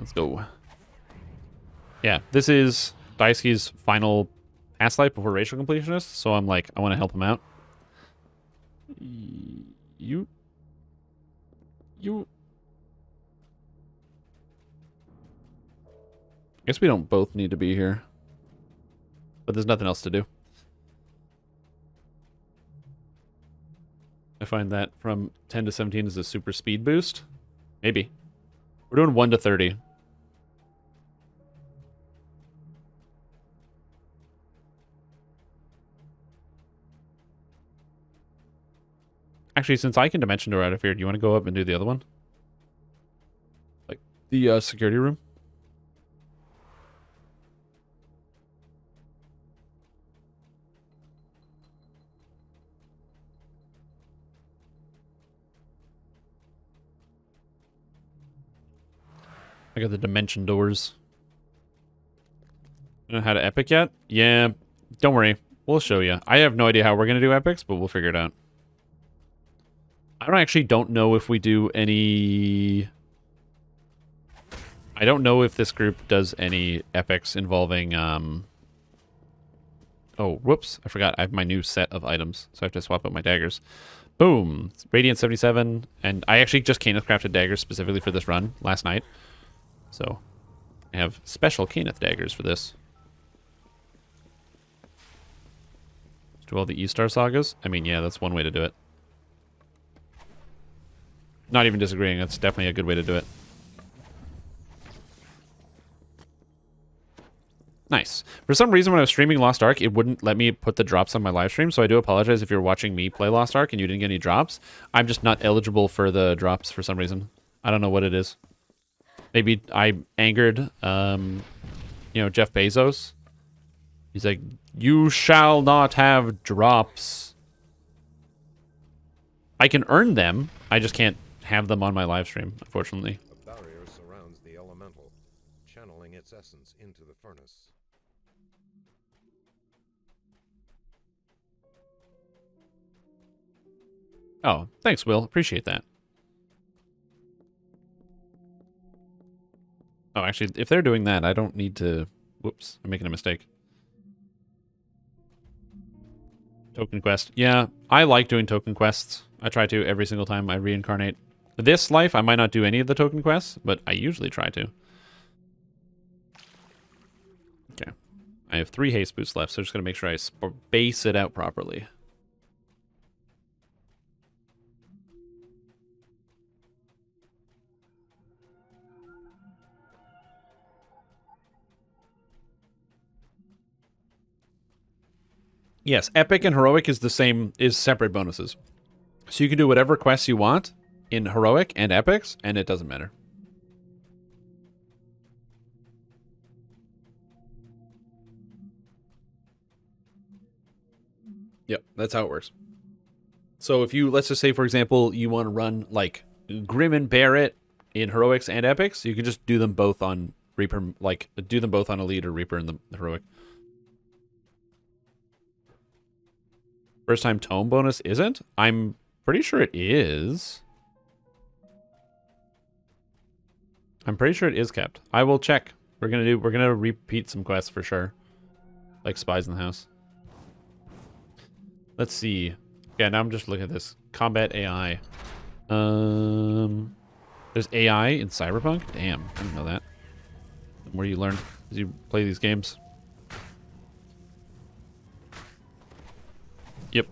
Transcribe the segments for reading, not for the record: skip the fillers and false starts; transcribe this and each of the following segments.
Let's go. Yeah, this is Daiskai's final past life before racial completionist, so I'm like, I want to help him out. You... I guess we don't both need to be here. But there's nothing else to do. I find that from 10 to 17 is a super speed boost. Maybe. We're doing 1 to 30. Actually, since I can dimension door out of here, do you want to go up and do the other one? Like, the security room? I got the dimension doors. You know how to epic yet? Yeah, don't worry. We'll show you. I have no idea how we're going to do epics, but we'll figure it out. I don't know if we do any... I don't know if this group does any epics involving, Oh, whoops. I forgot. I have my new set of items, so I have to swap out my daggers. Boom. Radiant 77. And I actually just Caneth crafted daggers specifically for this run last night. So I have special Caneth daggers for this. Do all the E-Star sagas? I mean, yeah, that's one way to do it. Not even disagreeing. That's definitely a good way to do it. Nice. For some reason, when I was streaming Lost Ark, it wouldn't let me put the drops on my live stream, so I do apologize if you're watching me play Lost Ark and you didn't get any drops. I'm just not eligible for the drops for some reason. I don't know what it is. Maybe I angered, you know, Jeff Bezos. He's like, you shall not have drops. I can earn them. I just can't have them on my live stream, unfortunately. A barrier surrounds the elemental, channeling its essence into the furnace. Oh, thanks, Will. Appreciate that. Oh, actually, if they're doing that, I don't need to... Whoops, I'm making a mistake. Token quest. Yeah, I like doing token quests. I try to every single time I reincarnate. This life, I might not do any of the token quests, but I usually try to. Okay. I have 3 haste boosts left, so I'm just going to make sure I space it out properly. Yes, epic and heroic is the same, is separate bonuses. So you can do whatever quests you want in heroic and epics, and it doesn't matter. Yep, that's how it works. So if you, let's just say, for example, you want to run, like, Grim and Barret in heroics and epics, you can just do them both on Reaper, like, do them both on Elite or Reaper in the heroic. First time tome bonus isn't? I'm pretty sure it is. I'm pretty sure it is kept. I will check. We're gonna repeat some quests for sure. Like Spies in the House. Let's see. Yeah, now I'm just looking at this. Combat AI. There's AI in Cyberpunk? Damn, I didn't know that. Where you learn as you play these games. Yep.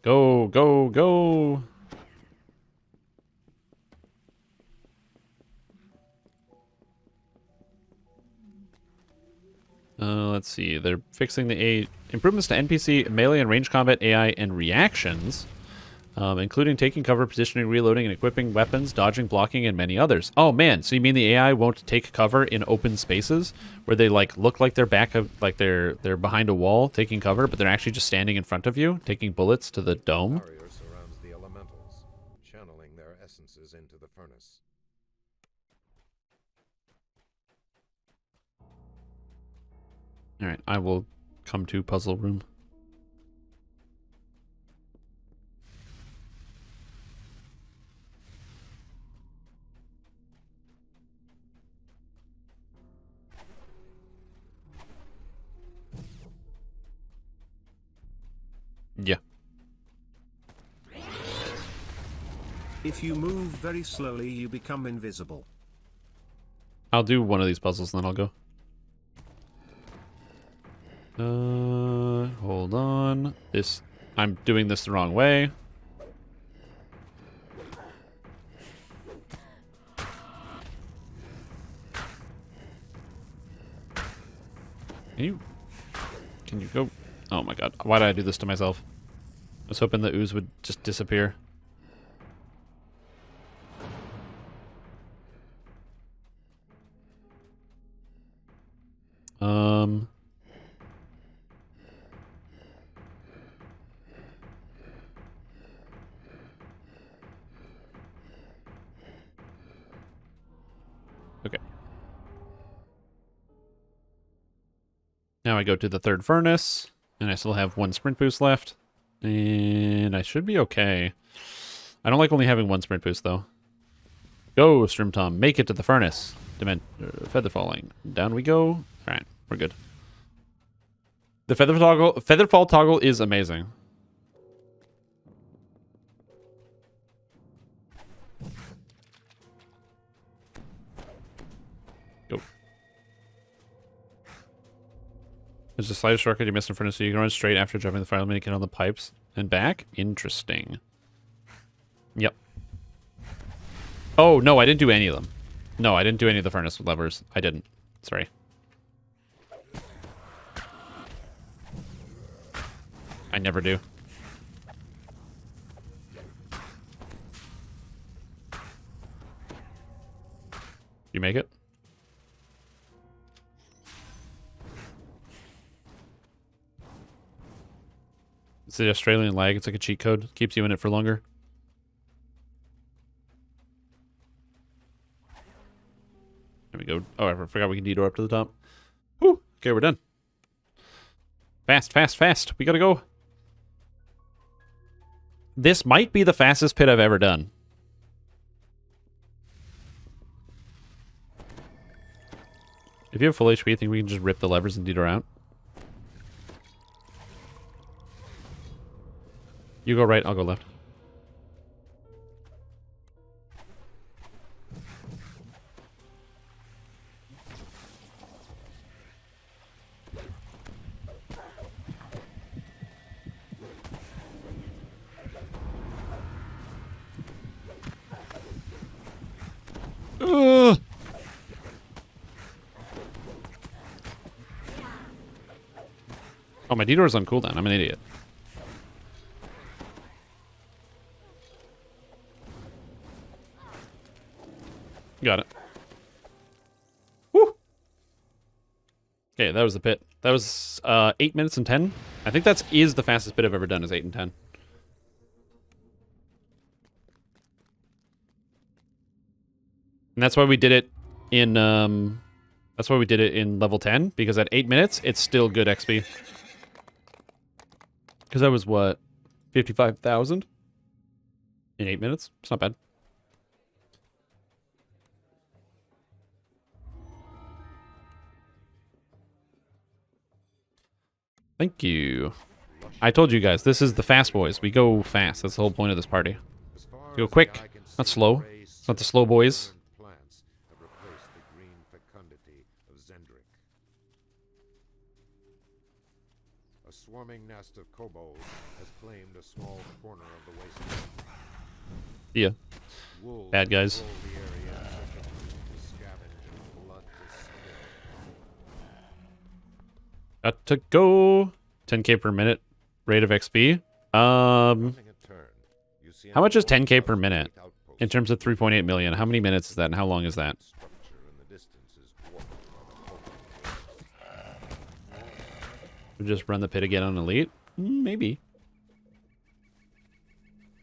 Go, go, go. Let's see. They're fixing the improvements to NPC, melee, and range combat AI and reactions, including taking cover, positioning, reloading, and equipping weapons, dodging, blocking, and many others. Oh man, so you mean the AI won't take cover in open spaces where they like look like they're back of like they're behind a wall taking cover, but they're actually just standing in front of you, taking bullets to the dome? Barrier surrounds the elementals, channeling their essences into the furnace. Alright, I will come to puzzle room. If you move very slowly, you become invisible. I'll do one of these puzzles and then I'll go. Hold on. I'm doing this the wrong way. Can you go? Oh my god. Why did I do this to myself? I was hoping the ooze would just disappear. Okay. Now I go to the third furnace, and I still have 1 sprint boost left. And I should be okay. I don't like only having 1 sprint boost, though. Go, Strimtom. Make it to the furnace. Feather falling. Down we go. Alright, we're good. The feather fall toggle is amazing. Go. There's a slight shortcut you missed in front of, so you can run straight after jumping the fire limit, get on the pipes and back. Interesting. Yep. Oh, no, I didn't do any of them. No, I didn't do any of the furnace levers. I didn't. Sorry. I never do. You make it? It's the Australian lag. It's like a cheat code. Keeps you in it for longer. There we go. Oh, I forgot we can detour up to the top. Whew. Okay, we're done. Fast, fast, fast. We gotta go. This might be the fastest pit I've ever done. If you have full HP, I think we can just rip the levers and detour out. You go right, I'll go left. Ugh. Oh, my detour's on cooldown. I'm an idiot. Got it. Woo! Okay, that was the pit. That was 8 minutes and 10. I think that is the fastest pit I've ever done, is 8 and 10. And that's why we did it in level 10, because at 8 minutes, it's still good XP. Because that was what? 55,000 in 8 minutes? It's not bad. Thank you. I told you guys, this is the fast boys. We go fast. That's the whole point of this party. We go quick, not slow. It's not the slow boys. Plants have replaced the green fecundity of Zendrick. A swarming nest of kobolds has claimed a small corner of the wasteland. Yeah. Wolves Bad guys. patrol the area in search of to scavenge blood to spill. Got to go. 10k per minute rate of XP. Turning a turn, you see How much is an 10k per minute outpost. in terms of 3.8 million? How many minutes is that and how long is that? Structure in the distance is dwarfed by the kobolds. We just run the pit again on Elite? Maybe.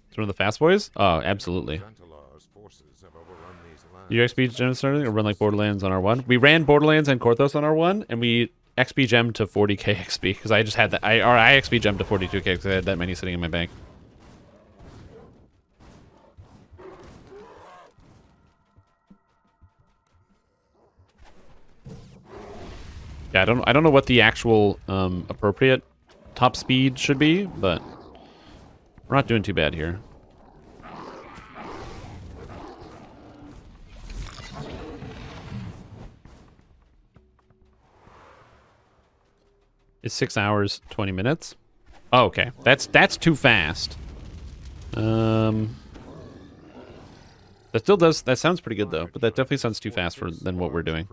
It's one of the fast boys? Oh, absolutely. Xantalar's forces have overrun these lands. You XP gem starting or run like Borderlands on R1? We ran Borderlands and Korthos on R1, and we XP gem to 40k XP because I just had that. I XP gem to 42k because I had that many sitting in my bank. Yeah, I don't know what the actual appropriate top speed should be, but we're not doing too bad here. It's 6 hours, 20 minutes. Oh, okay. That's too fast. That still does... That sounds pretty good, though. But that definitely sounds too fast than what we're doing.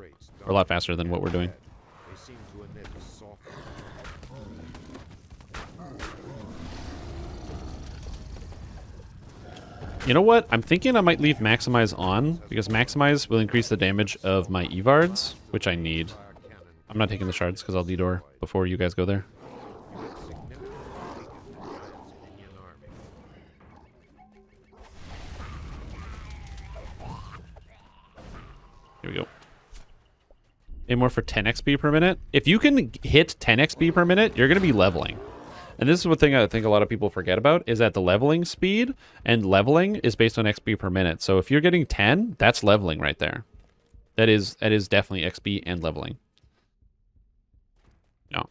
Or a lot faster than what we're doing. They seem to emit a soft. You know what? I'm thinking I might leave Maximize on, because Maximize will increase the damage of my Evards, which I need. I'm not taking the shards, because I'll D-door before you guys go there. Here we go. A more for 10 XP per minute. If you can hit 10 XP per minute, you're going to be leveling. And this is one thing I think a lot of people forget about, is that the leveling speed and leveling is based on XP per minute. So if you're getting 10, that's leveling right there. That is definitely XP and leveling. No.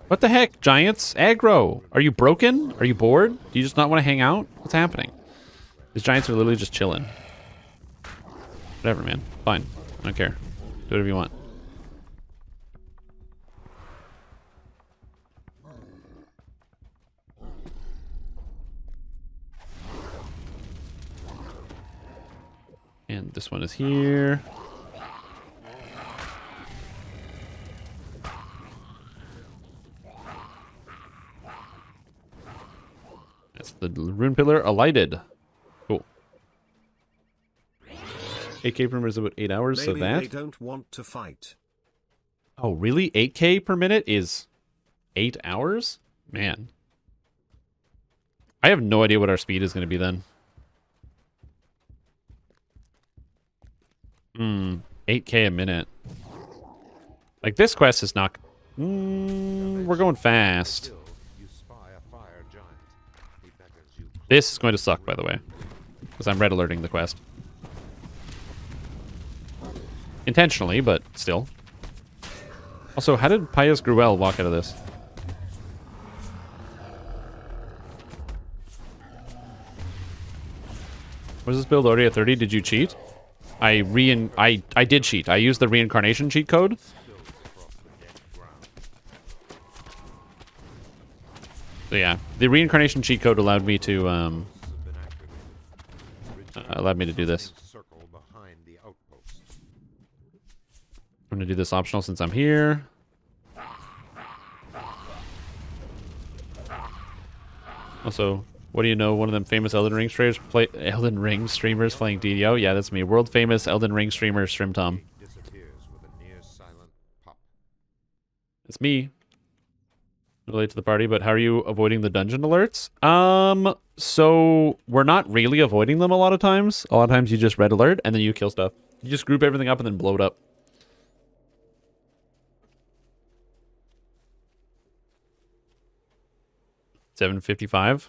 What the heck, Giants? Aggro! Are you broken? Are you bored? Do you just not want to hang out? What's happening? These Giants are literally just chilling. Whatever, man. Fine. I don't care. Do whatever you want. And this one is here. That's the rune pillar alighted. Cool. 8K per minute is about 8 hours, Maybe so that... they don't want to fight. Oh, really? 8K per minute is 8 hours? Man. I have no idea what our speed is going to be then. 8K a minute. Like, this quest is not... we're going fast. This is going to suck, by the way. Because I'm red alerting the quest. Intentionally, but still. Also, how did Pius Gruel walk out of this? Was this build already at 30? Did you cheat? I did cheat. I used the reincarnation cheat code. So yeah, the reincarnation cheat code allowed me to do this. I'm gonna do this optional since I'm here. Also, what do you know? One of them famous Elden Ring streamers playing DDO. Yeah, that's me. World famous Elden Ring streamer Strimtom. It's me. Relate to the party, but how are you avoiding the dungeon alerts? So we're not really avoiding them a lot of times. A lot of times you just red alert and then you kill stuff. You just group everything up and then blow it up. $7.55.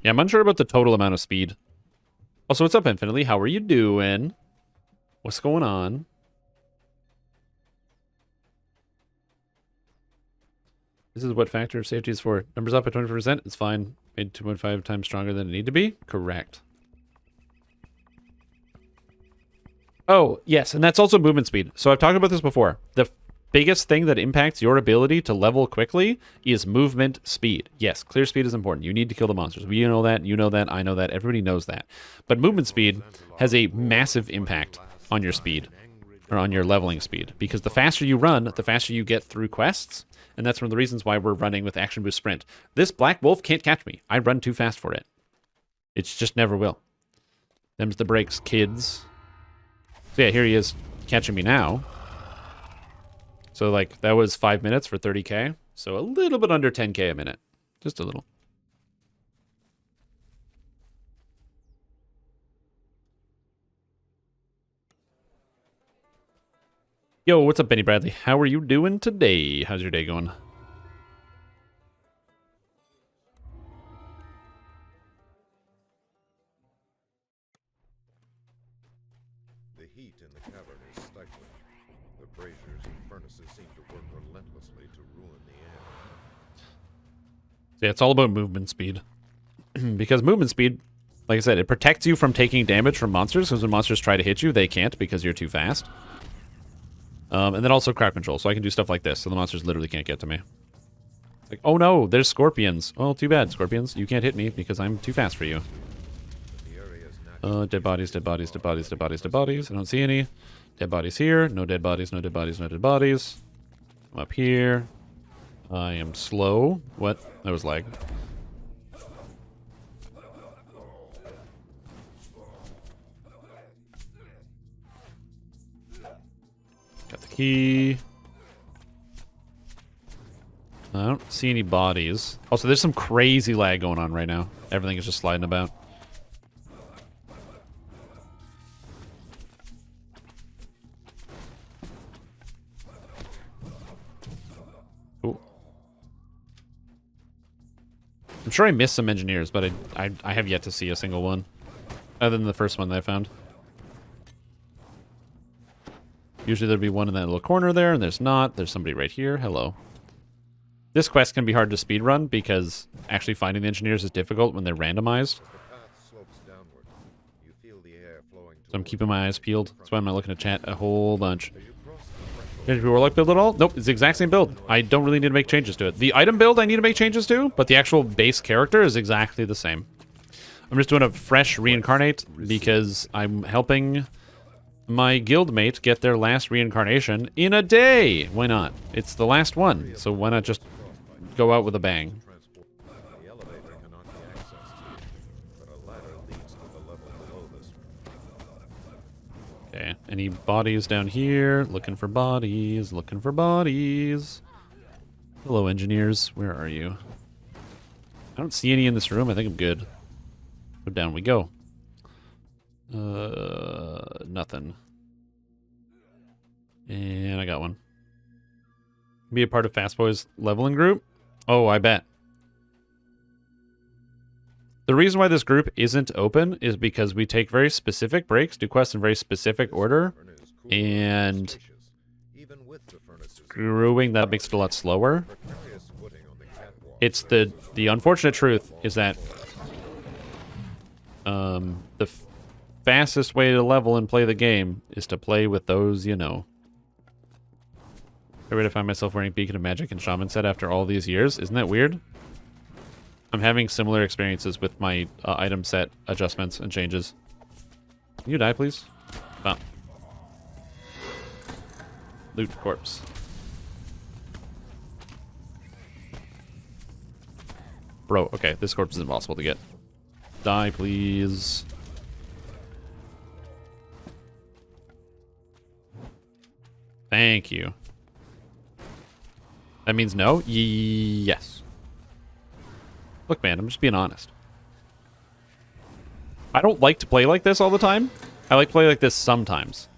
Yeah, I'm unsure about the total amount of speed. Also, what's up, Infinitely? How are you doing? What's going on? This is what factor of safety is for. Numbers up by 20%. It's fine. Made 2.5 times stronger than it need to be. Correct. Oh, yes. And that's also movement speed. So I've talked about this before. The biggest thing that impacts your ability to level quickly is movement speed. Yes, clear speed is important. You need to kill the monsters. We know that. You know that. I know that. Everybody knows that. But movement speed has a massive impact on your speed. Or on your leveling speed. Because the faster you run, the faster you get through quests. And that's one of the reasons why we're running with Action Boost Sprint. This Black Wolf can't catch me. I run too fast for it. It's just never will. Them's the breaks, kids. So yeah, here he is catching me now. So like, that was 5 minutes for 30k. So a little bit under 10k a minute. Just a little. Yo, what's up, Benny Bradley? How are you doing today? How's your day going? The heat in the cavern is stifling. The braziers and furnaces seem to work relentlessly to ruin the air. So yeah, it's all about movement speed. because movement speed, like I said, it protects you from taking damage from monsters, because when monsters try to hit you, they can't because you're too fast. And then also crowd control, so I can do stuff like this, so the monsters literally can't get to me. Like, oh no, there's scorpions. Oh, too bad, scorpions. You can't hit me because I'm too fast for you. Dead bodies, dead bodies, dead bodies, dead bodies, dead bodies. I don't see any. Dead bodies here. No dead bodies, no dead bodies, no dead bodies. I'm up here. I am slow. What? That was lag. Got the key. I don't see any bodies. Also, there's some crazy lag going on right now. Everything is just sliding about. Ooh. I'm sure I missed some engineers, but I have yet to see a single one. Other than the first one that I found. Usually there'd be one in that little corner there, and there's not. There's somebody right here. Hello. This quest can be hard to speedrun because actually finding the engineers is difficult when they're randomized. So I'm keeping my eyes peeled. That's why I'm not looking at chat a whole bunch. Did your Warlock build at all? Nope, it's the exact same build. I don't really need to make changes to it. The item build I need to make changes to, but the actual base character is exactly the same. I'm just doing a fresh reincarnate because I'm helping my guildmate get their last reincarnation in a day. Why not? It's the last one, so why not just go out with a bang? Okay, any bodies down here? Looking for bodies, looking for bodies. Hello, engineers. Where are you? I don't see any in this room. I think I'm good. So down we go. Nothing. And I got one. Be a part of Fast Boy's leveling group? Oh, I bet. The reason why this group isn't open is because we take very specific breaks, do quests in very specific order, and screwing that makes it a lot slower. It's the unfortunate truth is that the fastest way to level and play the game is to play with those you know. I ready to find myself wearing Beacon of Magic and Shaman set after all these years. Isn't that weird? I'm having similar experiences with my item set adjustments and changes. Can you die, please? Oh. Loot corpse. Bro, okay, this corpse is impossible to get. Die, please. Thank you. That means no? Yes. Look, man, I'm just being honest. I don't like to play like this all the time. I like to play like this sometimes.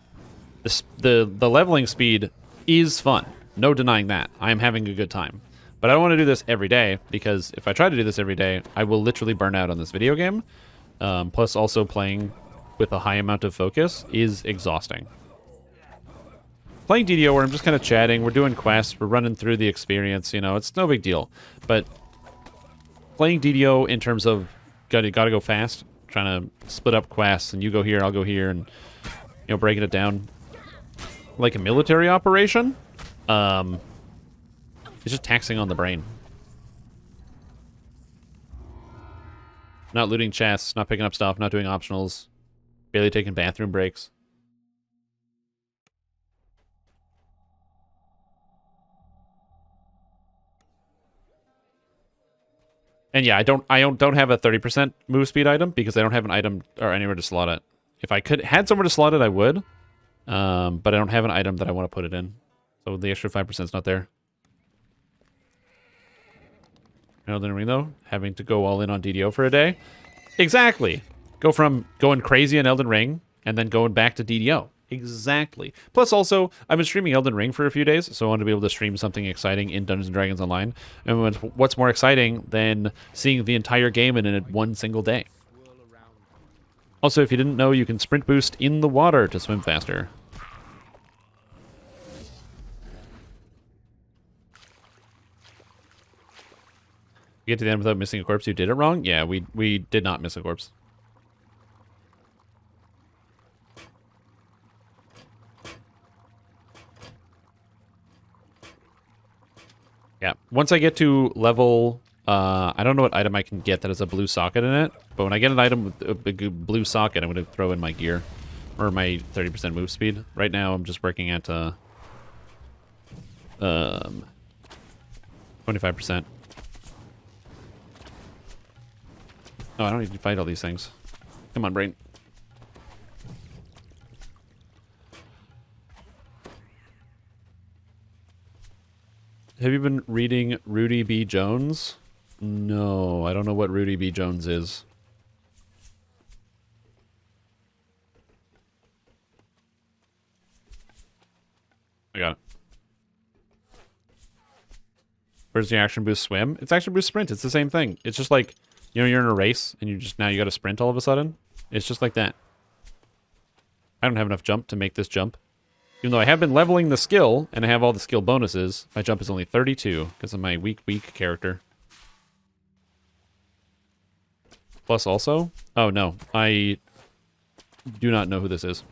The leveling speed is fun. No denying that. I am having a good time. But I don't want to do this every day, because if I try to do this every day, I will literally burn out on this video game. Plus, also playing with a high amount of focus is exhausting. Playing DDO where I'm just kind of chatting, we're doing quests, we're running through the experience, you know, it's no big deal. But playing DDO in terms of gotta go fast, trying to split up quests, and you go here, I'll go here, and you know, breaking it down like a military operation, it's just taxing on the brain. Not looting chests, not picking up stuff, not doing optionals, barely taking bathroom breaks. And yeah, I don't have a 30% move speed item because I don't have an item or anywhere to slot it. If I had somewhere to slot it, I would. But I don't have an item that I want to put it in. So the extra 5% is not there. Elden Ring, though, having to go all in on DDO for a day. Exactly. Go from going crazy on Elden Ring and then going back to DDO. Exactly. Plus, also, I've been streaming Elden Ring for a few days, so I want to be able to stream something exciting in Dungeons & Dragons Online. And what's more exciting than seeing the entire game in one single day? Also, if you didn't know, you can sprint boost in the water to swim faster. You get to the end without missing a corpse, you did it wrong? Yeah, we did not miss a corpse. Yeah, once I get to level... I don't know what item I can get that has a blue socket in it, but when I get an item with a big blue socket, I'm going to throw in my gear. Or my 30% move speed. Right now, I'm just working at 25%. Oh, I don't need to fight all these things. Come on, brain. Have you been reading Rudy B. Jones? No, I don't know what Rudy B. Jones is. I got it. Where's the action boost swim? It's action boost sprint. It's the same thing. It's just like, you know, you're in a race and you got to sprint all of a sudden. It's just like that. I don't have enough jump to make this jump. Even though I have been leveling the skill and I have all the skill bonuses, my jump is only 32 because of my weak character. Plus also, oh no, I do not know who this is.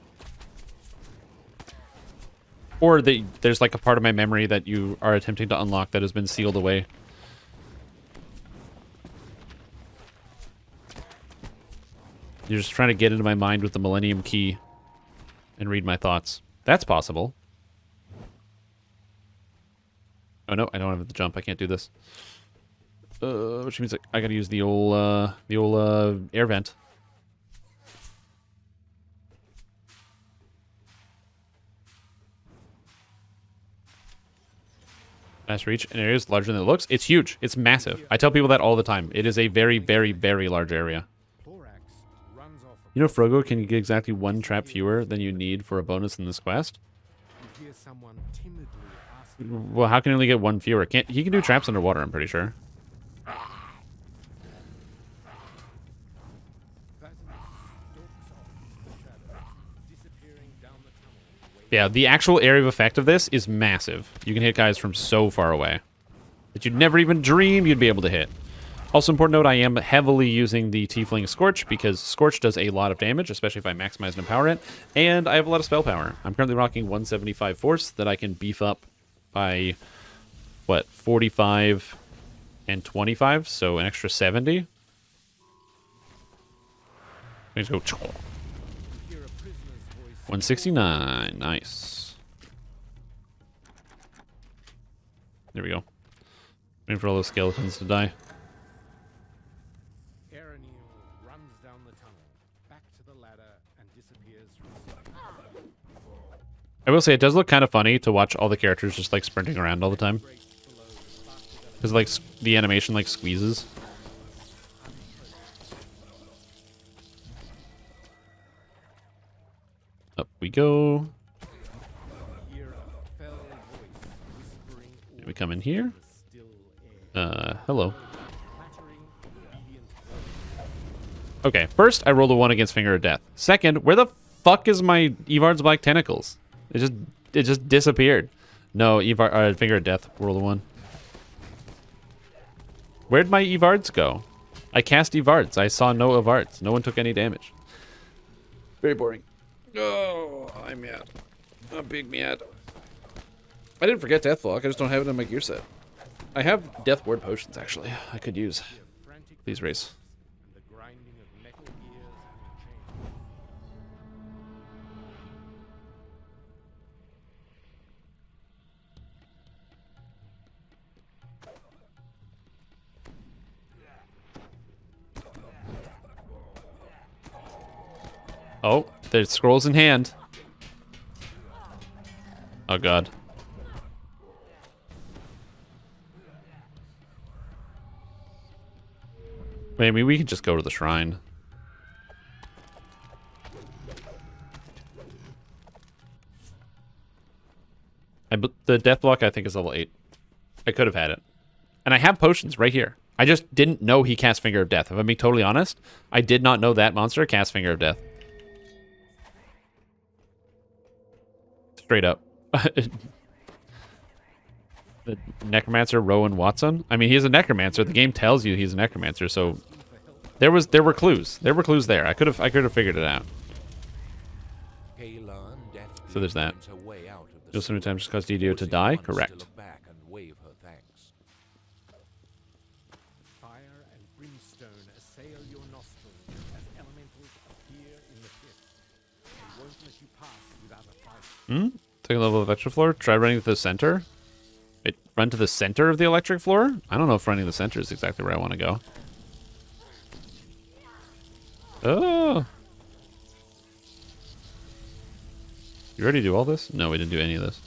Or there's like a part of my memory that you are attempting to unlock that has been sealed away. You're just trying to get into my mind with the Millennium Key and read my thoughts. That's possible. Oh no, I don't have the jump. I can't do this. Which means I gotta use the old air vent. Fast reach in areas larger than it looks. It's huge. It's massive. I tell people that all the time. It is a very, very, very large area. You know, Frogo can get exactly one trap fewer than you need for a bonus in this quest. Well, how can he only get one fewer? He can do traps underwater, I'm pretty sure. Yeah, the actual area of effect of this is massive. You can hit guys from so far away that you'd never even dream you'd be able to hit. Also, important note, I am heavily using the Tiefling Scorch because Scorch does a lot of damage, especially if I maximize and empower it, and I have a lot of spell power. I'm currently rocking 175 force that I can beef up by, what, 45 and 25, so an extra 70. Let's go. 169, nice. There we go. Waiting for all those skeletons to die. Runs down the tunnel, back to the ladder, and disappears from sight. I will say it does look kind of funny to watch all the characters just like sprinting around all the time. Because like the animation like squeezes. Up we go. We come in here. Hello. Okay, first I rolled a 1 against Finger of Death. Second, where the fuck is my Evard's Black Tentacles? It just disappeared. No, Finger of Death, roll a 1. Where'd my Evards go? I cast Evards. I saw no Evards. No one took any damage. Very boring. Oh, I'm mad. I'm big mad. I didn't forget Deathlock. I just don't have it in my gear set. I have Death Ward potions, actually. I could use. Please race. Oh, there's scrolls in hand. Oh god. Maybe we could just go to the shrine. The death block I think is level 8. I could have had it. And I have potions right here. I just didn't know he cast Finger of Death. If I'm being totally honest, I did not know that monster cast Finger of Death. Straight up. The necromancer Rowan Watson. I mean, he's a necromancer. The game tells you he's a necromancer, so there were clues. There were clues there. I could have figured it out. So there's that. You'll so many times just cause DDO to die? Correct. Fire and brimstone assail your nostrils as elementals appear in the pit. They won't let you pass without a fight. Second level of electric floor. Try running to the center. Wait, run to the center of the electric floor? I don't know if running to the center is exactly where I want to go. Oh. You already do all this? No, we didn't do any of this.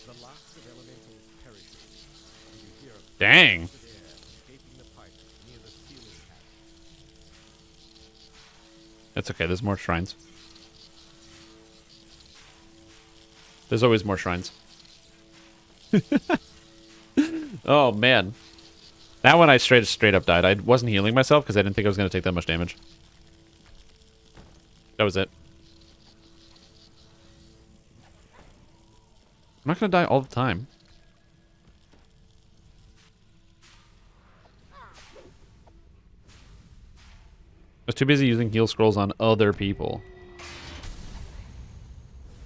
The last of elementals perishes, and you hear a Dang. blast of air escaping the pipe near the ceiling hatch. That's okay. There's more shrines. There's always more shrines. Oh, man. That one I straight up died. I wasn't healing myself because I didn't think I was going to take that much damage. That was it. I'm not going to die all the time. I was too busy using heal scrolls on other people.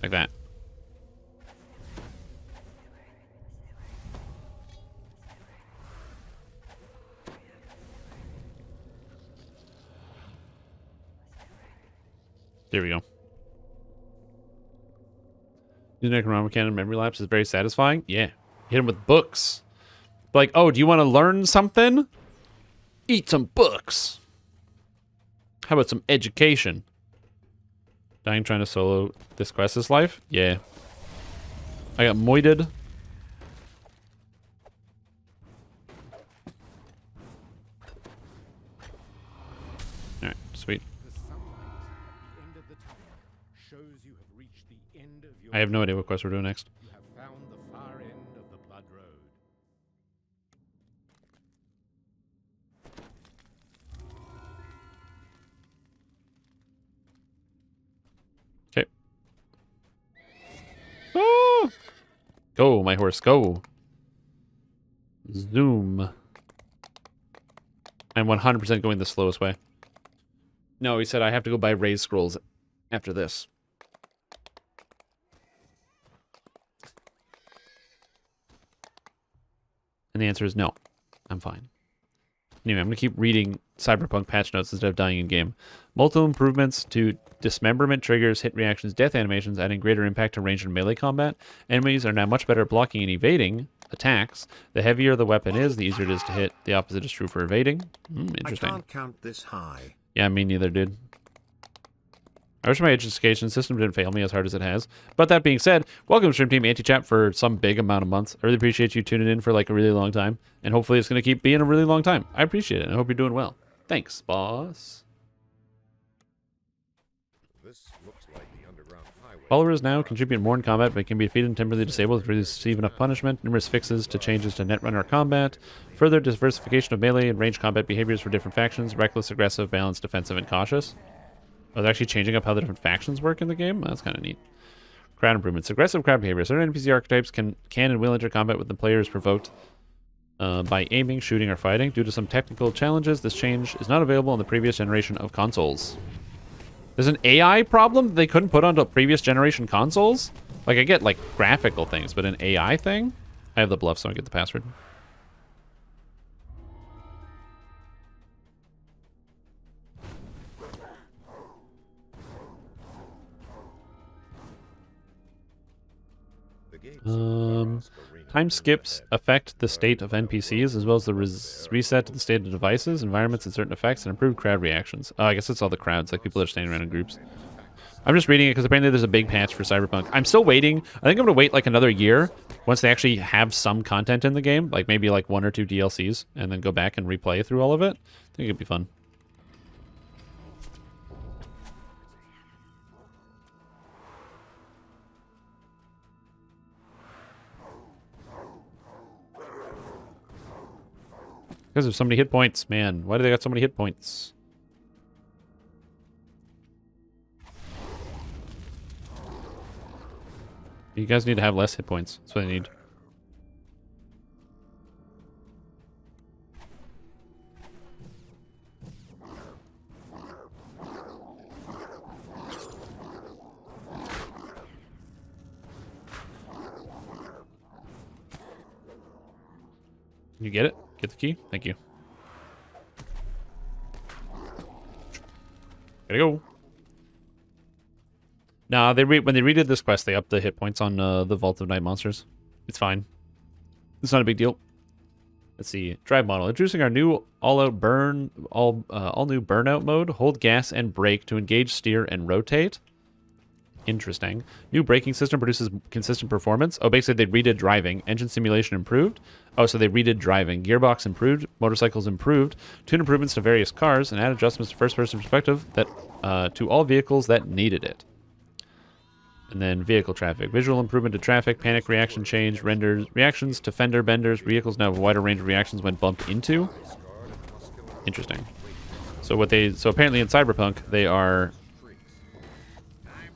Like that. There we go. Using economic cannon memory lapse is very satisfying. Yeah. Hit him with books. Like, oh, do you want to learn something? Eat some books. How about some education? Dying trying to solo this quest this life? Yeah. I got moited. Alright, sweet. The sunlight at the end of the tunnel shows you have reached the end of your I have no idea what quest we're doing next. You have found the far end of the Blood Road. Okay. Oh! Go, my horse, go. Zoom. I'm 100% going the slowest way. No, he said I have to go buy raise scrolls after this. And the answer is no. I'm fine. Anyway, I'm going to keep reading Cyberpunk patch notes instead of dying in game. Multiple improvements to dismemberment triggers, hit reactions, death animations, adding greater impact to range and melee combat. Enemies are now much better at blocking and evading attacks. The heavier the weapon is, the easier it is to hit. The opposite is true for evading. Interesting. I can't count this high. Yeah, me neither, dude. I wish my education system didn't fail me as hard as it has. But that being said, welcome to Stream Team Anti-Chat for some big amount of months. I really appreciate you tuning in for like a really long time. And hopefully it's going to keep being a really long time. I appreciate it. I hope you're doing well. Thanks, boss. This looks like the underground highway. Followers now contribute more in combat, but can be defeated and temporarily disabled to receive enough punishment. Numerous fixes to changes to netrunner combat. Further diversification of melee and range combat behaviors for different factions. Reckless, aggressive, balanced, defensive, and cautious. Oh, they're actually changing up how the different factions work in the game? That's kind of neat. Crowd improvements. Aggressive crowd behavior. Certain NPC archetypes can and will enter combat with the players provoked by aiming, shooting, or fighting. Due to some technical challenges, this change is not available on the previous generation of consoles. There's an AI problem they couldn't put onto previous generation consoles? Like, I get, like, graphical things, but an AI thing? I have the bluff, so I get the password. Time skips affect the state of NPCs as well as the reset to the state of devices, environments, and certain effects, and improve crowd reactions. Oh, I guess it's all the crowds, like people that are standing around in groups. I'm just reading it because apparently there's a big patch for Cyberpunk. I'm still waiting. I think I'm going to wait like another year once they actually have some content in the game, like maybe like 1 or 2 DLCs, and then go back and replay through all of it. I think it'd be fun. Because of so many hit points, man. Why do they got so many hit points? You guys need to have less hit points. That's what I need. You get it? Get the key? Thank you. Gotta go. Nah, when they redid this quest, they upped the hit points on the Vault of Night Monsters. It's fine. It's not a big deal. Let's see. Drive model. Introducing our new all-out burn, all new burnout mode. Hold gas and brake to engage, steer, and rotate. Interesting. New braking system produces consistent performance. Oh, basically they redid driving. Engine simulation improved. Oh, so they redid driving. Gearbox improved. Motorcycles improved. Tune improvements to various cars and add adjustments to first-person perspective that to all vehicles that needed it. And then vehicle traffic. Visual improvement to traffic. Panic reaction change. Renders reactions to fender benders. Vehicles now have a wider range of reactions when bumped into. Interesting. So apparently in Cyberpunk they are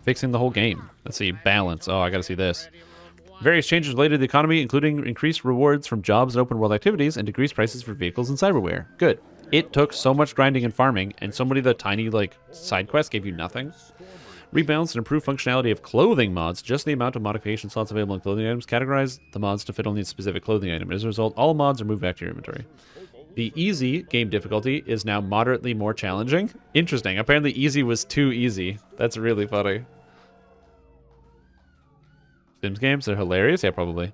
fixing the whole game. Let's see. Balance. Oh, I gotta see this. Various changes related to the economy, including increased rewards from jobs and open world activities, and decreased prices for vehicles and cyberware. Good. It took so much grinding and farming, and so many of the tiny, side quests gave you nothing. Rebalanced and improved functionality of clothing mods. Just the amount of modification slots available in clothing items. Categorize the mods to fit only a specific clothing item. As a result, all mods are moved back to your inventory. The easy game difficulty is now moderately more challenging. Interesting. Apparently easy was too easy. That's really funny. Sims games are hilarious? Yeah, probably.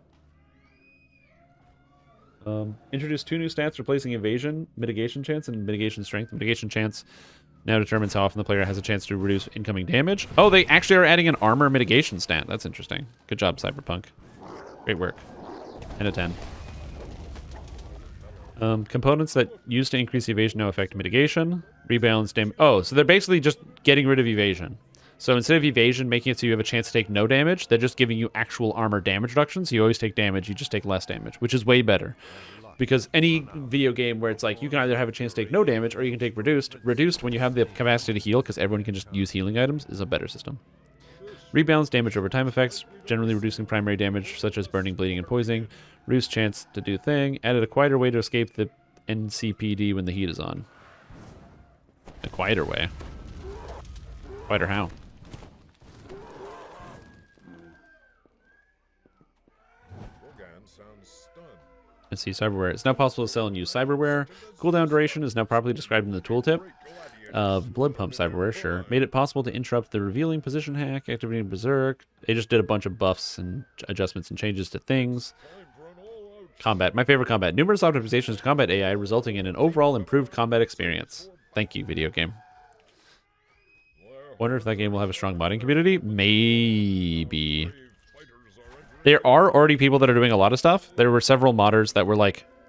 Introduce 2 new stats replacing evasion, mitigation chance, and mitigation strength. Mitigation chance now determines how often the player has a chance to reduce incoming damage. Oh, they actually are adding an armor mitigation stat. That's interesting. Good job, Cyberpunk. Great work. 10 out of 10. Components that used to increase evasion now affect mitigation. Rebalance damage. Oh, so they're basically just getting rid of evasion. So instead of evasion making it so you have a chance to take no damage, they're just giving you actual armor damage reduction. So you always take damage, you just take less damage, which is way better. Because any video game where it's like you can either have a chance to take no damage or you can take reduced. Reduced when you have the capacity to heal, because everyone can just use healing items, is a better system. Rebalance damage over time effects, generally reducing primary damage such as burning, bleeding, and poisoning. Reduce chance to do thing. Added a quieter way to escape the NCPD when the heat is on. A quieter way. Quieter how? Let's see, cyberware. It's now possible to sell and use cyberware. Cooldown duration is now properly described in the tooltip. Blood pump cyberware, sure. Made it possible to interrupt the revealing position hack, activating berserk. They just did a bunch of buffs and adjustments and changes to things. Combat. My favorite combat. Numerous optimizations to combat AI, resulting in an overall improved combat experience. Thank you, video game. Wonder if that game will have a strong modding community? Maybe. There are already people that are doing a lot of stuff. There were several modders that were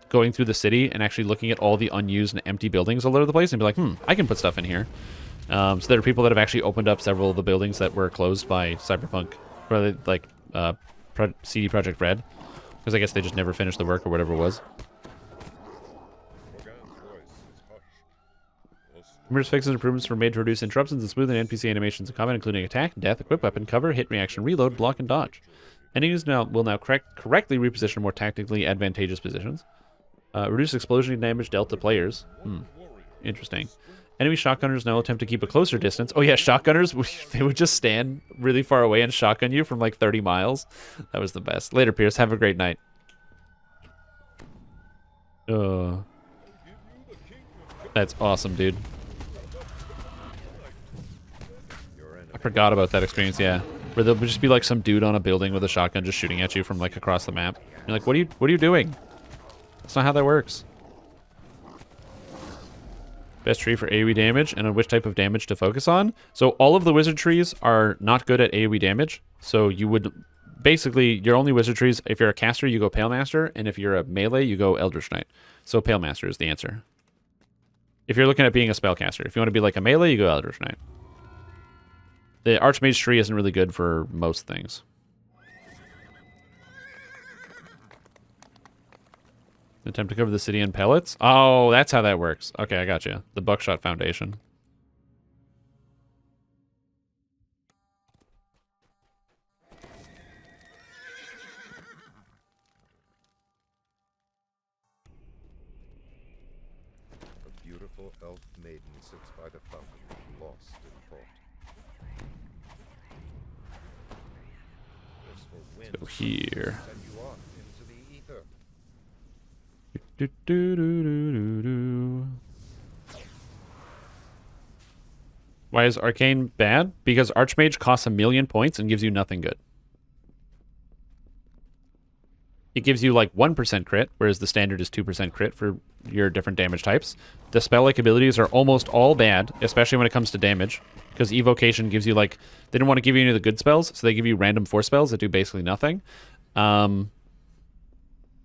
going through the city and actually looking at all the unused and empty buildings all over the place and be like, I can put stuff in here. So there are people that have actually opened up several of the buildings that were closed by Cyberpunk, or CD Projekt Red, because I guess they just never finished the work or whatever it was. Numerous fixes and improvements were made to reduce interruptions and smoothen NPC animations in combat, including attack, death, equip weapon, cover, hit reaction, reload, block, and dodge. Enemies will now correctly reposition more tactically advantageous positions. Reduce explosion damage dealt to players. Interesting. Enemy shotgunners now attempt to keep a closer distance. Oh yeah, shotgunners, they would just stand really far away and shotgun you from 30 miles. That was the best. Later, Pierce. Have a great night. That's awesome, dude. I forgot about that experience, yeah. Where there'll just be some dude on a building with a shotgun just shooting at you from across the map. You're like, what are you doing? That's not how that works. Best tree for AoE damage and on which type of damage to focus on. So all of the wizard trees are not good at AoE damage. So you would basically, your only wizard trees, if you're a caster, you go Pale Master, and if you're a melee, you go Eldritch Knight. So Pale Master is the answer. If you're looking at being a spellcaster, if you want to be a melee, you go Eldritch Knight. The Archmage tree isn't really good for most things. Attempt to cover the city in pellets? Oh, that's how that works. Okay, I got you. The Buckshot Foundation. beautiful elf maiden sits by the fountain, lost in thought. Blissful wind Go here. send you off into the ether. Do, do, do, do, do, do. Why is Arcane bad? Because Archmage costs 1,000,000 points and gives you nothing good. It gives you like 1% crit, whereas the standard is 2% crit for your different damage types. The spell-like abilities are almost all bad, especially when it comes to damage, because Evocation gives you like... They don't want to give you any of the good spells, so they give you random force spells that do basically nothing.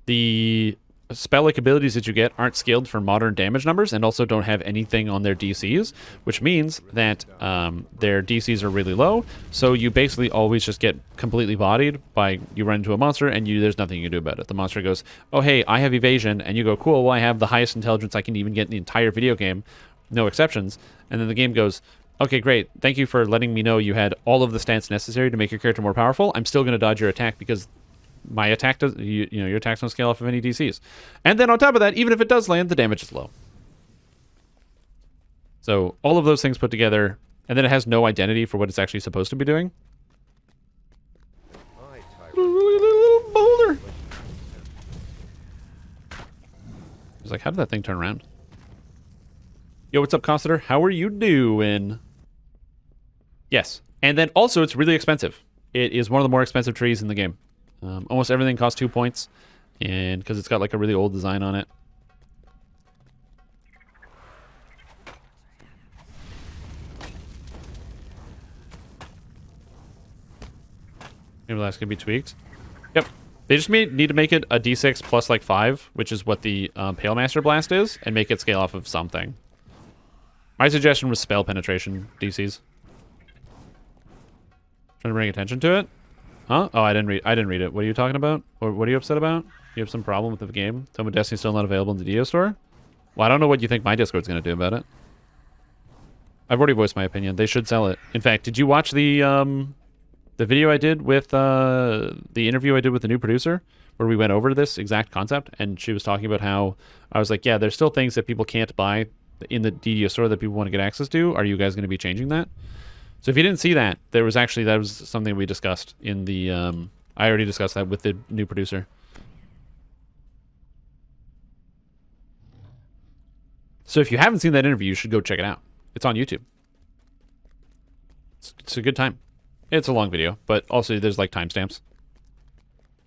The spell-like abilities that you get aren't scaled for modern damage numbers and also don't have anything on their DCs, which means that their DCs are really low, so you basically always just get completely bodied by you run into a monster and there's nothing you can do about it. The monster goes, oh hey, I have evasion, and you go, cool, well I have the highest intelligence I can even get in the entire video game, no exceptions, and then the game goes, okay great, thank you for letting me know you had all of the stats necessary to make your character more powerful. I'm still going to dodge your attack because my attack does, you know, your attacks don't scale off of any DCs. And then on top of that, even if it does land, the damage is low. So all of those things put together, and then it has no identity for what it's actually supposed to be doing. I, tyrant, Little boulder. I was like, how did that thing turn around? Yo, what's up, Consider? How are you doing? Yes. And then also, it's really expensive. It is one of the more expensive trees in the game. Almost everything costs 2 points, and because it's got like a really old design on it. Maybe that's gonna be tweaked. Yep, they just need to make it a D6 plus like 5, which is what the Pale Master Blast is, and make it scale off of something. My suggestion was spell penetration DCs. Trying to bring attention to it. Huh? Oh, I didn't read it. What are you talking about? Or what are you upset about? You have some problem with the game? Tell me Destiny's still not available in the DO store? Well, I don't know what you think my Discord's going to do about it. I've already voiced my opinion. They should sell it. In fact, did you watch the video I did with the interview I did with the new producer, where we went over this exact concept, and she was talking about how I was like, yeah, there's still things that people can't buy in the DDO store that people want to get access to. Are you guys going to be changing that? So if you didn't see that, that was something we discussed in the, I already discussed that with the new producer. So if you haven't seen that interview, you should go check it out. It's on YouTube. It's a good time. It's a long video, but also there's like timestamps.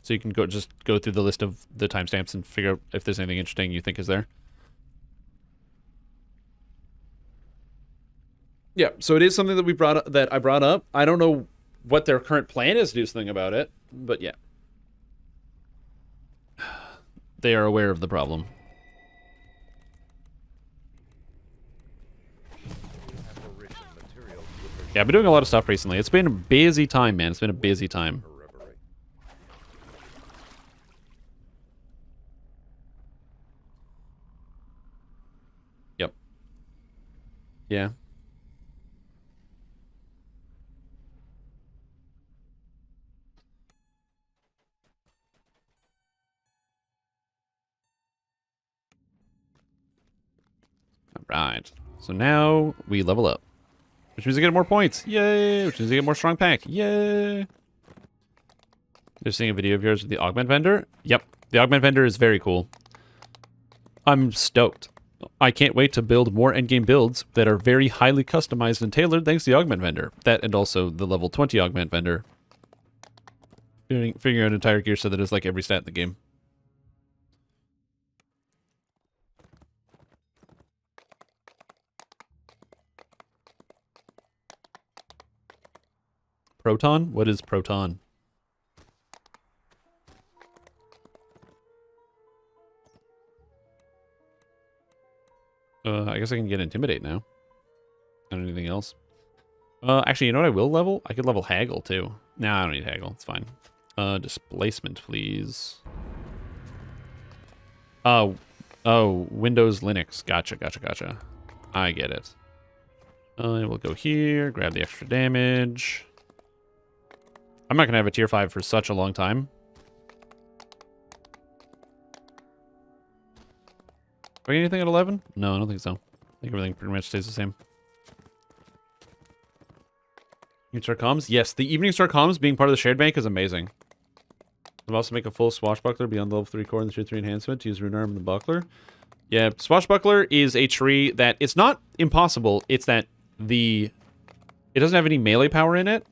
So you can just go through the list of the timestamps and figure out if there's anything interesting you think is there. Yeah, so it is something that I brought up. I don't know what their current plan is to do something about it, but yeah. They are aware of the problem. Yeah, I've been doing a lot of stuff recently. It's been a busy time, man. It's been a busy time. Yep. Yeah. Alright. So now we level up. Which means we get more points. Yay! Which means we get more strong pack. Yay! Just seeing a video of yours with the augment vendor. Yep. The augment vendor is very cool. I'm stoked. I can't wait to build more endgame builds that are very highly customized and tailored thanks to the augment vendor. That and also the level 20 augment vendor. Figuring out an entire gear set that is like every stat in the game. Proton? What is Proton? I guess I can get Intimidate now. Not anything else. Actually, you know what I will level? I could level Haggle, too. Nah, I don't need Haggle. It's fine. Displacement, please. Oh, Windows, Linux. Gotcha. I get it. We'll go here, grab the extra damage. I'm not going to have a tier 5 for such a long time. Do I get anything at 11? No, I don't think so. think everything pretty much stays the same. Evening Star comms? Yes, the Evening Star comms being part of the shared bank is amazing. I'll also make a full Swashbuckler beyond the level 3 core and the tier 3 enhancement to use Rune Arm and the Buckler. Yeah, Swashbuckler is a tree that, it's not impossible, it's that it doesn't have any melee power in it,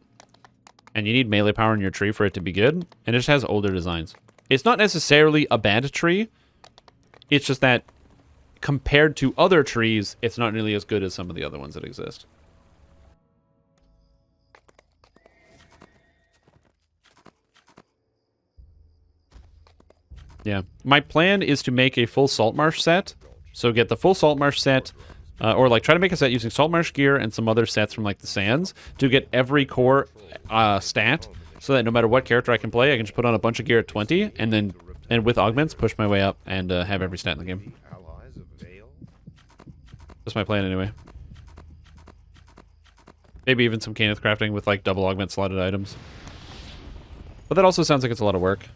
and you need melee power in your tree for it to be good, and it just has older designs. It's not necessarily a bad tree, it's just that compared to other trees, it's not nearly as good as some of the other ones that exist. Yeah, my plan is to make a full Saltmarsh set. So get the full Saltmarsh set, or like try to make a set using Saltmarsh gear and some other sets from like the Sands to get every core stat, so that no matter what character I can play, I can just put on a bunch of gear at 20, and with augments push my way up and have every stat in the game. Allies of Vale? That's my plan anyway. Maybe even some Caneth crafting with like double augment slotted items. But that also sounds like it's a lot of work.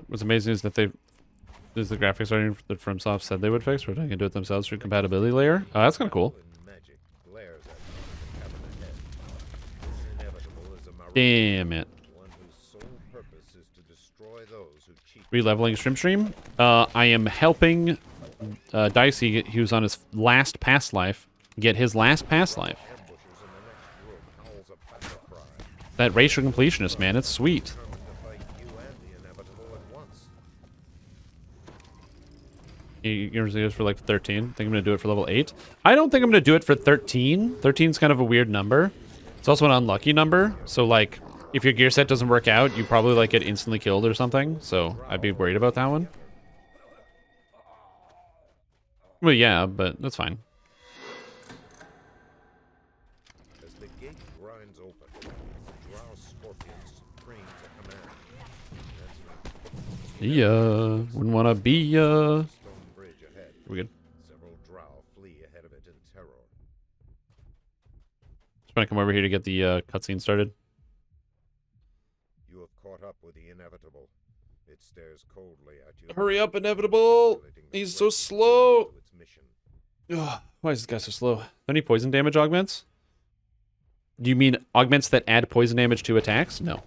What's amazing is that the graphics engine that FromSoft said they would fix, or they can do it themselves through compatibility layer. That's kind of cool. Magic glares at the ahead. It's inevitable as a marine, Damn it. one whose sole purpose is to destroy those who cheat. Releveling Strimtom. I am helping Daiskai, who's on his last past life, get his last past life. Ambushers in the next room howls a battle cry, That racial completionist, man, it's sweet. determined to fight you and the inevitable at once. You're going to do it for like 13. I think I'm going to do it for level 8. I don't think I'm going to do it for 13. 13 is kind of a weird number. It's also an unlucky number. So like, if your gear set doesn't work out, you probably like get instantly killed or something. So I'd be worried about that one. Well, yeah, but that's fine. As the gate grinds open, Drow scorpions scream to command. That's me. Yeah, wouldn't want to be, Stone bridge ahead. we good? Several Drow flee ahead of it in terror. Just want to come over here to get the cutscene started. You have caught up with the inevitable. It stares coldly at you. Hurry up, Inevitable! calculating the He's so threat slow! to its mission. Ugh, why is this guy so slow? Any poison damage augments? Do you mean augments that add poison damage to attacks? No.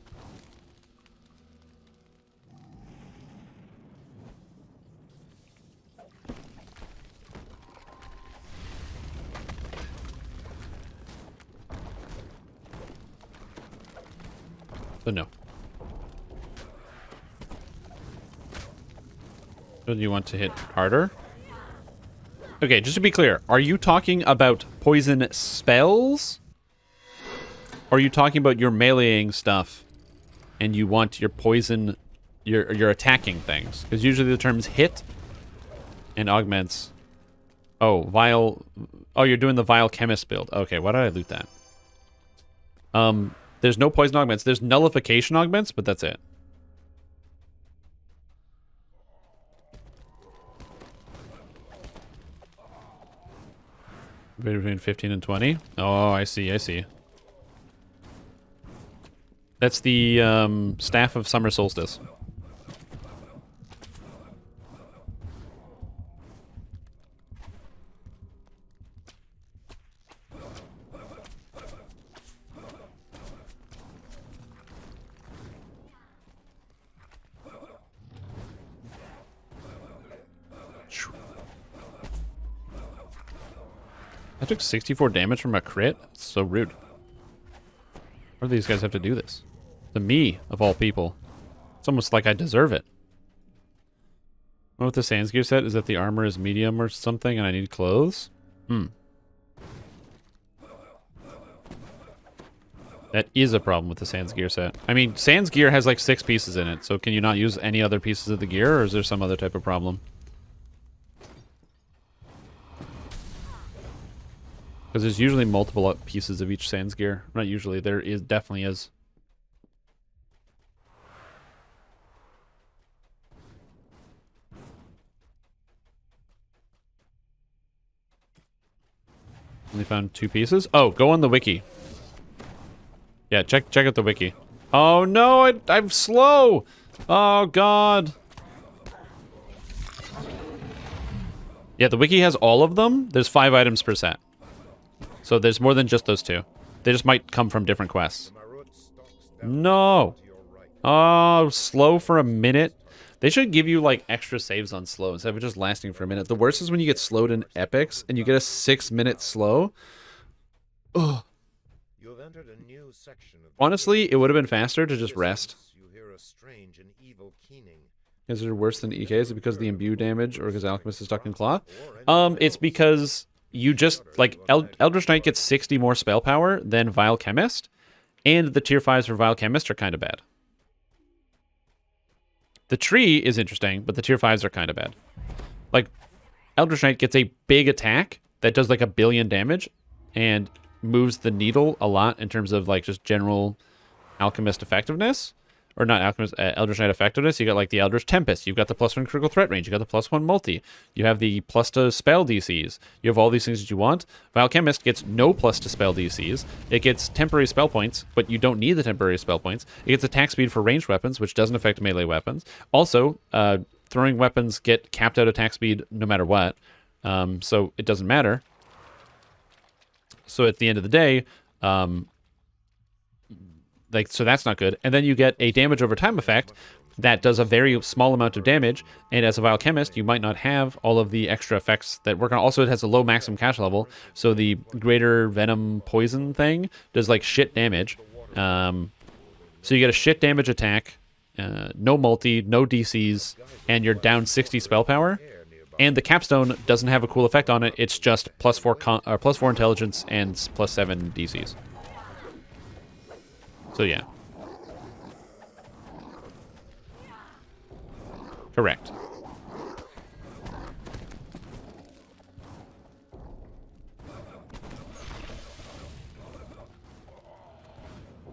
So no. So you want to hit harder? Okay, just to be clear, are you talking about poison spells? Or are you talking about your meleeing stuff and you want your poison, your attacking things? Because usually the terms hit and augments. Oh, vile. Oh, you're doing the vile chemist build. Okay, why did I loot that? There's no poison augments. There's nullification augments, but that's it. Between 15 and 20. Oh, I see, I see. That's the Staff of Summer Solstice. I took 64 damage from a crit? That's so rude. Why do these guys have to do this? To me, of all people. It's almost like I deserve it. What with the Sans gear set is that the armor is medium or something and I need clothes? That is a problem with the Sans gear set. I mean, Sans gear has like 6 pieces in it, so can you not use any other pieces of the gear, or is there some other type of problem? Because there's usually multiple pieces of each Sans gear. Not usually, there is definitely is. Only found 2 pieces. Oh, go on the wiki. Yeah, check out the wiki. Oh no, I'm slow. Oh god. Yeah, the wiki has all of them. There's 5 items per set. So there's more than just those 2. They just might come from different quests. No. Oh, slow for a minute. They should give you, like, extra saves on slow instead of just lasting for a minute. The worst is when you get slowed in epics and you get a 6-minute slow. Ugh. You've entered a new section of Honestly, it would have been faster to just rest. You hear a strange and evil keening. Is it worse than EK? Is it because of the imbue damage or because Alchemist is stuck in Claw? It's because you just, like, Eldritch Knight gets 60 more spell power than Vile Chemist, and the tier 5s for Vile Chemist are kind of bad. The tree is interesting, but the tier 5s are kind of bad. Like, Eldritch Knight gets a big attack that does like 1 billion damage and moves the needle a lot in terms of like just general Alchemist effectiveness. Or not Alchemist, Eldritch Knight effectiveness. You got like the Eldritch Tempest. You've got the +1 critical threat range. You got the +1 multi. You have the plus to spell DCs. You have all these things that you want. Vile Chemist gets no plus to spell DCs. It gets temporary spell points, but you don't need the temporary spell points. It gets attack speed for ranged weapons, which doesn't affect melee weapons. Also, throwing weapons get capped out attack speed no matter what, so it doesn't matter. So at the end of the day, so that's not good. And then you get a damage over time effect that does a very small amount of damage. And as a Vile Chemist, you might not have all of the extra effects that work on. Also, it has a low maximum cash level. So the greater venom poison thing does like shit damage. So you get a shit damage attack, no multi, no DCs, and you're down 60 spell power. And the capstone doesn't have a cool effect on it. It's just +4 intelligence and +7 DCs. So yeah. Correct.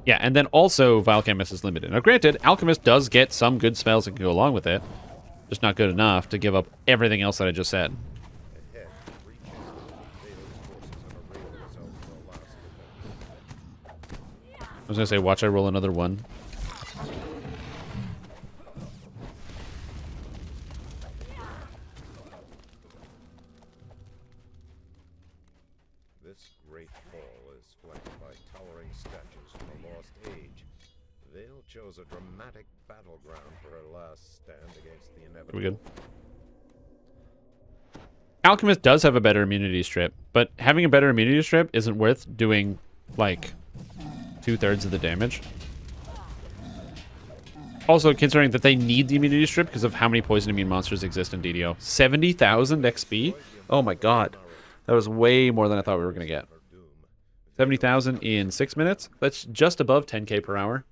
Yeah, and then also Vile Chemist is limited. Now granted, Alchemist does get some good spells that can go along with it. Just not good enough to give up everything else that I just said. I was gonna say, watch I roll another one. This great hall is flanked by towering statues from a lost age. Vale chose a dramatic battleground for her last stand against the inevitable. Are we good? Alchemist does have a better immunity strip, but having a better immunity strip isn't worth doing, like, 2/3 of the damage. Also, considering that they need the immunity strip because of how many poison immune monsters exist in DDO. 70,000 XP? Oh my god. That was way more than I thought we were going to get. 70,000 in 6 minutes? That's just above 10k per hour.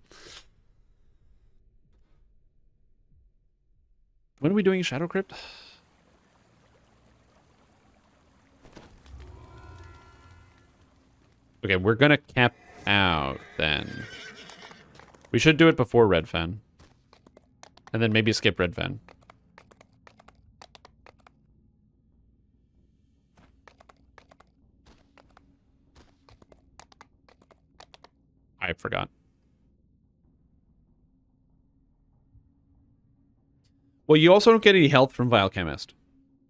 When are we doing Shadow Crypt? Okay, we're going to cap out then. We should do it before Red Fen. And then maybe skip Red Fen. I forgot. Well, you also don't get any health from Vile Chemist.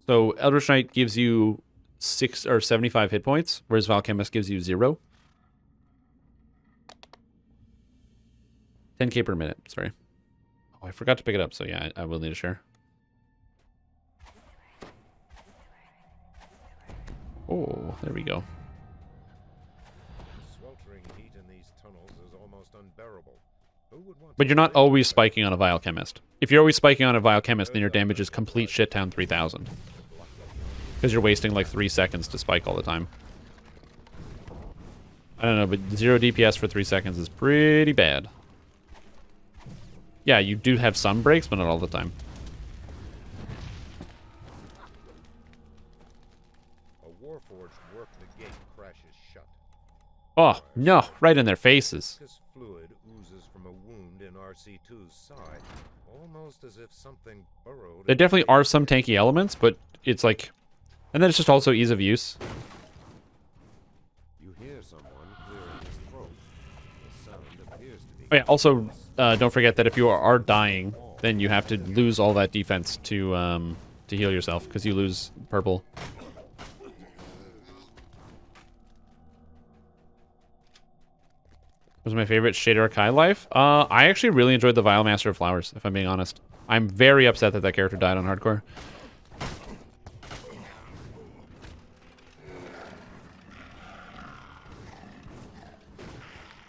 So Eldritch Knight gives you 6 or 75 hit points, whereas Vile Chemist gives you 0. 10k per minute, sorry. Oh, I forgot to pick it up, so yeah, I will need a share. Oh, there we go. The sweltering heat in these tunnels is almost unbearable. Who would want But you're not always spiking on a Vile Chemist. If you're always spiking on a Vile Chemist, then your damage is complete shittown 3000. Because you're wasting like 3 seconds to spike all the time. I don't know, but 0 DPS for 3 seconds is pretty bad. Yeah, you do have some breaks, but not all the time. a warforged work the gate crashes shut. Oh, no, right in their faces. This fluid oozes from a wound in RC2's side, almost as if something burrowed. There definitely are some tanky elements, but it's like... And then it's just also ease of use. Oh, yeah, also, don't forget that if you are dying, then you have to lose all that defense to heal yourself, because you lose purple. Was my favorite Shader Kai life? I actually really enjoyed the Vile Master of Flowers, if I'm being honest. I'm very upset that that character died on hardcore.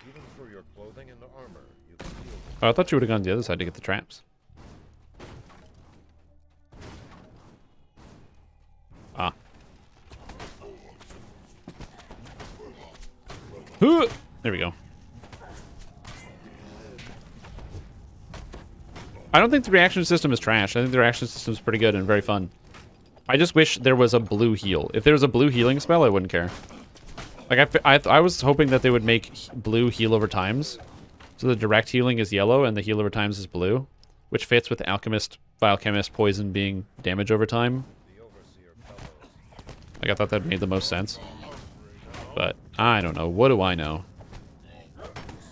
Even through your clothing and armor, you can feel Oh, I thought you would have gone to the other side to get the traps. Ah. Huh! There we go. I don't think the reaction system is trash. I think the reaction system is pretty good and very fun. I just wish there was a blue heal. If there was a blue healing spell, I wouldn't care. Like, I was hoping that they would make blue heal over times. So the direct healing is yellow and the heal over times is blue. Which fits with Alchemist, Biochemist, Poison being damage over time. the overseer fellows. Like, I thought that made the most sense. But, I don't know. What do I know?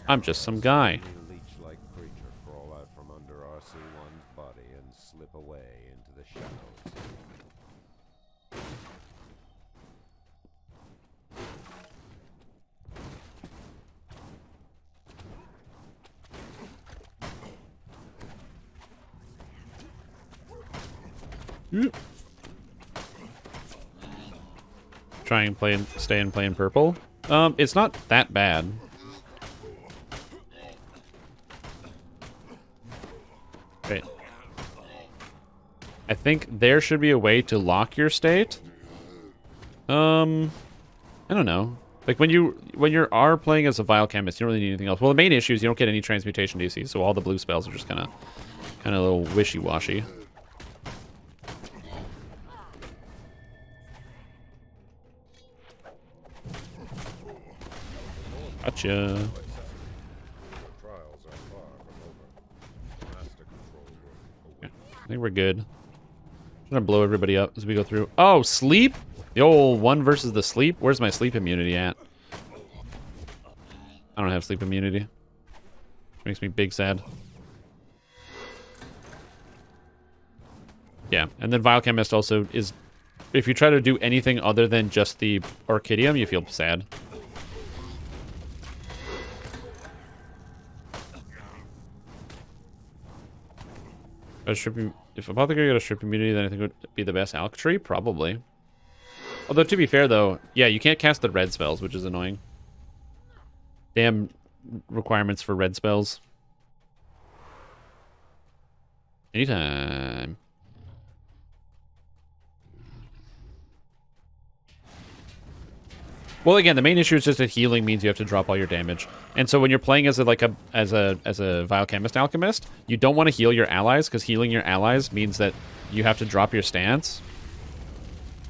I'm just some guy. A leech-like creature crawl out from under RC1's body and slip away into the shadows. Try and play and stay and play in purple. It's not that bad. Wait. I think there should be a way to lock your state. I don't know. Like when you are playing as a Vile Chemist, you don't really need anything else. Well, the main issue is you don't get any transmutation DC, so all the blue spells are just kind of a little wishy-washy. Gotcha. Trials are far from over. Master control will await. I think we're good. I'm gonna blow everybody up as we go through. Oh, sleep? The old one versus the sleep? Where's my sleep immunity at? I don't have sleep immunity. Makes me big sad. Yeah, and then Biochemist also is... If you try to do anything other than just the Orchidium, you feel sad. If Apothecary got a strip immunity, then I think it would be the best Alch tree? Probably. Although, to be fair, though, yeah, you can't cast the red spells, which is annoying. Damn requirements for red spells. Anytime. Well, again, the main issue is just that healing means you have to drop all your damage. And so when you're playing as a Vile Chemist Alchemist, you don't want to heal your allies, because healing your allies means that you have to drop your stance.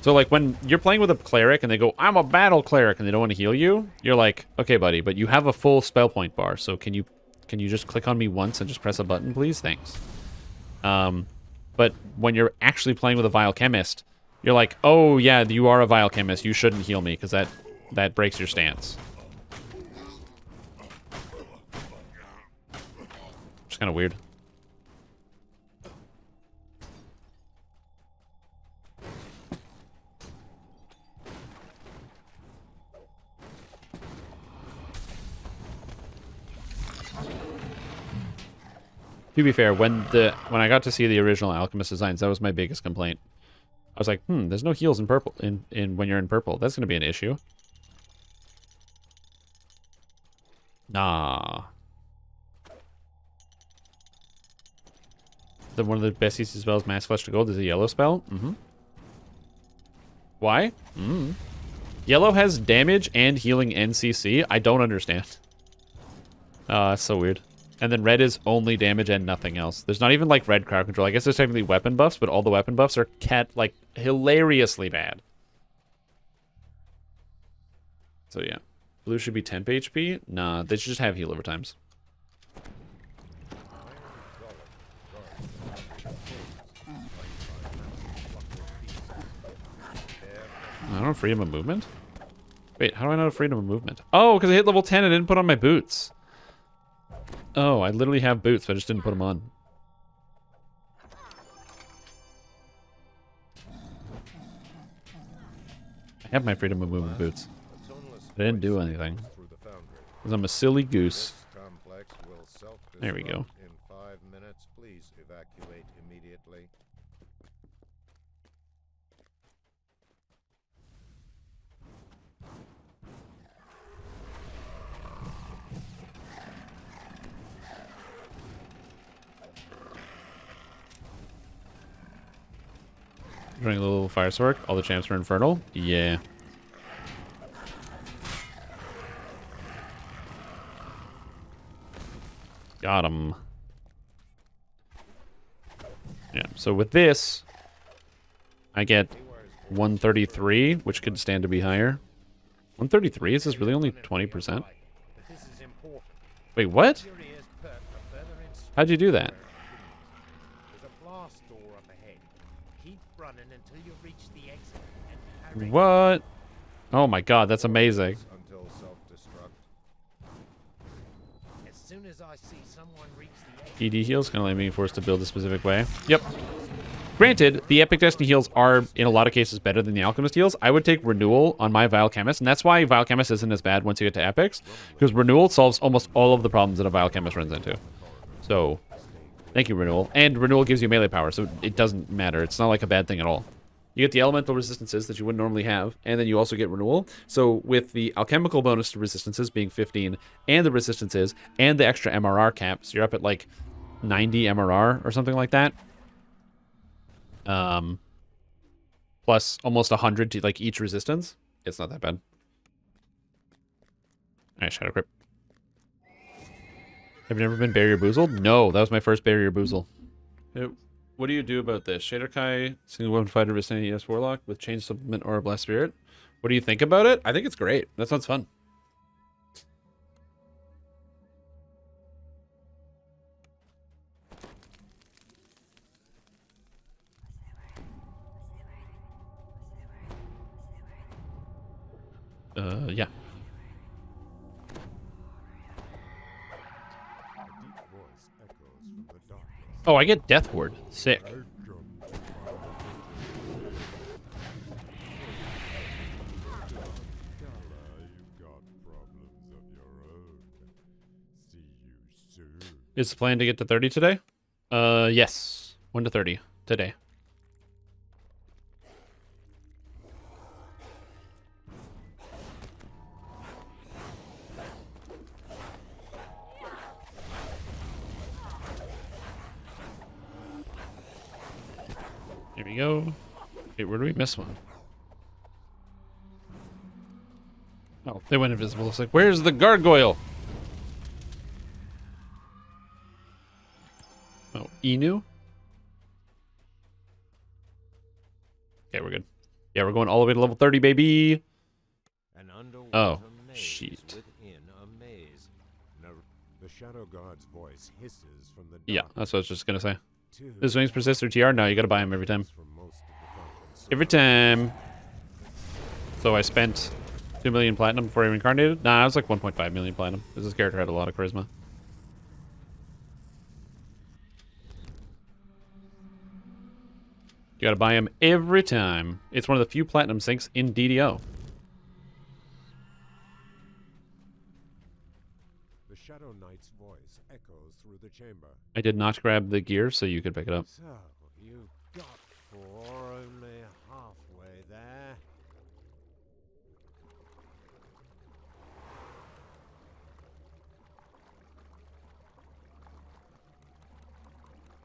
So, like, when you're playing with a cleric and they go, I'm a battle cleric, and they don't want to heal you, you're like, okay, buddy, but you have a full spell point bar, so can you just click on me once and just press a button, please? Thanks. But when you're actually playing with a Vile Chemist, you're like, oh, yeah, you are a Vile Chemist, you shouldn't heal me, because that breaks your stance. Which is kind of weird. To be fair, when I got to see the original Alchemist designs, that was my biggest complaint. I was like, there's no heals in purple in when you're in purple. That's gonna be an issue. Nah. One of the best uses spells, Mass Flesh to Gold, is a yellow spell. Why? Yellow has damage and healing NCC. I don't understand. That's so weird. And then red is only damage and nothing else. There's not even like red crowd control. I guess there's technically weapon buffs, but all the weapon buffs are like hilariously bad. So yeah. Blue should be temp HP? Nah, they should just have heal over times. I don't have freedom of movement? Wait, how do I know freedom of movement? Oh, because I hit level 10 and didn't put on my boots. Oh, I literally have boots. I just didn't put them on. I have my freedom of movement boots. I didn't do anything. Because I'm a silly goose. There we go. In 5 minutes, please evacuate immediately. Running a little fire sword. All the champs are infernal. Yeah. Got him. Yeah, so with this, I get 133, which could stand to be higher. 133? Is this really only 20%? Wait, what? How'd you do that? There's a blast door up ahead. Keep running until you reach the exit. And hurry. What? Oh my god, that's amazing. Until self-destruct. As soon as I see someone reach the exit, ED heals, kind of like being forced to build a specific way. Yep. Granted, the Epic Destiny heals are, in a lot of cases, better than the Alchemist heals. I would take Renewal on my Vile Chemist, and that's why Vile Chemist isn't as bad once you get to Epics, because Renewal solves almost all of the problems that a Vile Chemist runs into. So, thank you, Renewal. And Renewal gives you melee power, so it doesn't matter. It's not like a bad thing at all. You get the elemental resistances that you wouldn't normally have, and then you also get Renewal. So with the alchemical bonus to resistances being 15, and the resistances, and the extra MRR caps, you're up at like 90 MRR or something like that. Plus almost 100 to like each resistance. It's not that bad. Alright, Shadow Crypt. Have you never been Barrier Boozled? No, that was my first Barrier Boozle. What do you do about this? Shaderkai, single weapon fighter vicinity ES Warlock with Chain Supplement or a Blast Spirit. What do you think about it? I think it's great. That sounds fun. Yeah. Oh, I get Death Ward. Sick. Is the plan to get to 30 today? Yes. 1 to 30 today. Here we go. Wait, where do we miss one? Oh, they went invisible. It's like, where's the gargoyle? Oh, Inu? Okay, we're good. Yeah, we're going all the way to level 30, baby. Oh, shit. The Shadow God's voice hisses from the Yeah, that's what I was just gonna say. His wings persist through TR? No, you gotta buy him every time. Every time. So I spent 2 million platinum before I reincarnated? Nah, I was like 1.5 million platinum, because this character had a lot of charisma. You gotta buy him every time. It's one of the few platinum sinks in DDO. The Shadow Knight's voice echoes through the chamber. I did not grab the gear, so you could pick it up. So, you got 4, only halfway there.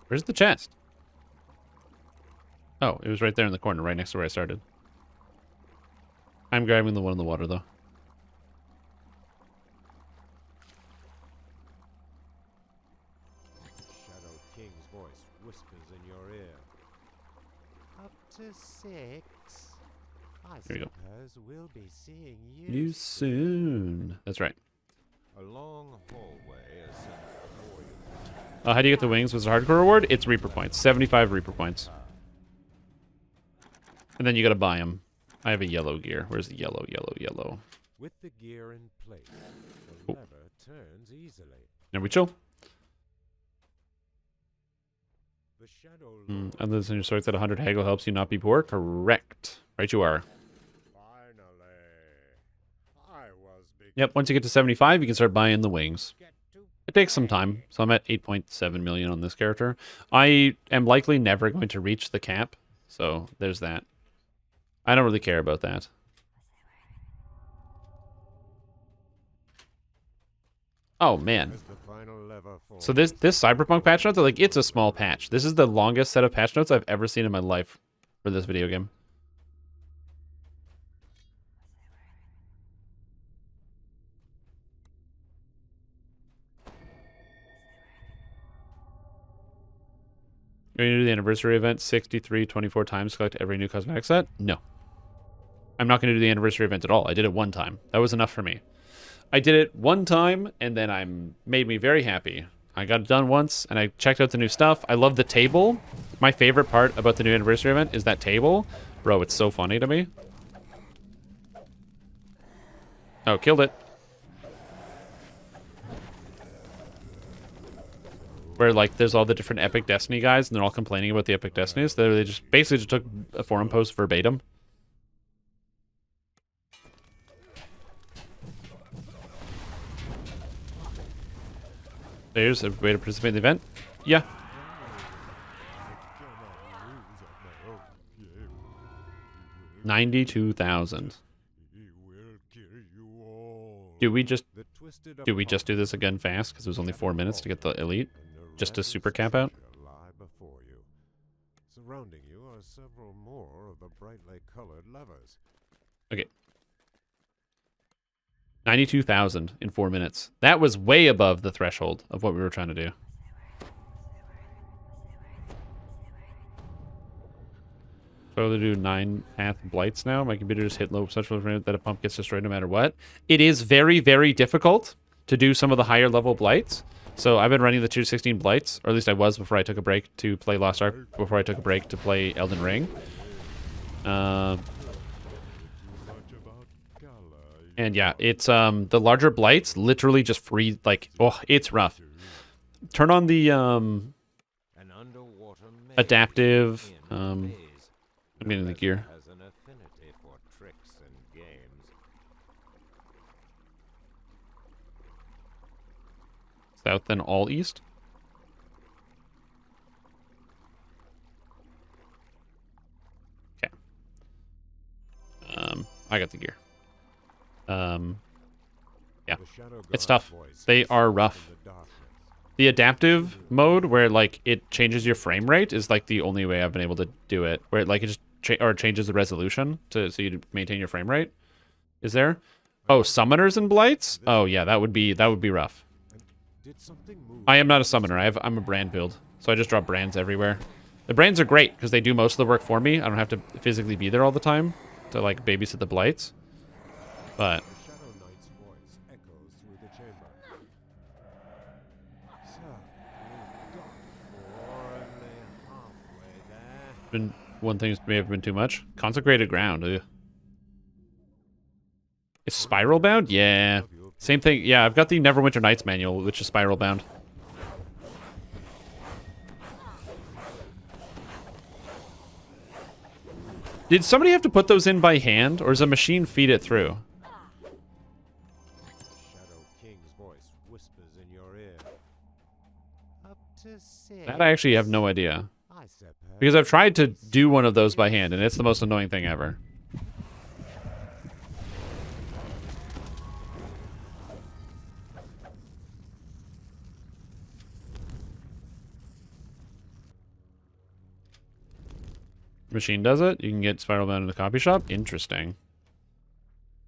Where's the chest? Oh, it was right there in the corner, right next to where I started. I'm grabbing the one in the water, though. Shadow King's voice whispers in your ear. Up to 6. I Here we go. suppose we'll be seeing You soon. That's right. A long hallway ascends before you. How do you get the wings? Was it a hardcore reward? It's Reaper points. 75 Reaper points. And then you gotta buy them. I have a yellow gear. Where's the yellow, yellow, yellow? With the gear in place, the Cool. lever turns easily. There we chill. The Shadow Other than your swords that 100 haggle helps you not be poor? Correct. Right you are. Finally. I was Yep, once you get to 75, you can start buying the wings. It takes some time, so I'm at 8.7 million on this character. I am likely never going to reach the cap, so there's that. I don't really care about that. Oh, man. as the final lever falls. So this Cyberpunk patch notes, like, it's a small patch. This is the longest set of patch notes I've ever seen in my life for this video game. You're going to do the anniversary event 63, 24 times to collect every new cosmetic set? No. I'm not going to do the anniversary event at all. I did it one time. That was enough for me. I did it one time, and then made me very happy. I got it done once, and I checked out the new stuff. I love the table. My favorite part about the new anniversary event is that table. Bro, it's so funny to me. Oh, killed it. Where, like, there's all the different Epic Destiny guys, and they're all complaining about the Epic Destinies. They just basically just took a forum post verbatim. There's a way to participate in the event. Yeah. $92,000. Do we just do this again fast? Because it was only 4 minutes to get the elite, just to super cap out. Surrounding you are several more of the brightly colored levers. Okay. 92,000 in 4 minutes. That was way above the threshold of what we were trying to do. So to do 9 path blights now. My computer just hit low such that a pump gets destroyed no matter what. It is very, very difficult to do some of the higher level blights. So I've been running the tier 16 blights, or at least I was before I took a break to play Lost Ark, before I took a break to play Elden Ring. And yeah, it's the larger blights literally just free, like, oh, it's rough. Turn on the adaptive I'm getting the gear. South then all east. Okay. I got the gear. Yeah. It's tough. They are rough. The adaptive mode, where like it changes your frame rate, is like the only way I've been able to do it. Where it, like, it just changes the resolution so you maintain your frame rate. Is there? Oh, summoners and blights? Oh yeah, that would be rough. I am not a summoner. I'm a brand build, so I just drop brands everywhere. The brands are great because they do most of the work for me. I don't have to physically be there all the time to like babysit the blights. But one thing may have been too much. Consecrated ground. Ugh. Is spiral bound? Yeah. Same thing. Yeah, I've got the Neverwinter Nights manual, which is spiral bound. Did somebody have to put those in by hand, or does a machine feed it through? That I actually have no idea. Because I've tried to do one of those by hand, and it's the most annoying thing ever. Machine does it? You can get spiral bound in the copy shop? Interesting.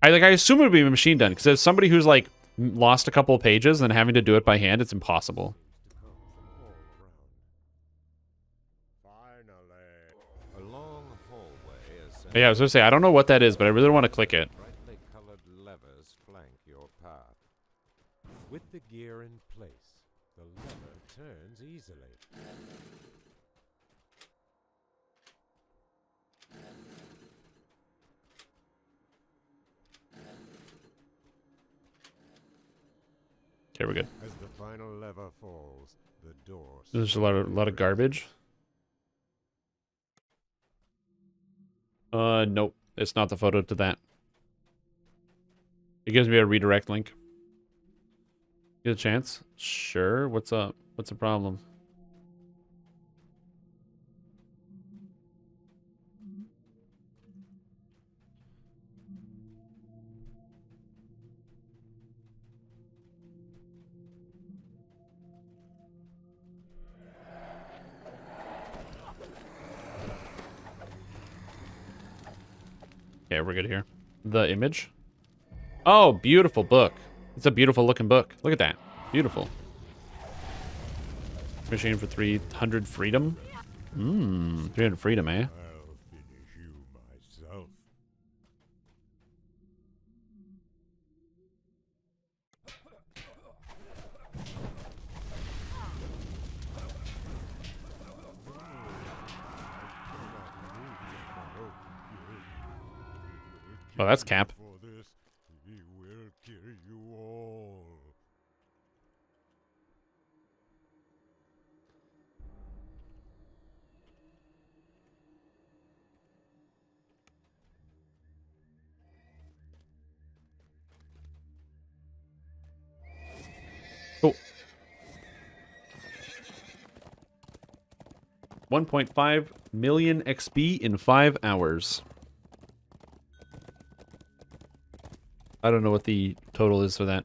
I assume it would be machine done, because as somebody who's like lost a couple of pages and having to do it by hand, it's impossible. But yeah, I was going to say, I don't know what that is, but I really want to click it. Brightly colored levers flank your path. With the gear in place, the lever turns easily. Okay, we're good. As the final lever falls, the door. There's a lot of garbage. Nope. It's not the photo to that. It gives me a redirect link. Get a chance? Sure. What's up? What's the problem? Okay, we're good here. The image? Oh, beautiful book. It's a beautiful looking book. Look at that. Beautiful. Machine for 300 freedom? 300 freedom, eh? I'll finish you myself. Oh, that's Cap. For this, he will kill you all. Oh. 1.5 million XP in 5 hours. I don't know what the total is for that.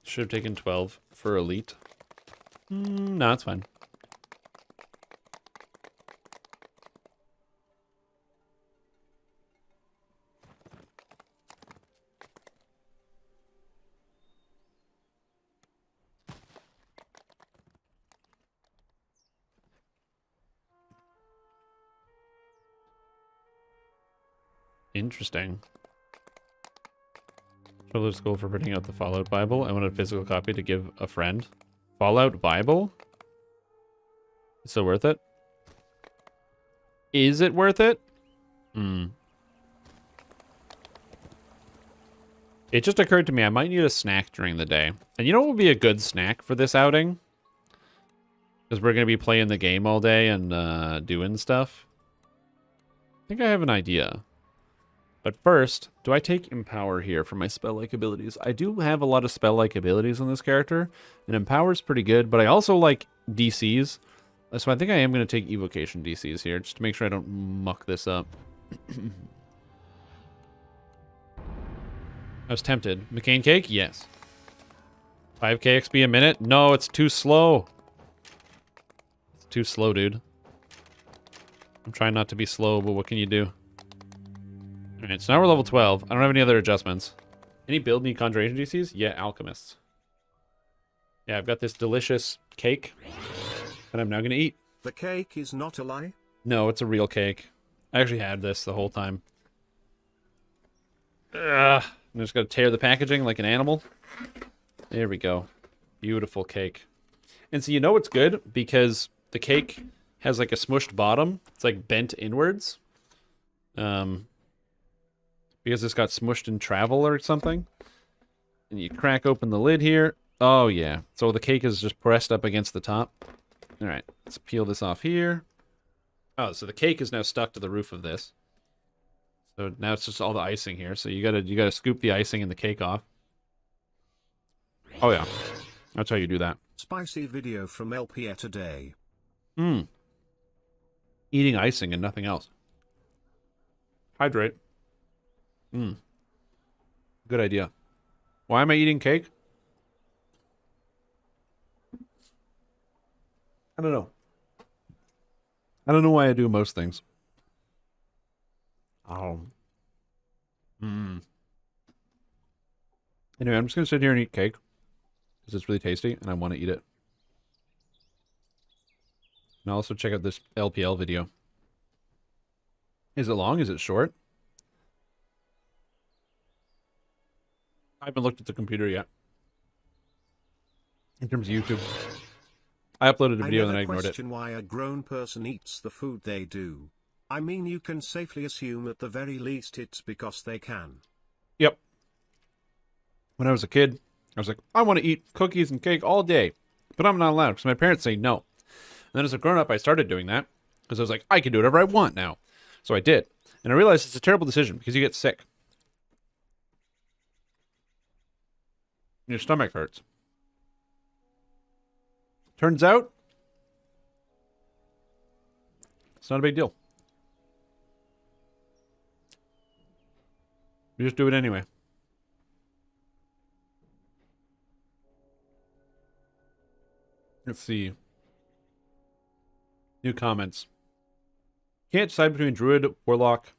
Should have taken 12 for elite. No, it's fine. Interesting. Children's school for printing out the Fallout Bible. I want a physical copy to give a friend. Fallout Bible? It's still worth it? Is it worth it? It just occurred to me I might need a snack during the day. And you know what would be a good snack for this outing? Because we're going to be playing the game all day and doing stuff. I think I have an idea. But first, do I take Empower here for my spell-like abilities? I do have a lot of spell-like abilities on this character, and Empower's pretty good, but I also like DCs. So I think I am going to take Evocation DCs here, just to make sure I don't muck this up. I was tempted. McCain cake? Yes. 5k XP a minute? No, it's too slow. It's too slow, dude. I'm trying not to be slow, but what can you do? Alright, so now we're level 12. I don't have any other adjustments. Any build need Conjuration DCs? Yeah, Alchemists. Yeah, I've got this delicious cake that I'm now going to eat. The cake is not a lie? No, it's a real cake. I actually had this the whole time. Ugh. I'm just going to tear the packaging like an animal. There we go. Beautiful cake. And so you know it's good because the cake has like a smushed bottom. It's like bent inwards. Because it's got smushed in travel or something. And you crack open the lid here. Oh, yeah. So the cake is just pressed up against the top. All right. Let's peel this off here. Oh, so the cake is now stuck to the roof of this. So now it's just all the icing here. So you gotta scoop the icing and the cake off. Oh, yeah. That's how you do that. Spicy video from LPA today. Eating icing and nothing else. Hydrate. Good idea. Why am I eating cake? I don't know. I don't know why I do most things. Oh. Anyway, I'm just going to sit here and eat cake. Because it's really tasty and I want to eat it. And I'll also check out this LPL video. Is it long? Is it short? I haven't looked at the computer yet. In terms of YouTube. I uploaded a video and then I ignored it. I question why a grown person eats the food they do. I mean, you can safely assume at the very least it's because they can. Yep. When I was a kid, I was like, I want to eat cookies and cake all day, but I'm not allowed because my parents say no. And then as a grown-up, I started doing that because I was like, I can do whatever I want now. So I did. And I realized it's a terrible decision because you get sick. Your stomach hurts. Turns out, it's not a big deal. You just do it anyway. Let's see. New comments. Can't decide between Druid, Warlock.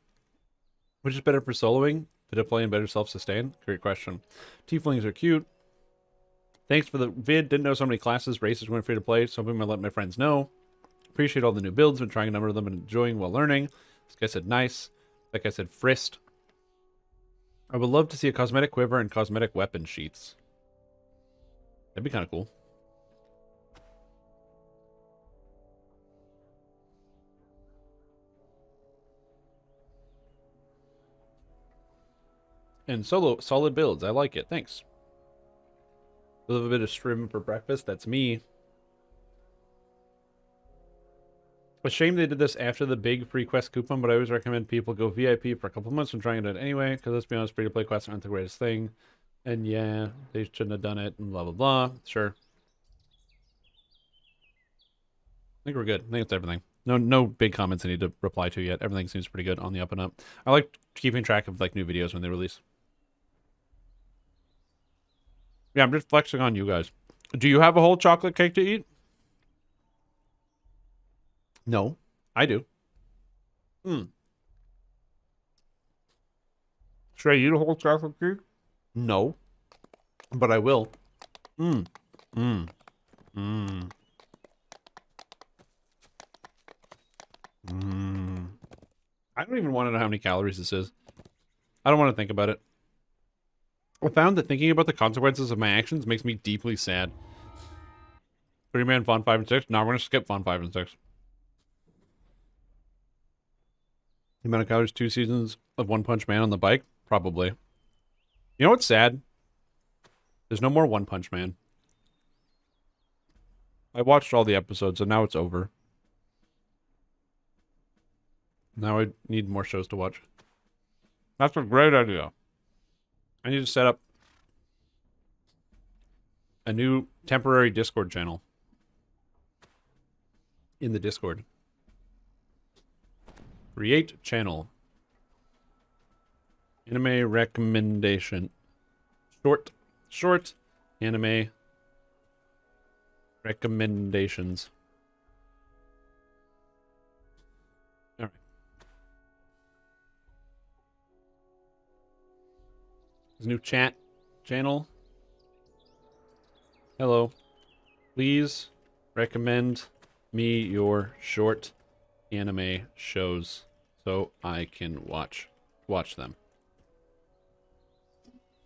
Which is better for soloing? Better play and better self-sustain? Great question. Tieflings are cute. Thanks for the vid. Didn't know so many classes, races went free to play. So I'm going to let my friends know. Appreciate all the new builds. Been trying a number of them and enjoying while learning. This guy said nice. That guy said frist. I would love to see a cosmetic quiver and cosmetic weapon sheaths. That'd be kind of cool. And solo, solid builds. I like it. Thanks. A little bit of Strim for breakfast. That's me. A shame they did this after the big free quest coupon, but I always recommend people go VIP for a couple months and trying it anyway, because let's be honest, free-to-play quests aren't the greatest thing. And yeah, they shouldn't have done it, and blah, blah, blah. Sure. I think we're good. I think it's everything. No big comments I need to reply to yet. Everything seems pretty good on the up and up. I like keeping track of like new videos when they release. Yeah, I'm just flexing on you guys. Do you have a whole chocolate cake to eat? No, I do. Should I eat a whole chocolate cake? No, but I will. I don't even want to know how many calories this is. I don't want to think about it. I found that thinking about the consequences of my actions makes me deeply sad. 3-man Fawn 5 and 6? No, we're going to skip Fawn 5 and 6. The amount of calories 2 seasons of One Punch Man on the bike? Probably. You know what's sad? There's no more One Punch Man. I watched all the episodes and now it's over. Now I need more shows to watch. That's a great idea. I need to set up a new temporary Discord channel in the Discord. Create channel. Anime recommendation. Short anime recommendations. All right. There's a new chat channel. Hello. Please recommend me your short anime shows so I can watch them.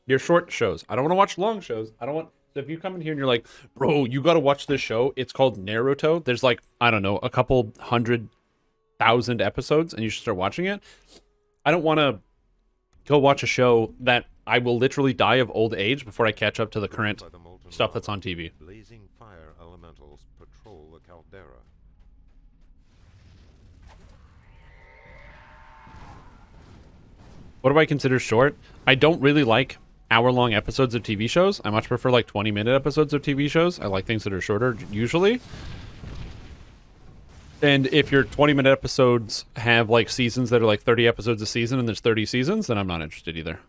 Your short shows. I don't want to watch long shows. I don't want... So if you come in here and you're like, bro, you got to watch this show. It's called Naruto. There's like, I don't know, a couple 100,000 episodes and you should start watching it. I don't want to go watch a show that I will literally die of old age before I catch up to the current stuff that's on TV. Blazing fire elementals patrol the caldera. What do I consider short? I don't really like hour-long episodes of TV shows. I much prefer like 20-minute episodes of TV shows. I like things that are shorter, usually. And if your 20-minute episodes have like seasons that are like 30 episodes a season and there's 30 seasons, then I'm not interested either.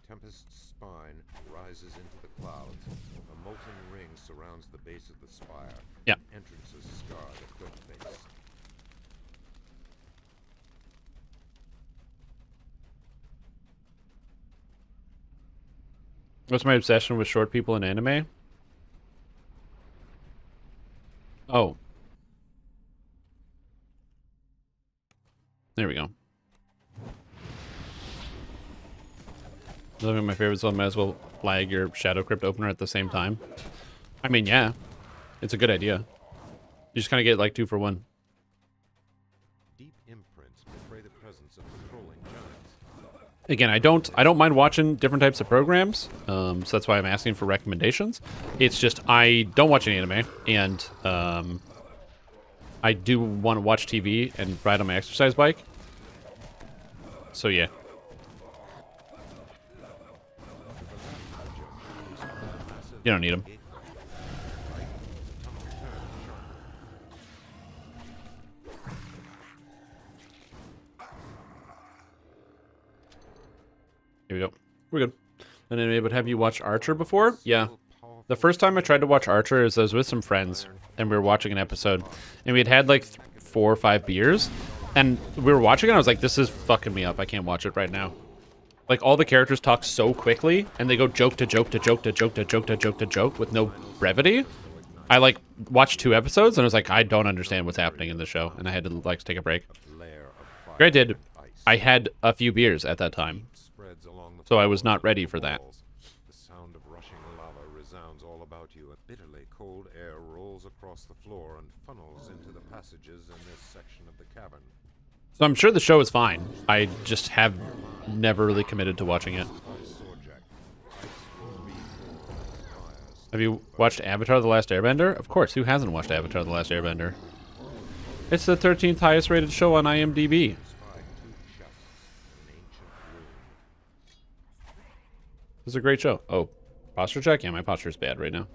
Tempest's spine rises into the clouds. A molten ring surrounds the base of the spire. Yeah. Entrances scar the cliff face. What's my obsession with short people in anime? Oh. There we go. Looking at my favorites, so I might as well flag your Shadow Crypt opener at the same time. I mean, yeah. It's a good idea. You just kind of get like 2 for 1. Deep imprints betray the presence of patrolling giants. Again, I don't mind watching different types of programs, so that's why I'm asking for recommendations. It's just I don't watch any anime, and I do want to watch TV and ride on my exercise bike. So yeah. You don't need them. Here we go. We're good. And anyway, but have you watched Archer before? Yeah. The first time I tried to watch Archer is I was with some friends, and we were watching an episode, and we had like 4 or 5 beers, and we were watching it, and I was like, this is fucking me up. I can't watch it right now. Like, all the characters talk so quickly, and they go joke to joke to joke to joke to joke to joke to joke with no brevity. I, like, watched 2 episodes, and I was like, I don't understand what's happening in the show, and I had to, like, take a break. Granted, I had a few beers at that time, so I was not ready for that. The sound of rushing lava resounds all about you, and bitterly cold air rolls across the floor and funnels into the passages in this section of the cavern. So I'm sure the show is fine. I just have never really committed to watching it. Have you watched Avatar: The Last Airbender? Of course, who hasn't watched Avatar: The Last Airbender? It's the 13th highest rated show on IMDb. This is a great show. Oh, posture check? Yeah, my posture's bad right now.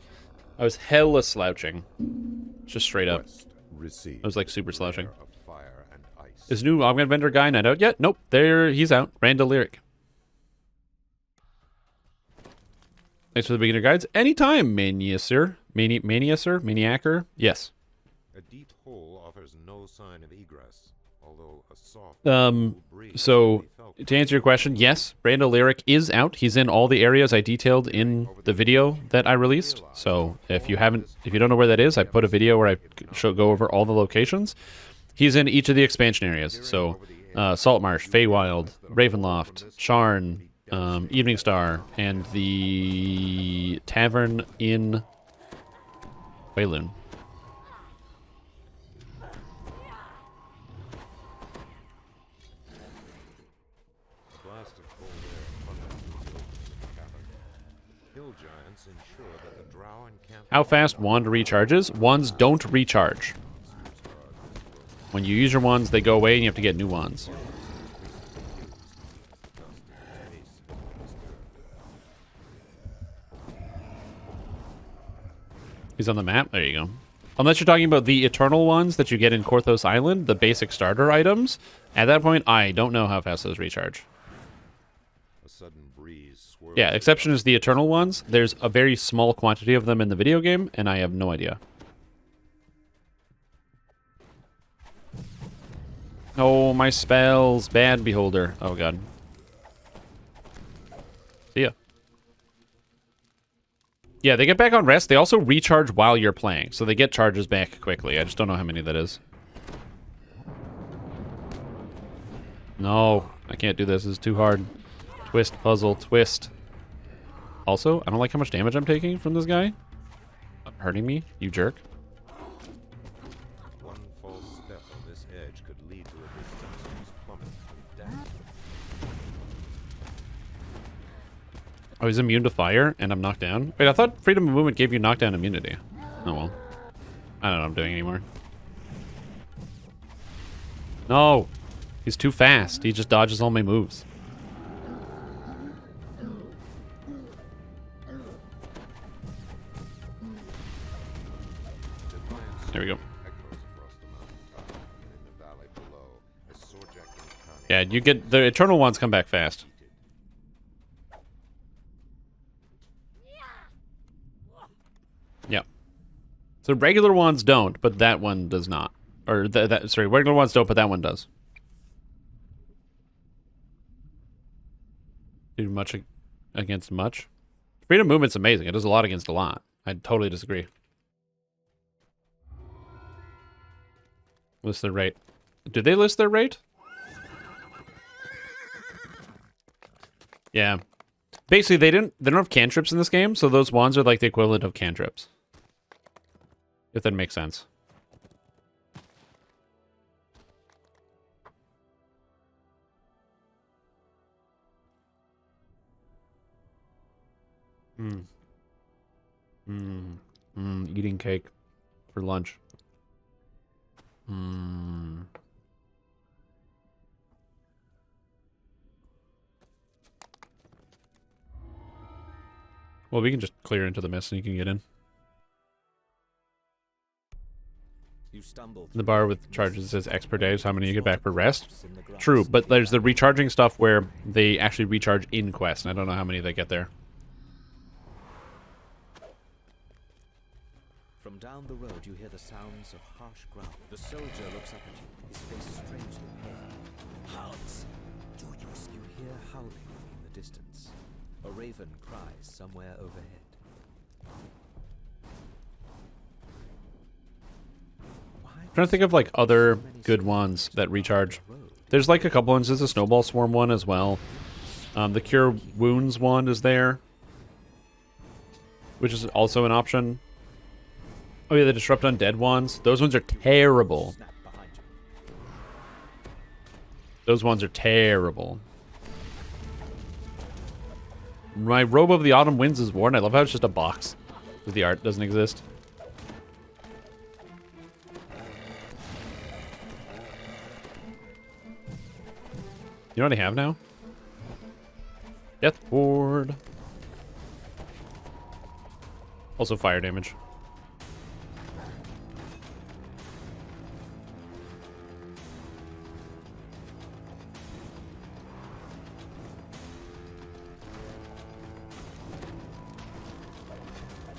I was hella slouching. Just straight up. I was like super slouching. Is new Augment Vendor guy not out yet? Nope. There, he's out. Randall Lyric. Thanks for the beginner guides. Anytime, Maniacer. Maniacer? Yes. A deep hole offers no sign of egress, although a soft So, to answer your question, yes, Randall Lyric is out. He's in all the areas I detailed in the video that I released. So, if you don't know where that is, I put a video where I go over all the locations. He's in each of the expansion areas. So, Saltmarsh, Feywild, Ravenloft, Sharn, Evening Star, and the Tavern in Wayloon. How fast wand recharges? Wands don't recharge. When you use your wands, they go away and you have to get new wands. He's on the map? There you go. Unless you're talking about the eternal ones that you get in Korthos Island, the basic starter items, at that point, I don't know how fast those recharge. A sudden breeze swirls. Yeah, exception is the eternal ones. There's a very small quantity of them in the video game, and I have no idea. Oh, my spells. Bad Beholder. Oh, God. See ya. Yeah, they get back on rest. They also recharge while you're playing, so they get charges back quickly. I just don't know how many that is. No, I can't do this. This is too hard. Twist, puzzle, twist. Also, I don't like how much damage I'm taking from this guy. Hurting me, you jerk. One false step on this edge could lead to a disastrous plummet to death. Oh, he's immune to fire, and I'm knocked down? Wait, I thought freedom of movement gave you knockdown immunity. Oh, well. I don't know what I'm doing anymore. No! He's too fast. He just dodges all my moves. There we go. Yeah, you get the eternal ones come back fast. Yeah. So regular ones don't, but that one does not. Or sorry, regular ones don't, but that one does. Do much against much. Freedom movement's amazing. It does a lot against a lot. I totally disagree. List their rate. Did they list their rate? Yeah. Basically, they don't have cantrips in this game, so those wands are like the equivalent of cantrips. If that makes sense. Eating cake for lunch. Well, we can just clear into the mist and you can get in. You stumble The bar with charges says X per day, so how many you get back per rest? True, but there's the recharging stuff where they actually recharge in quest, and I don't know how many they get there. From down the road, you hear the sounds of harsh growl. The soldier looks up at you, his face strangely pale. Hounds! You hear howling in the distance. A raven cries somewhere overhead. I'm trying to think of like other good ones that recharge. There's like a couple ones. There's a snowball swarm one as well. The cure wounds one is there, which is also an option. Oh yeah, the disrupt undead ones. Those ones are terrible. Those ones are terrible. My robe of the autumn winds is worn. I love how it's just a box. The art doesn't exist. You know what I have now? Death Ward. Also fire damage.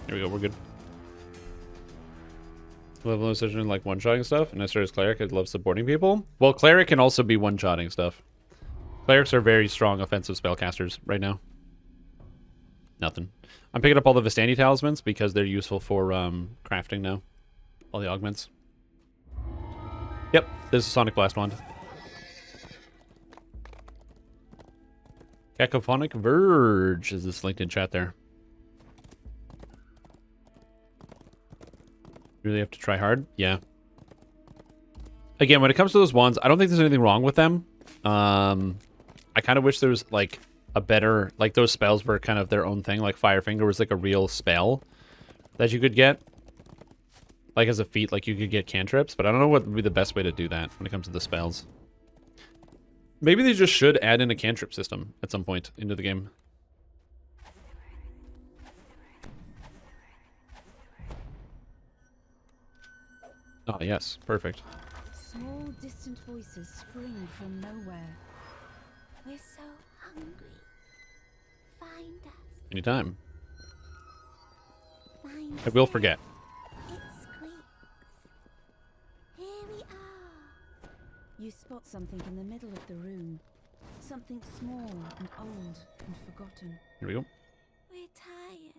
There we go, we're good. Level of session like one-shotting stuff, and I started as cleric, I love supporting people. Well, cleric can also be one-shotting stuff. Clerics are very strong offensive spellcasters right now. Nothing. I'm picking up all the Vistani talismans because they're useful for crafting now. All the augments. Yep, there's a Sonic Blast wand. Cacophonic Verge is this linked in chat there. Really have to try hard? Yeah. Again, when it comes to those wands, I don't think there's anything wrong with them. I kind of wish there was, like, a better... Like, those spells were kind of their own thing. Like, Firefinger was, like, a real spell that you could get. Like, as a feat, like, you could get cantrips. But I don't know what would be the best way to do that when it comes to the spells. Maybe they just should add in a cantrip system at some point into the game. Oh, yes. Perfect. Small, distant voices spring from nowhere. We're so hungry. Find us. Anytime. Find I will us. forget. It squeaks. Here we are. You spot something in the middle of the room. Something small and old and forgotten. Here we go. We're tired.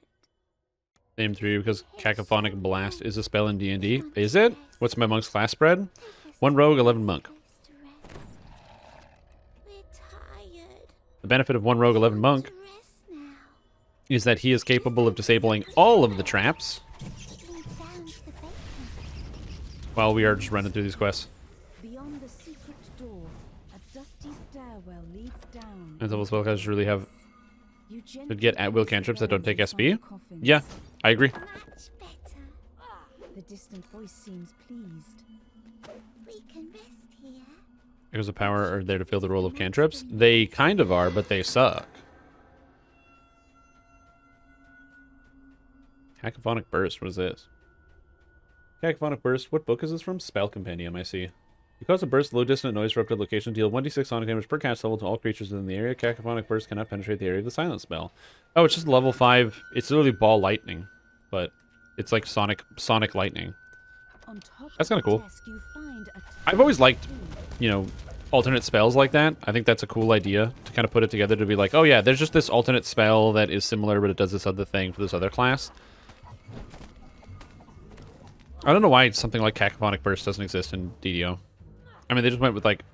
Name 3 because Cacophonic Blast is a spell in D&D. Is it? What's my monk's class spread? 1 rogue, 11 monk. We're tired. The benefit of 1 rogue, 11 monk To rest now. is that he is capable of disabling all of the traps It leads down to the basement. while we are just running through these quests. Beyond the secret door, a dusty stairwell leads down. And double spellcasters really have You could get at will cantrips that don't take bones SP. inside coffins. Yeah, I agree. Much better. The distant voice seems pleased. We can rest here. Echoes of power are there to fill the role of cantrips. They kind of are, but they suck. Cacophonic Burst, what is this? Cacophonic Burst, what book is this from? Spell Compendium, I see. You cause a burst, low distant noise disrupted location, deal 1d6 sonic damage per cast level to all creatures within the area. Cacophonic Burst cannot penetrate the area of the silent spell. Oh, it's just level 5. It's literally ball lightning, but it's like sonic lightning. On top That's of kinda cool. the desk, you find a I've always liked, you know, alternate spells like that. I think that's a cool idea to kind of put it together to be like, oh yeah, there's just this alternate spell that is similar, but it does this other thing for this other class. I don't know why something like Cacophonic Burst doesn't exist in DDO. I mean, they just went with, like,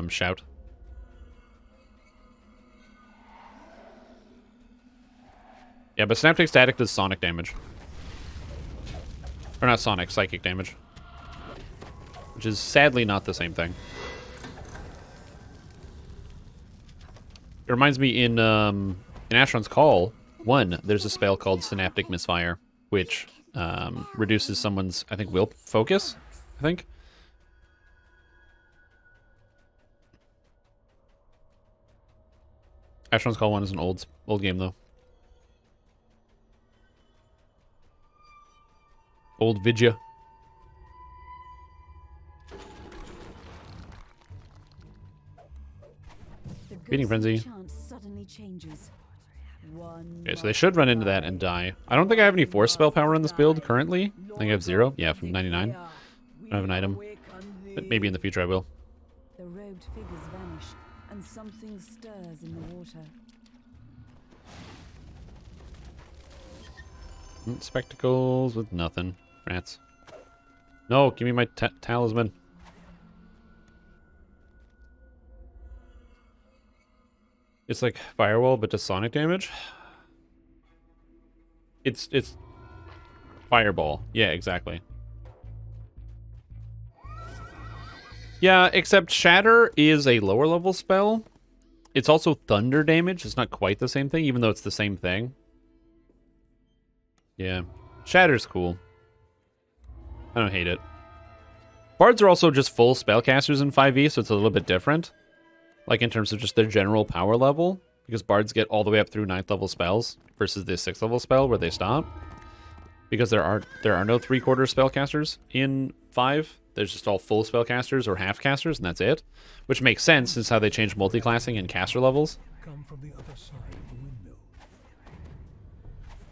Shout. Yeah, but Synaptic Static does sonic damage. Or not sonic, psychic damage. Which is sadly not the same thing. It reminds me in Asheron's Call, One, there's a spell called Synaptic Misfire, which reduces someone's, I think, will focus, I think. Asheron's Call 1 is an old game, though. Old Vidya. Feeding Frenzy. Okay, so they should run into that and die. I don't think I have any force spell power on this build currently. I think I have 0. Yeah, from 99. I don't have an item. But maybe in the future I will. The robed figures vanish, and something stirs in the water. Spectacles with nothing. Rats. No, give me my talisman. It's like Firewall, but does sonic damage. It's Fireball. Yeah, exactly. Yeah, except Shatter is a lower level spell. It's also thunder damage. It's not quite the same thing, even though it's the same thing. Yeah. Shatter's cool. I don't hate it. Bards are also just full spellcasters in 5e, so it's a little bit different. Like in terms of just their general power level. Because bards get all the way up through 9th level spells versus the 6th level spell where they stop. Because there are no 3/4 spellcasters in 5. There's just all full spellcasters or half casters, and that's it. Which makes sense since how they changed multiclassing and caster levels. Come from the other side of the windmill.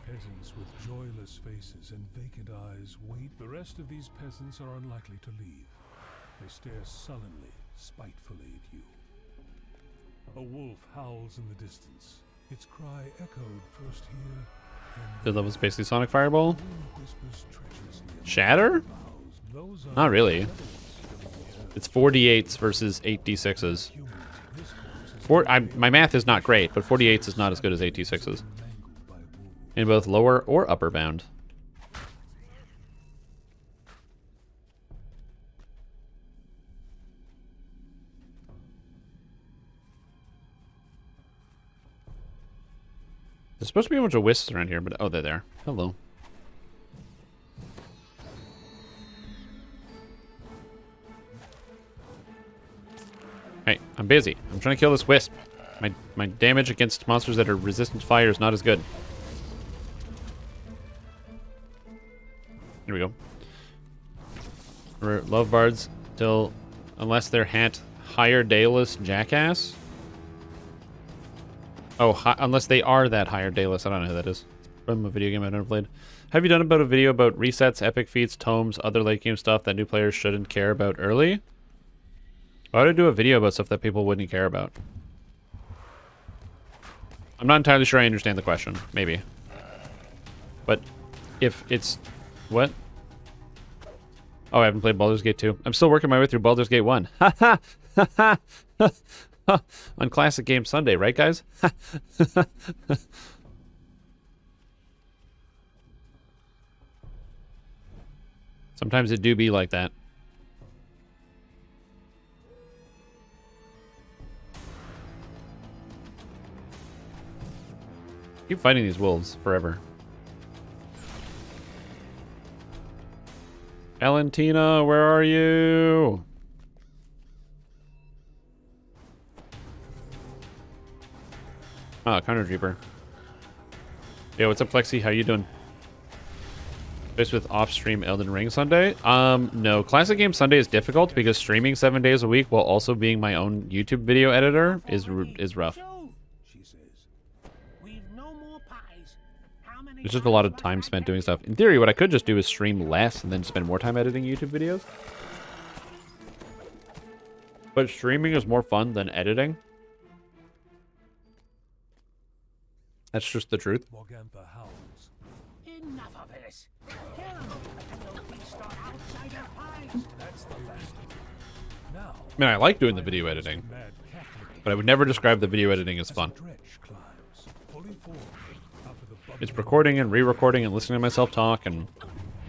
Peasants with joyless faces and vacant eyes wait. The rest of these peasants are unlikely to leave. They stare sullenly, spitefully at you. A wolf howls in the distance. Its cry echoed first here, The level's basically Sonic Fireball. then whispers treacherously. Shatter? Those are Not really. It's 4d8s versus 8d6s. My math is not great, but 48s is not as good as 8d6s. In both lower or upper bound. There's supposed to be a bunch of wisps around here, but oh, they're there. Hello. Hey, I'm busy. I'm trying to kill this wisp. My damage against monsters that are resistant to fire is not as good. Here we go. Love bards till unless they're higher Daedalus jackass. Oh, unless they are that higher Daedalus. I don't know who that is. From a video game I've never played. Have you done a video about resets, epic feats, tomes, other late game stuff that new players shouldn't care about early? Why would I do a video about stuff that people wouldn't care about? I'm not entirely sure I understand the question. Maybe. But if it's... What? Oh, I haven't played Baldur's Gate 2. I'm still working my way through Baldur's Gate 1. Ha ha! Ha ha! On Classic Game Sunday, right, guys? Sometimes it do be like that. Keep fighting these wolves forever. Valentina, where are you? Ah, Counter Reaper. Yo, what's up, Plexi? How you doing? Faced with off-stream Elden Ring Sunday? No. Classic Game Sunday is difficult because streaming 7 days a week while also being my own YouTube video editor is rough. She says, "We've no more pies. How many There's just a lot of time spent doing stuff. In theory, what I could just do is stream less and then spend more time editing YouTube videos. But streaming is more fun than editing. That's just the truth. Morgantha howls. Enough of this. Kill 'em, and they'll feast on outsider pies. That's the last of it. Now, I mean, I like doing the video editing, mad Catholic but I would never describe the video editing as fun. dredge climbs, fully formed, out of the bubbling It's recording and re-recording and listening to myself talk and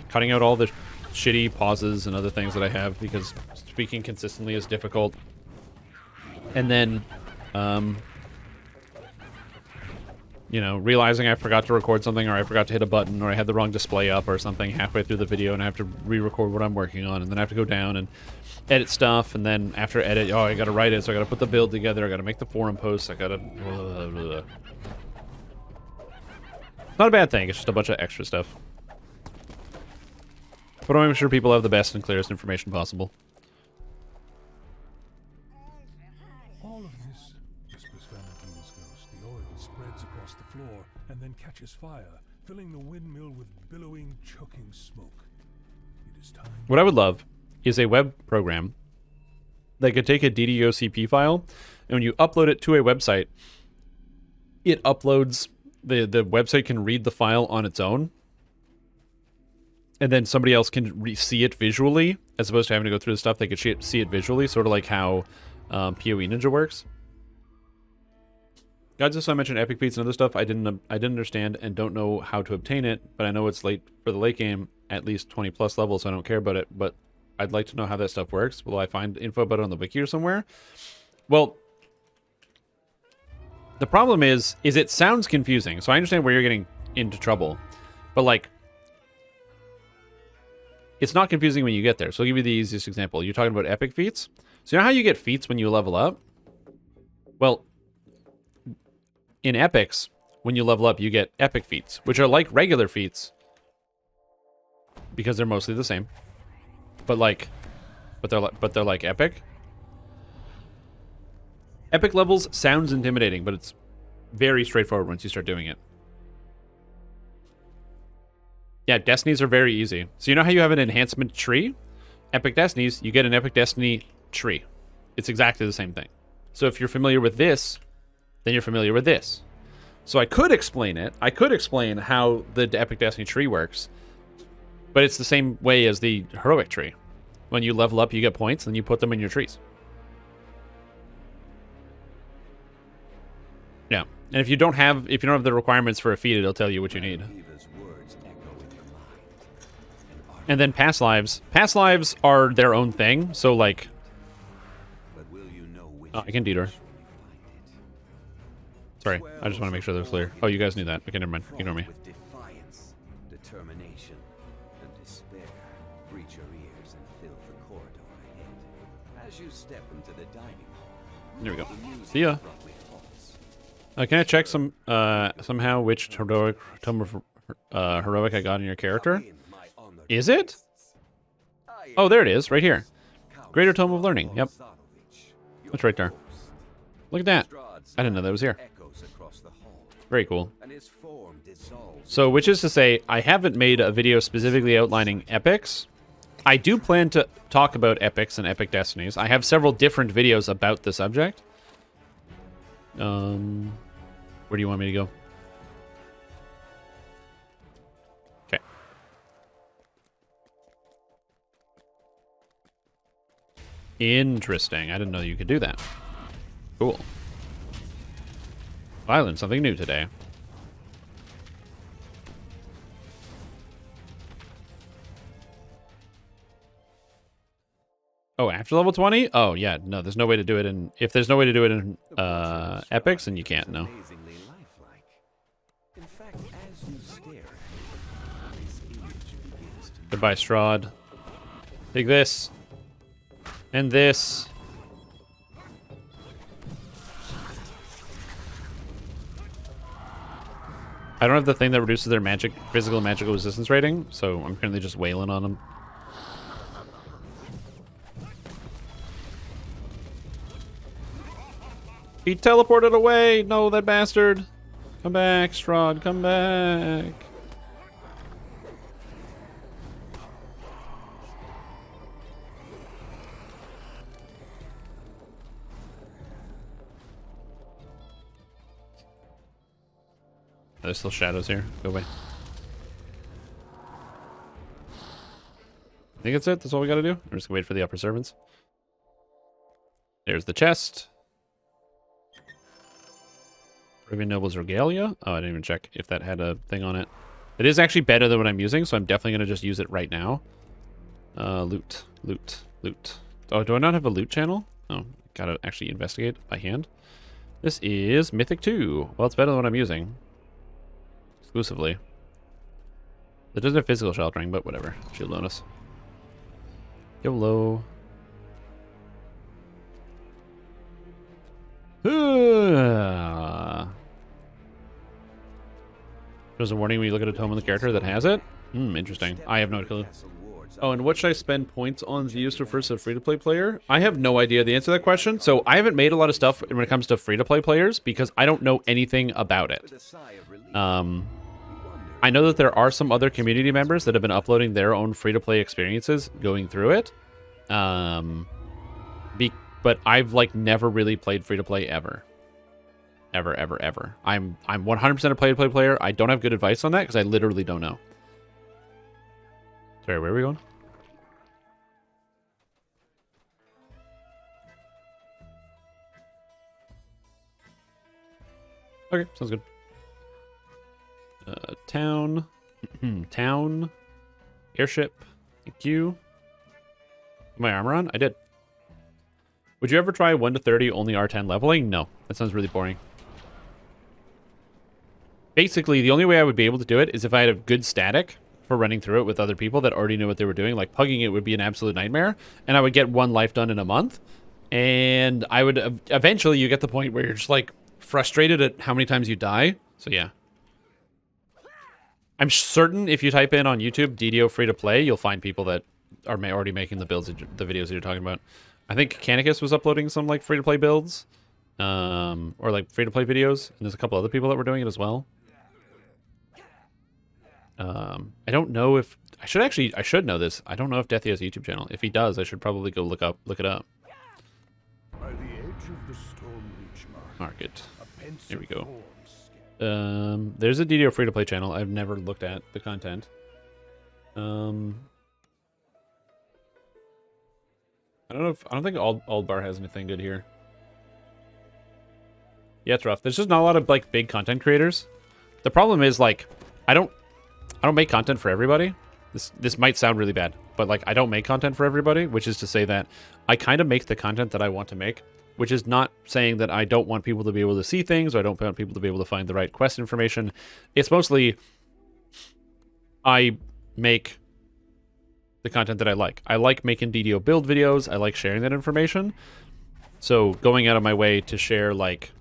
cutting out all the shitty pauses and other things that I have because speaking consistently is difficult. And then, you know, realizing I forgot to record something, or I forgot to hit a button, or I had the wrong display up or something halfway through the video, and I have to re-record what I'm working on, and then I have to go down and edit stuff, and then after edit, oh, I gotta write it, so I gotta put the build together, I gotta make the forum posts, I gotta... Not a bad thing, it's just a bunch of extra stuff. But I'm sure people have the best and clearest information possible. All of this, whispers Valentina's ghost. The oil spreads across the floor and then catches fire, filling the windmill with billowing, choking smoke. It is time. What I would love is a web program that could take a DDoCP file, and when you upload it to a website, it uploads, the website can read the file on its own, and then somebody else can see it visually, as opposed to having to go through the stuff. They could see it visually, sort of like how PoE Ninja works. Guys, just so I mentioned epic feats and other stuff, I didn't understand and don't know how to obtain it, but I know it's late for the late game, at least 20 plus levels, so I don't care about it, but I'd like to know how that stuff works. Will I find info about it on the wiki or somewhere? Well, the problem is it sounds confusing, so I understand where you're getting into trouble, but like, it's not confusing when you get there. So I'll give you the easiest example. You're talking about epic feats. So you know how you get feats when you level up? Well, in epics, when you level up, you get epic feats, which are like regular feats because they're mostly the same. But they're like epic. Epic levels sounds intimidating, but it's very straightforward once you start doing it. Yeah, Destinies are very easy. So you know how you have an enhancement tree? Epic Destinies, you get an Epic Destiny tree. It's exactly the same thing. So if you're familiar with this, then you're familiar with this. So I could explain it. I could explain how the Epic Destiny tree works. But it's the same way as the heroic tree. When you level up, you get points, and you put them in your trees. Yeah. And if you don't have the requirements for a feat, it'll tell you what you need. And then past lives. Past lives are their own thing, so like... Oh, I can detour. Sorry, I just want to make sure they're clear. Oh, you guys knew that. Okay, never mind. Ignore me. Defiance, determination, and despair reach your ears and fill the corridor ahead. As you step into the dining hall, there we go. See ya. Can I check somehow which heroic tome of heroic I got in your character? Is it? Oh, there it is, right here. Greater Tome of Learning. Yep. It's right there. Look at that. I didn't know that was here. Very cool. So, which is to say, I haven't made a video specifically outlining epics. I do plan to talk about epics and epic destinies. I have several different videos about the subject. Where do you want me to go? Okay. Interesting. I didn't know you could do that. Cool. I learned something new today. Oh, after level 20? Oh, yeah. No, there's no way to do it in... If there's no way to do it in epics, then you can't, no. Goodbye, Strahd. Take this. And this. I don't have the thing that reduces their physical and magical resistance rating, so I'm currently just wailing on them. He teleported away! No, that bastard! Come back, Strahd, come back! There's still shadows here. Go away. I think that's it. That's all we gotta do. I'm just gonna wait for the upper servants. There's the chest. Arabian Noble's Regalia. Oh, I didn't even check if that had a thing on it. It is actually better than what I'm using, so I'm definitely gonna just use it right now. Loot. Loot. Loot. Oh, do I not have a loot channel? Oh, gotta actually investigate by hand. This is Mythic 2. Well, it's better than what I'm using. exclusively. It doesn't have physical sheltering, but whatever. Shield bonus. YOLO. There's a warning when you look at a tome on the character that has it? Interesting. I have no clue. Oh, and what should I spend points on Zeus to first a free-to-play player? I have no idea the answer to that question, so I haven't made a lot of stuff when it comes to free-to-play players because I don't know anything about it. I know that there are some other community members that have been uploading their own free-to-play experiences going through it. But I've like never really played free-to-play ever. Ever. I'm 100% a play-to-play player. I don't have good advice on that because I literally don't know. Sorry, where are we going? Okay, sounds good. Town. Town. Airship. Thank you. My armor on? I did. Would you ever try 1 to 30 only R10 leveling? No. That sounds really boring. Basically, the only way I would be able to do it is if I had a good static for running through it with other people that already knew what they were doing. Like, pugging it would be an absolute nightmare. And I would get 1 life done in a month. And I would... Eventually, you get the point where you're just, like, frustrated at how many times you die. So, yeah. I'm certain if you type in on YouTube DDO free to play, you'll find people that are already making the builds, the videos that you're talking about. I think Canicus was uploading some like free to play builds, or like free to play videos, and there's a couple other people that were doing it as well. I don't know if I should know this. I don't know if Deathy has a YouTube channel. If he does, I should probably go look it up. By the edge of the Storm Reach Market. Here we go. There's a DDO free to play channel. I've never looked at the content. I don't think Old Bar has anything good here. Yeah, it's rough. There's just not a lot of like big content creators. The problem is like I don't make content for everybody. This might sound really bad, but like I don't make content for everybody, which is to say that I kind of make the content that I want to make, which is not saying that I don't want people to be able to see things or I don't want people to be able to find the right quest information. It's mostly I make the content that I like. I like making DDO build videos. I like sharing that information. So going out of my way to share like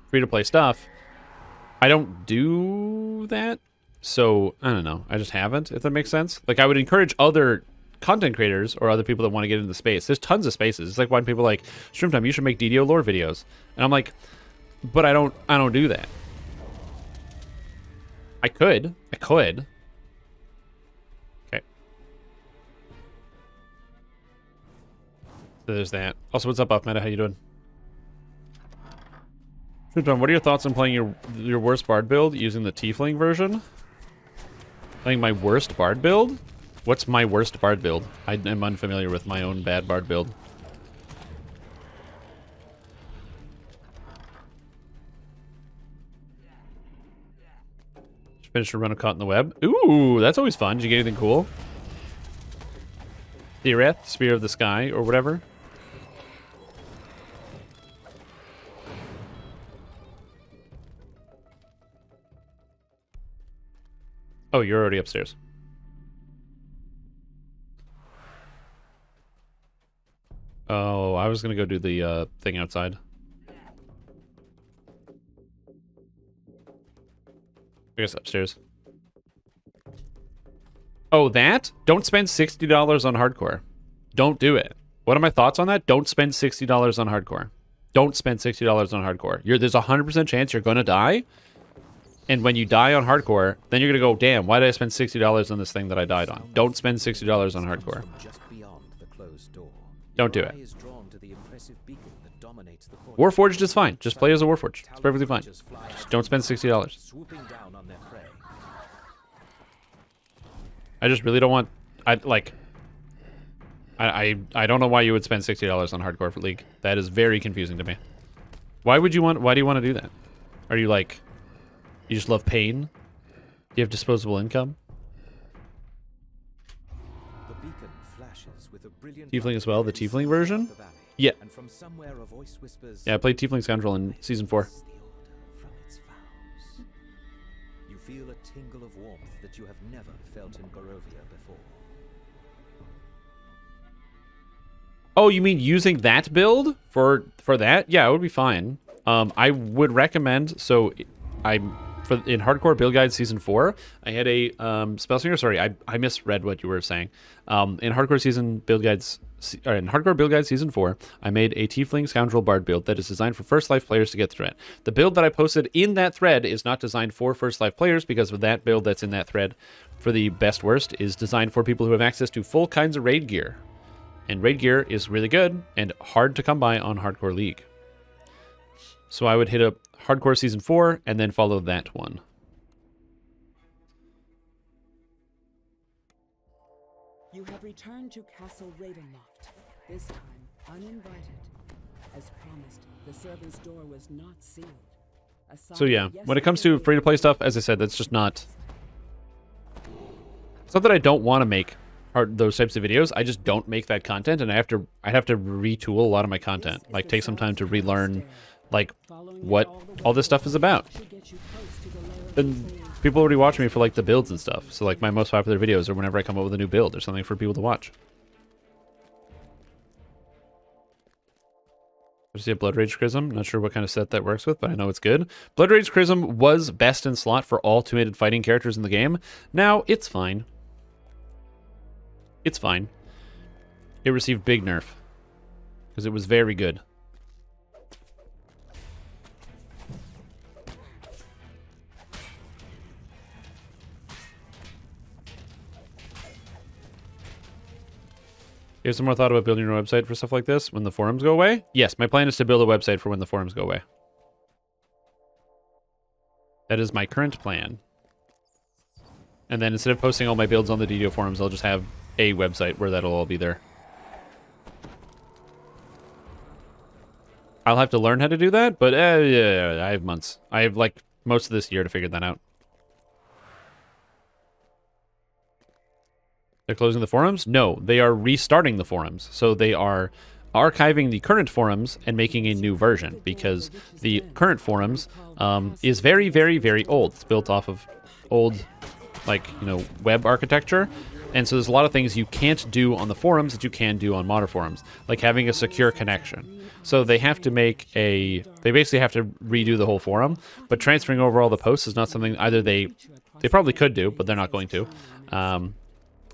free-to-play stuff, I don't do that. So I don't know. I just haven't, if that makes sense. Like I would encourage other content creators or other people that want to get into the space. There's tons of spaces. It's like when people are like, Strimtom, you should make DDO lore videos. And I'm like, but I don't do that. I could. Okay. So there's that. Also, what's up, Buff Meta? How you doing? Strimtom, what are your thoughts on playing your worst bard build using the Tiefling version? Playing my worst bard build? What's my worst bard build? I am unfamiliar with my own bad bard build. Just finished a run of Caught in the Web. Ooh, that's always fun. Did you get anything cool? Theoreth, Spear of the Sky, or whatever. Oh, you're already upstairs. Oh, I was gonna go do the thing outside. I guess upstairs. Oh, that? Don't spend $60 on hardcore. Don't do it. What are my thoughts on that? Don't spend $60 on hardcore. Don't spend $60 on hardcore. There's a 100% chance you're gonna die. And when you die on hardcore, then you're gonna go, damn, why did I spend $60 on this thing that I died on? Don't spend $60 on hardcore. Don't do it. Warforged is fine. Just play as a Warforged. It's perfectly fine. Just don't spend $60. I just really don't want... I don't know why you would spend $60 on hardcore for League. That is very confusing to me. Why do you want to do that? Are you like... You just love pain? Do you have disposable income? The beacon flashes with a brilliant Tiefling as well, the Tiefling version? Yeah. And from somewhere a voice whispers, Yeah, I played Tiefling Scoundrel in Season 4. feel a tingle of warmth that you have never felt in Barovia before. Oh, you mean using that build for that? Yeah, it would be fine. I would recommend. So, in Hardcore Build Guide Season 4, I had a spell slinger. Sorry, I misread what you were saying. In Hardcore Build Guide Season 4, I made a Tiefling Scoundrel Bard build that is designed for First Life players to get through it. The build that I posted in that thread is not designed for First Life players because of that build that's in that thread for the best worst is designed for people who have access to full kinds of raid gear. And raid gear is really good and hard to come by on Hardcore League. So I would hit up Hardcore Season 4 and then follow that one. You have returned to Castle Ravenloft, this time uninvited. As promised, the servant's door was not sealed. So yeah, when it comes to free-to-play stuff, as I said, that's just not... It's not that I don't want to make those types of videos. I just don't make that content, and I'd have to retool a lot of my content. Like, take some time to relearn, like, what all this stuff is about. And people already watch me for, like, the builds and stuff. So, like, my most popular videos are whenever I come up with a new build or something for people to watch. I see a Blood Rage Chrism. Not sure what kind of set that works with, but I know it's good. Blood Rage Chrism was best in slot for all two-handed fighting characters in the game. Now, it's fine. It's fine. It received big nerf. Because it was very good. You have some more thought about building your website for stuff like this when the forums go away? Yes, my plan is to build a website for when the forums go away. That is my current plan. And then instead of posting all my builds on the DDO forums, I'll just have a website where that'll all be there. I'll have to learn how to do that, but yeah, I have months. I have like most of this year to figure that out. They're closing the forums? No, they are restarting the forums. So they are archiving the current forums and making a new version because the current forums is very, very, very old. It's built off of old, like, you know, web architecture. And so there's a lot of things you can't do on the forums that you can do on modern forums, like having a secure connection. So they have to make they basically have to redo the whole forum, but transferring over all the posts is not something either they probably could do, but they're not going to.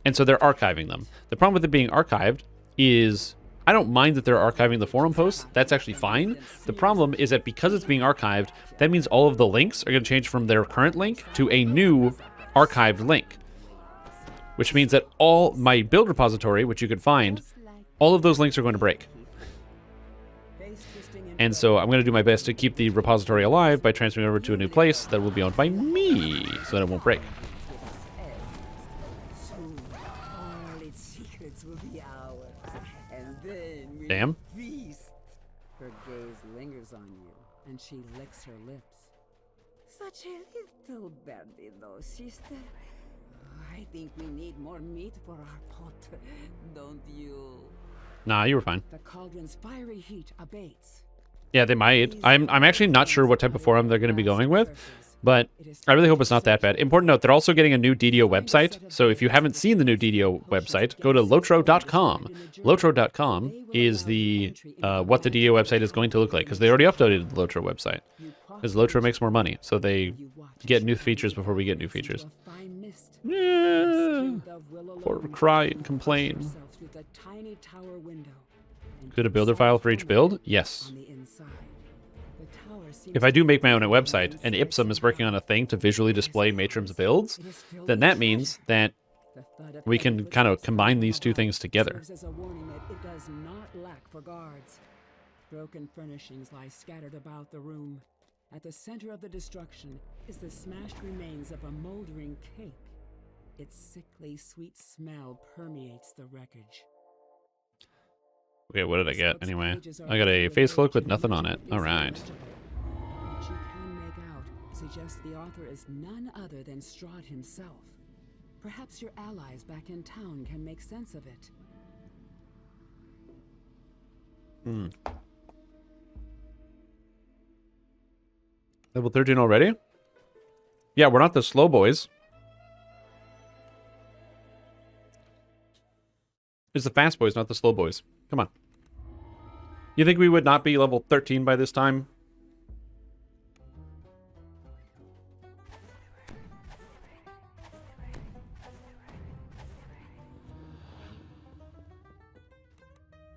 And so they're archiving them. The problem with it being archived is I don't mind that they're archiving the forum posts. That's actually fine. The problem is that because it's being archived, that means all of the links are going to change from their current link to a new archived link. Which means that all my build repository, which you can find, all of those links are going to break. And so I'm going to do my best to keep the repository alive by transferring over to a new place that will be owned by me, so that it won't break. Damn. Her gaze lingers on you, and she licks her lips. Such a little birdie, though, sister. I think we need more meat for our pot, don't you? Nah, you were fine. The cauldron's fiery heat abates. Yeah, they might. I'm actually not sure what type of forum they're going to be going with, but I really hope it's not that bad. Important note, they're also getting a new DDO website, so if you haven't seen the new DDO website, go to lotro.com. Lotro.com is the what the DDO website is going to look like, because they already updated the Lotro website, because Lotro makes more money, so they get new features before we get new features. Yeah. Or cry and complain. Could a builder file for each build? Yes. If I do make my own website, and Ipsum is working on a thing to visually display Matrum's builds, then that means that we can kind of combine these two things together. Broken furnishings lie scattered about the room. At the center of the destruction is the smashed remains of a moldering cake. Its sickly sweet smell permeates the wreckage. Okay, what did I get anyway? I got a face cloak with nothing on it. Alright. What you can make out suggests the author is none other than Strahd himself. Perhaps your allies back in town can make sense of it. Level 13 already? Yeah, we're not the slow boys. It's the fast boys, not the slow boys. Come on. You think we would not be level 13 by this time?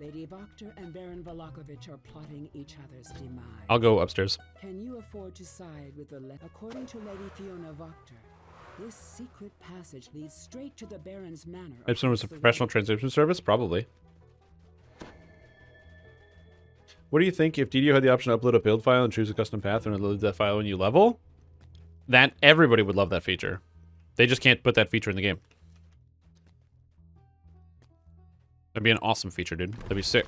Lady Vokter and Baron Volakovich are plotting each other's demise. I'll go upstairs. Can you afford to side with the According to Lady Fiona Vokter, this secret passage leads straight to the Baron's manor. Ipsen was a professional transcription service? Probably. What do you think if DDO had the option to upload a build file and choose a custom path and it loads that file when you level? That everybody would love that feature. They just can't put that feature in the game. That'd be an awesome feature, dude. That'd be sick.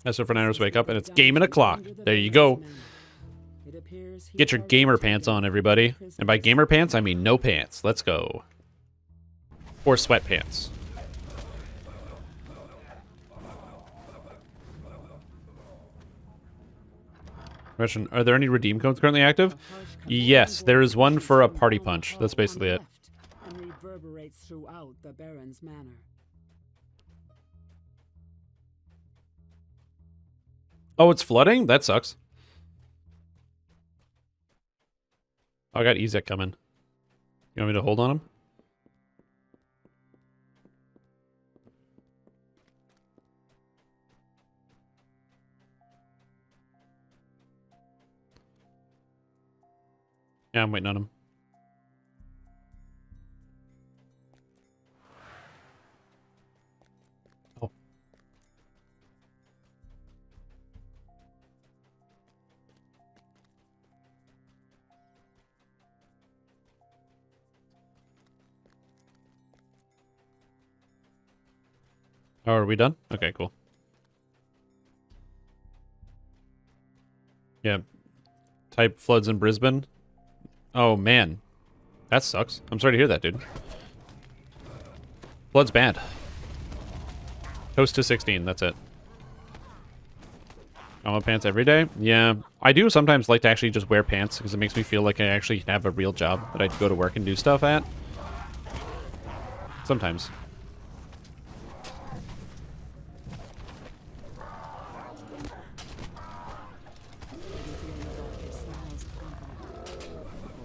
That's so for Niners wake up and it's game and a clock. There you go. Get your gamer pants on, everybody. And by gamer pants, I mean no pants. Let's go. Or sweatpants. Question, are there any redeem codes currently active? Yes, there is one for a party punch. That's basically it. And reverberates throughout the Baron's manor. Oh, it's flooding? That sucks. Oh, I got Ezek coming. You want me to hold on him? Yeah, I'm waiting on him. Oh. Oh, are we done? Okay, cool. Yeah. Type floods in Brisbane. Oh, man. That sucks. I'm sorry to hear that, dude. Flood's bad. Toast to 16, that's it. I want pants every day? Yeah. I do sometimes like to actually just wear pants because it makes me feel like I actually have a real job that I go to work and do stuff at. Sometimes.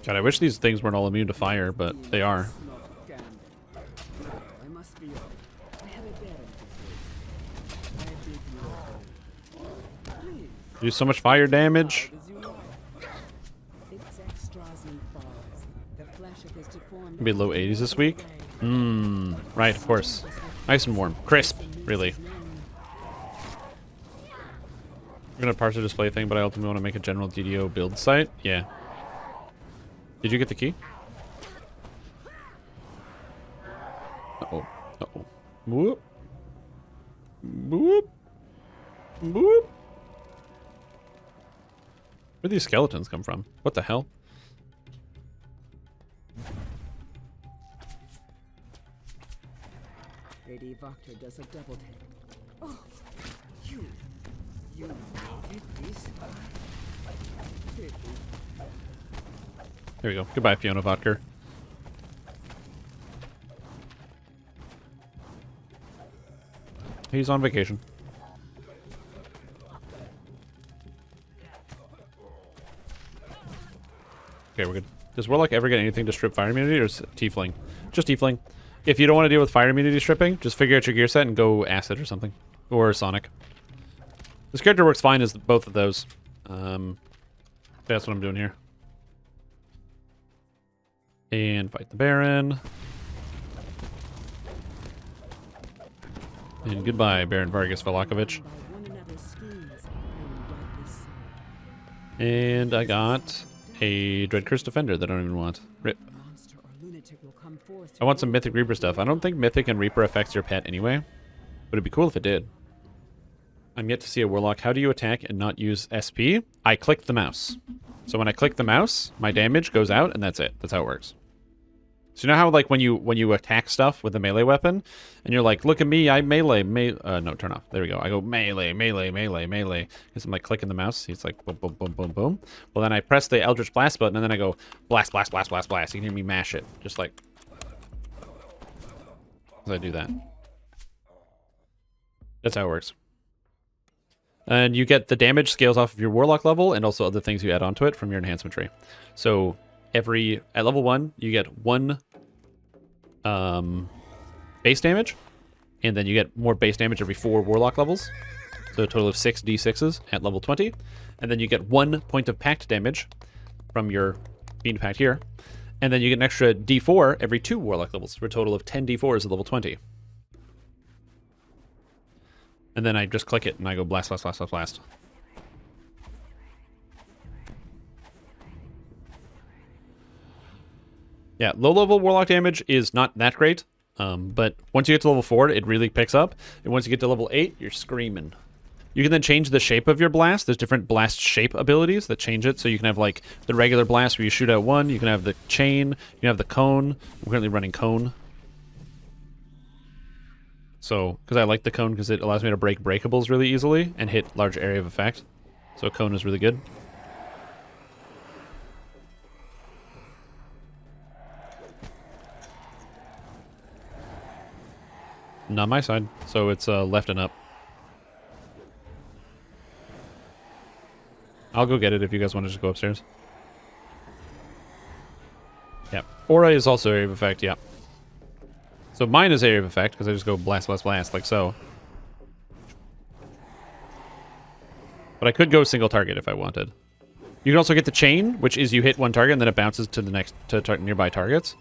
God, I wish these things weren't all immune to fire, but they are. Do so much fire damage. Be low 80s this week. Right, of course. Nice and warm. Crisp, really. I'm gonna parse a display thing, but I ultimately want to make a general DDO build site. Yeah. Did you get the key? Uh-oh. Uh-oh. Whoop. Whoop. Whoop. Where'd these skeletons come from? What the hell? Lady Vokter does a double take. Oh, you did this. There we go. Goodbye, Fiona Vodker. He's on vacation. Okay, we're good. Does Warlock ever get anything to strip fire immunity, or is it Tiefling? Just Tiefling. If you don't want to deal with fire immunity stripping, just figure out your gear set and go Acid or something. Or Sonic. This character works fine as both of those. That's what I'm doing here. And fight the Baron. And goodbye, Baron Vargas Volakovich. And I got a Dread Curse Defender that I don't even want. Rip. I want some Mythic Reaper stuff. I don't think Mythic and Reaper affects your pet anyway. But it'd be cool if it did. I'm yet to see a Warlock. How do you attack and not use SP? I click the mouse. So when I click the mouse, my damage goes out, and that's it. That's how it works. So you know how like when you attack stuff with a melee weapon, and you're like, look at me, I melee, no, turn off. There we go. I go melee, melee, melee, melee. Because I'm like clicking the mouse. It's like boom, boom, boom, boom, boom. Well, then I press the Eldritch Blast button, and then I go blast, blast, blast, blast, blast. You can hear me mash it, just like as I do that. That's how it works. And you get the damage scales off of your Warlock level, and also other things you add onto it from your enhancement tree. So at level 1, you get 1 base damage, and then you get more base damage every 4 Warlock levels. So a total of 6 d6s at level 20. And then you get 1 point of pact damage from your Fiend Pact here. And then you get an extra d4 every 2 Warlock levels, for a total of 10 d4s at level 20. And then I just click it, and I go blast, blast, blast, blast, blast. Yeah, low-level Warlock damage is not that great, but once you get to level 4, it really picks up. And once you get to level 8, you're screaming. You can then change the shape of your blast. There's different blast shape abilities that change it. So you can have like the regular blast where you shoot out 1. You can have the chain. You can have the cone. I'm currently running cone. So, because I like the cone because it allows me to break breakables really easily and hit large area of effect. So cone is really good. Not my side, so it's left and up. I'll go get it if you guys want to just go upstairs. Yeah. Aura is also area of effect, yeah. So mine is area of effect, because I just go blast, blast, blast, like so. But I could go single target if I wanted. You can also get the chain, which is you hit 1 target and then it bounces to the next nearby targets.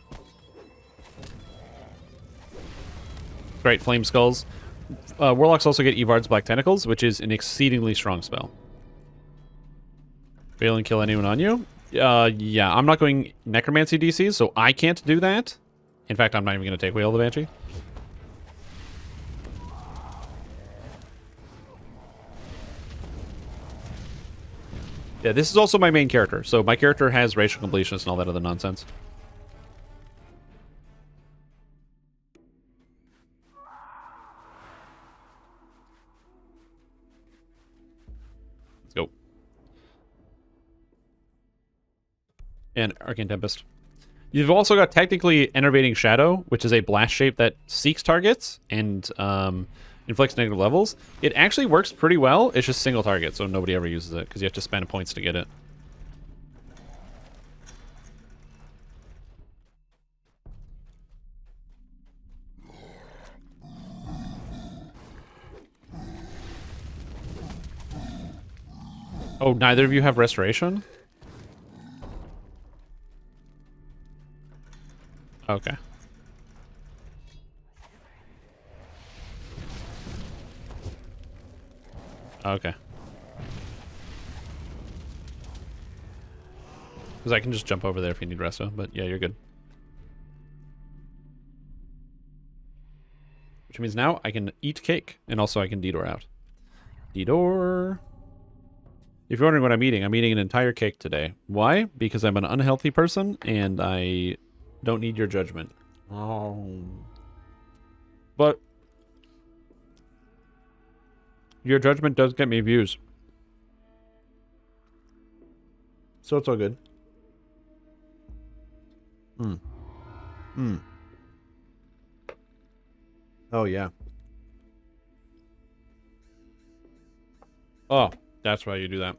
Great, Flame Skulls. Warlocks also get Evard's Black Tentacles, which is an exceedingly strong spell. Fail and kill anyone on you? Yeah, I'm not going Necromancy DCs, so I can't do that. In fact, I'm not even going to take Wail the Banshee. Yeah, this is also my main character. So my character has racial completionist and all that other nonsense. Let's go. And Arcane Tempest. You've also got technically Enervating Shadow, which is a blast shape that seeks targets and inflicts negative levels. It actually works pretty well. It's just single target, so nobody ever uses it because you have to spend points to get it. Oh, neither of you have Restoration? Okay. Okay. Because I can just jump over there if you need resto, but yeah, you're good. Which means now I can eat cake, and also I can D-door out. D-door. If you're wondering what I'm eating an entire cake today. Why? Because I'm an unhealthy person, and I don't need your judgment. Oh. But your judgment does get me views. So it's all good. Oh, yeah. Oh, that's why you do that.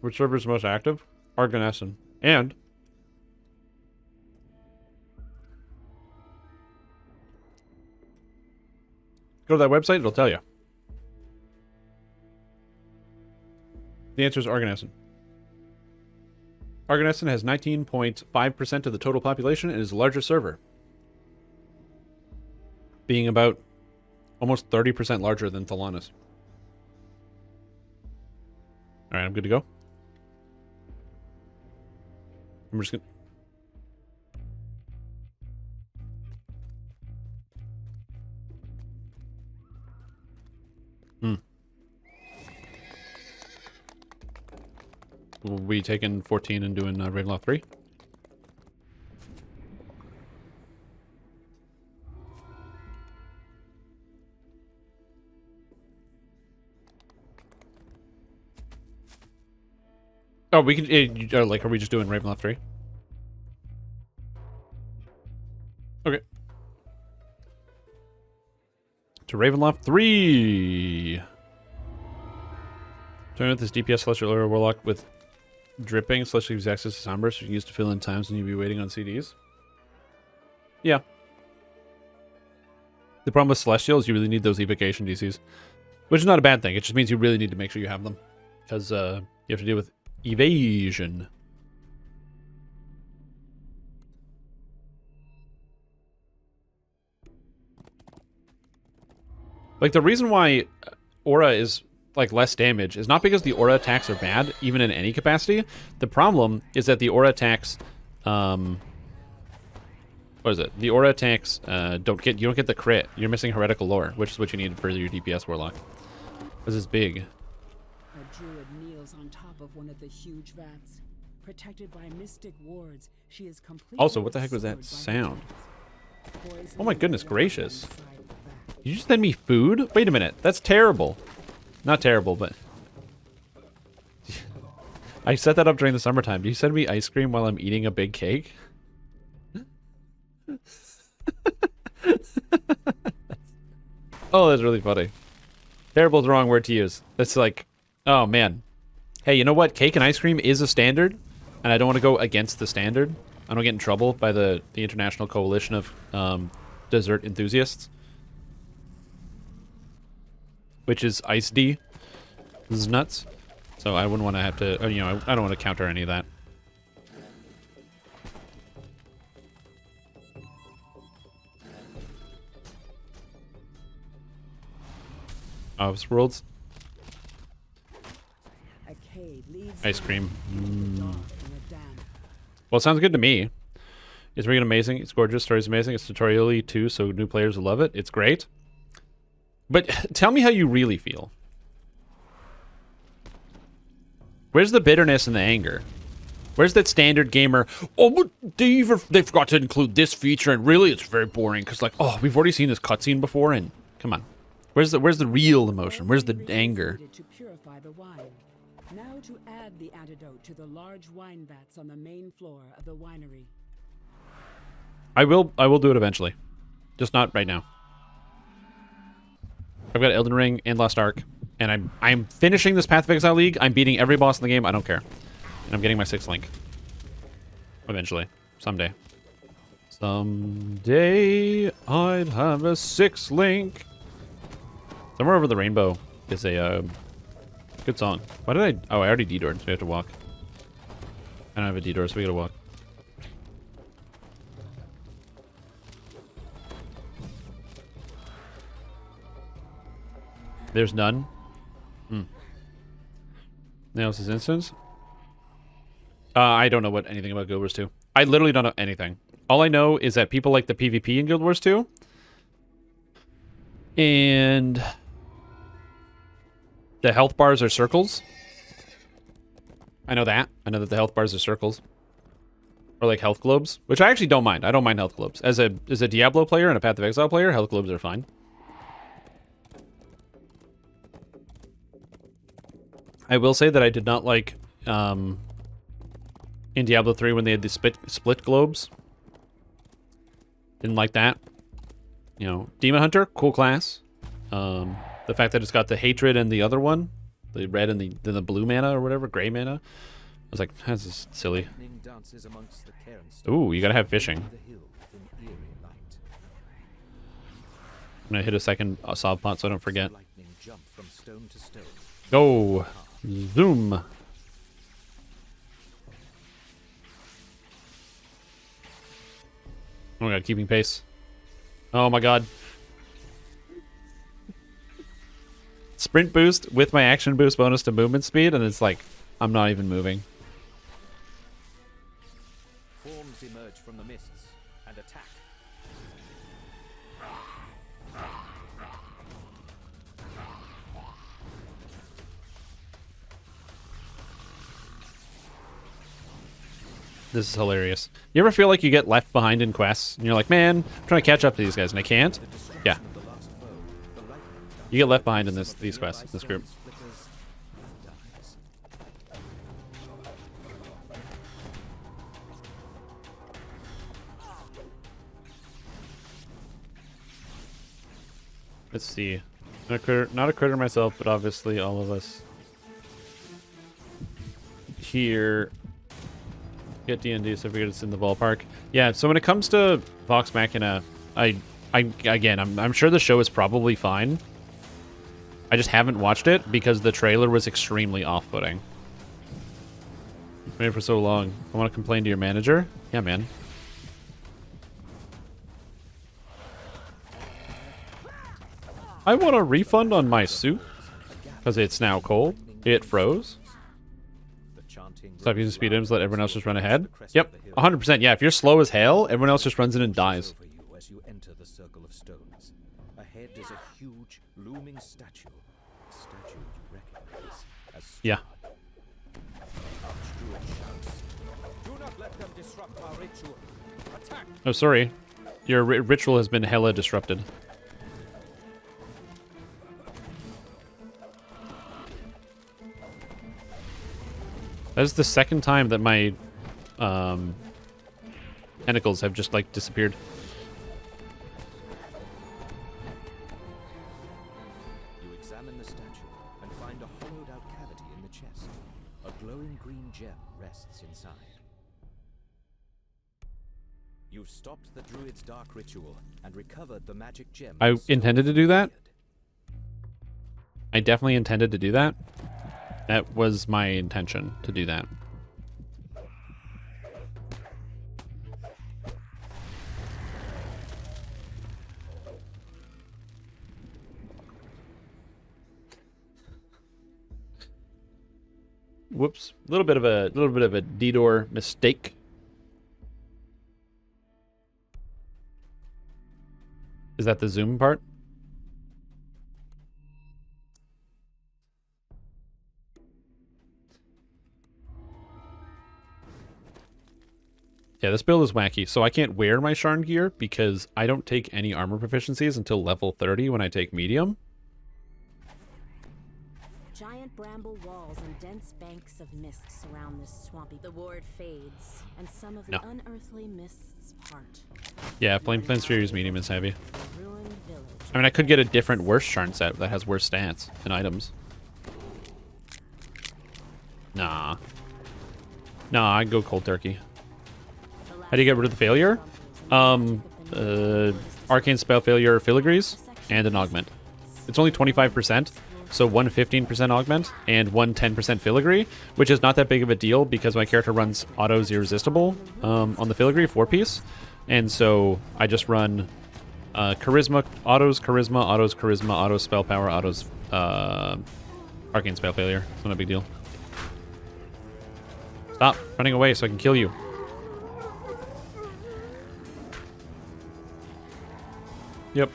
Which server is most active? Arganesson. And go to that website, it'll tell you. The answer is Arganesson. Arganesson has 19.5% of the total population and is the largest server, being about almost 30% larger than Thalanis. Alright, I'm good to go. I'm just gonna... We'll be taking 14 and doing Ravenloft 3. Oh, we can. Like, are we just doing Ravenloft 3? Okay. To Ravenloft 3. Turn with this DPS Celestial Aura Warlock with dripping Celestial gives access to Soundburst, which you can use to fill in times when you'll be waiting on CDs. Yeah. The problem with Celestial is you really need those evocation DCs, which is not a bad thing. It just means you really need to make sure you have them, because you have to deal with evasion. Like, the reason why Aura is, like, less damage is not because the Aura attacks are bad, even in any capacity. The problem is that the Aura attacks, what is it? The Aura attacks, you don't get the crit. You're missing Heretical Lore, which is what you need for your DPS Warlock. Because it's big. A druid kneels on top of one of the huge vats. Protected by mystic wards, she is completely Also, what the heck was that obscured by sound? poison Oh my goodness gracious. inside the vat. You just send me food? Wait a minute. That's terrible. Not terrible, but... I set that up during the summertime. Do you send me ice cream while I'm eating a big cake? Oh, that's really funny. Terrible is the wrong word to use. That's like... Oh, man. Hey, you know what? Cake and ice cream is a standard, and I don't want to go against the standard. I don't get in trouble by the International Coalition of Dessert Enthusiasts. Which is Ice D. This is nuts. So I wouldn't want to have to, you know, I don't want to counter any of that. Office Worlds. A cave leads Ice cream. into the dark and a dam. Well, it sounds good to me. It's freaking amazing. It's gorgeous. Story's amazing. It's tutorial-y too, so new players will love it. It's great. But tell me how you really feel. Where's the bitterness and the anger? Where's that standard gamer? Oh, but they forgot to include this feature, and really, it's very boring because, like, oh, we've already seen this cutscene before, and come on, where's the real emotion? Where's the anger? To purify the wine. Now to add the antidote to the large wine vats on the main floor of the winery. I will do it eventually, just not right now. I've got Elden Ring and Lost Ark, and I'm finishing this Path of Exile League. I'm beating every boss in the game. I don't care. And I'm getting my 6th link. Eventually. Someday. Someday I'd have a 6th link. Somewhere Over the Rainbow is a good song. Why did I... Oh, I already dedoored, so we have to walk. I don't have a dedoor, so we gotta walk. There's none. Nails' instance. I don't know what anything about Guild Wars 2. I literally don't know anything. All I know is that people like the PvP in Guild Wars 2. And the health bars are circles. I know that. I know that the health bars are circles. Or like health globes, which I actually don't mind. I don't mind health globes. As a Diablo player and a Path of Exile player, health globes are fine. I will say that I did not like in Diablo 3 when they had the split globes. Didn't like that. You know, Demon Hunter, cool class. The fact that it's got the hatred and the other one, the red and the blue mana or whatever, gray mana. I was like, that's just silly. Ooh, you gotta have fishing. I'm gonna hit a second sob pot so I don't forget. Go! Zoom! Oh my god, keeping pace. Oh my god. Sprint boost with my action boost bonus to movement speed, and it's like, I'm not even moving. Forms emerge from the mists and attack. This is hilarious. You ever feel like you get left behind in quests, and you're like, man, I'm trying to catch up to these guys, and I can't? Yeah. You get left behind in these quests, this group. Let's see. Not a critter myself, but obviously all of us here get D&D, so I figured it's in the ballpark. Yeah, so when it comes to Vox Machina, I'm sure the show is probably fine. I just haven't watched it because the trailer was extremely off-putting. Waiting for so long. I want to complain to your manager? Yeah, man. I want a refund on my suit because it's now cold. It froze. Stop using speed items, let everyone else just run ahead. Yep, 100%. Yeah, if you're slow as hell, everyone else just runs in and dies. As you enter the circle of stones, ahead is a huge looming statue. A statue you recognize as Yeah. Archdruid shouts, "Do not let them disrupt our ritual. Attack!" Oh, sorry. Your ritual has been hella disrupted. That is the second time that my tentacles have just, like, disappeared. You examine the statue and find a hollowed-out cavity in the chest. A glowing green gem rests inside. You've stopped the druid's dark ritual and recovered the magic gem. I intended to do that. I definitely intended to do that. That was my intention, to do that. Whoops. A little bit of a detour mistake. Is that the zoom part? Yeah, this build is wacky. So I can't wear my Sharn gear because I don't take any armor proficiencies until level 30 when I take medium. Giant bramble walls and dense banks of mist surround this swampy. The ward fades, and some of the unearthly mists part. Yeah, Flame Fury's medium is heavy. Ruined village. I mean, I could get a different worse Sharn set that has worse stats and items. Nah. Nah, I'd go cold turkey. How do you get rid of the failure? Arcane spell failure filigrees and an augment. It's only 25%, so one 15% augment and one 10% filigree, which is not that big of a deal because my character runs autos irresistible on the filigree 4-piece, and so I just run charisma, autos, charisma, autos, charisma, autos, spell power, autos, arcane spell failure. It's not a big deal. Stop running away so I can kill you. Yep.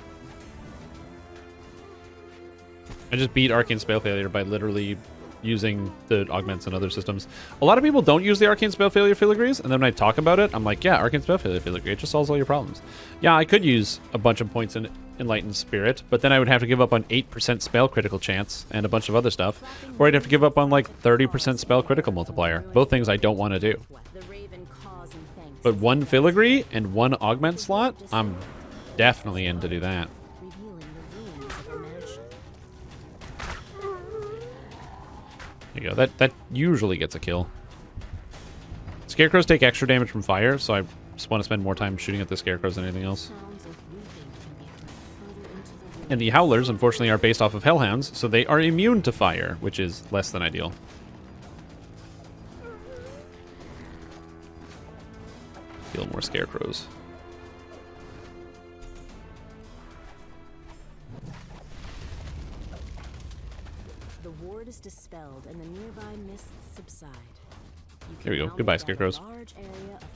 I just beat Arcane Spell Failure by literally using the augments and other systems. A lot of people don't use the Arcane Spell Failure filigrees, and then when I talk about it, I'm like, yeah, Arcane Spell Failure filigree, it just solves all your problems. Yeah, I could use a bunch of points in Enlightened Spirit, but then I would have to give up on 8% spell critical chance and a bunch of other stuff, or I'd have to give up on like 30% spell critical multiplier. Both things I don't want to do. But one filigree and one augment slot, I'm definitely in to do that. There you go. That usually gets a kill. Scarecrows take extra damage from fire, so I just want to spend more time shooting at the scarecrows than anything else. And the howlers, unfortunately, are based off of hellhounds, so they are immune to fire, which is less than ideal. Kill more scarecrows. The ward is dispelled and the nearby mists subside. There we go. Goodbye, scarecrows.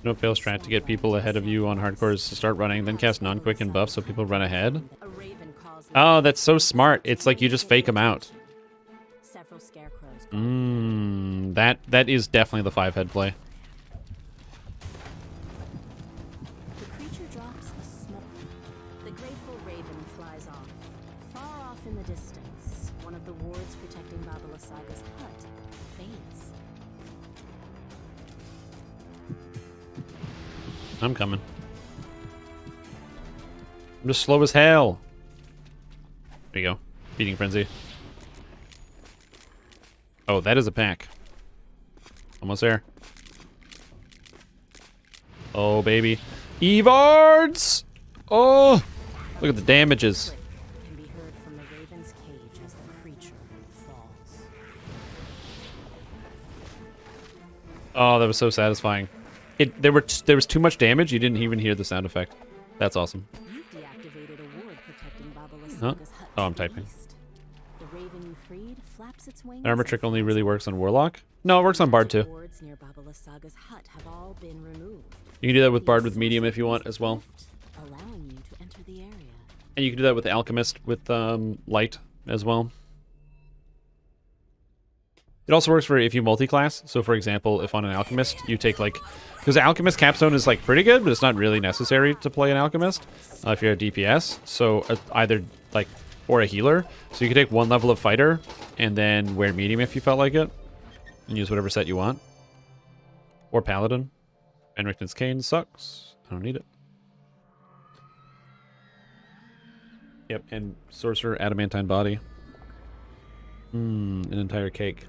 No fail strat to get people ahead of you on hardcores to start running, then cast non-quicken buff so people run ahead. Oh, that's so smart. It's like you just fake them out. That is definitely the 5-head play. The creature drops a smoke. The grateful raven flies off. Far off in the distance, one of the wards protecting Babalasaga's hut faints. I'm coming. I'm just slow as hell. There you go. Feeding Frenzy. Oh, that is a pack. Almost there. Oh, baby. Evards! Oh! Look at the damages. Can be heard from the raven's cage as the creature falls. Oh, that was so satisfying. There was too much damage, you didn't even hear the sound effect. That's awesome. You've deactivated a ward protecting Baba Huh? Lasaga's hut. Oh, I'm to the typing. east. The raven you freed flaps its wings. Armor and trick only flies really away. works on Warlock? No, it works on Bard too. Magic wards near Baba Lasaga's hut have all been removed. You can do that with The Bard with Medium if you want assassin's as well. lift, allowing you to enter the area. And you can do that with the Alchemist with Light as well. It also works for if you multi-class. So for example, if on an Alchemist you take like... Because the Alchemist capstone is like pretty good, but it's not really necessary to play an Alchemist if you're a DPS. So either like... Or a healer. So you can take one level of Fighter and then wear Medium if you felt like it. And use whatever set you want. Or Paladin. Enrichten's Cane sucks. I don't need it. Yep, and Sorcerer Adamantine Body. An entire cake.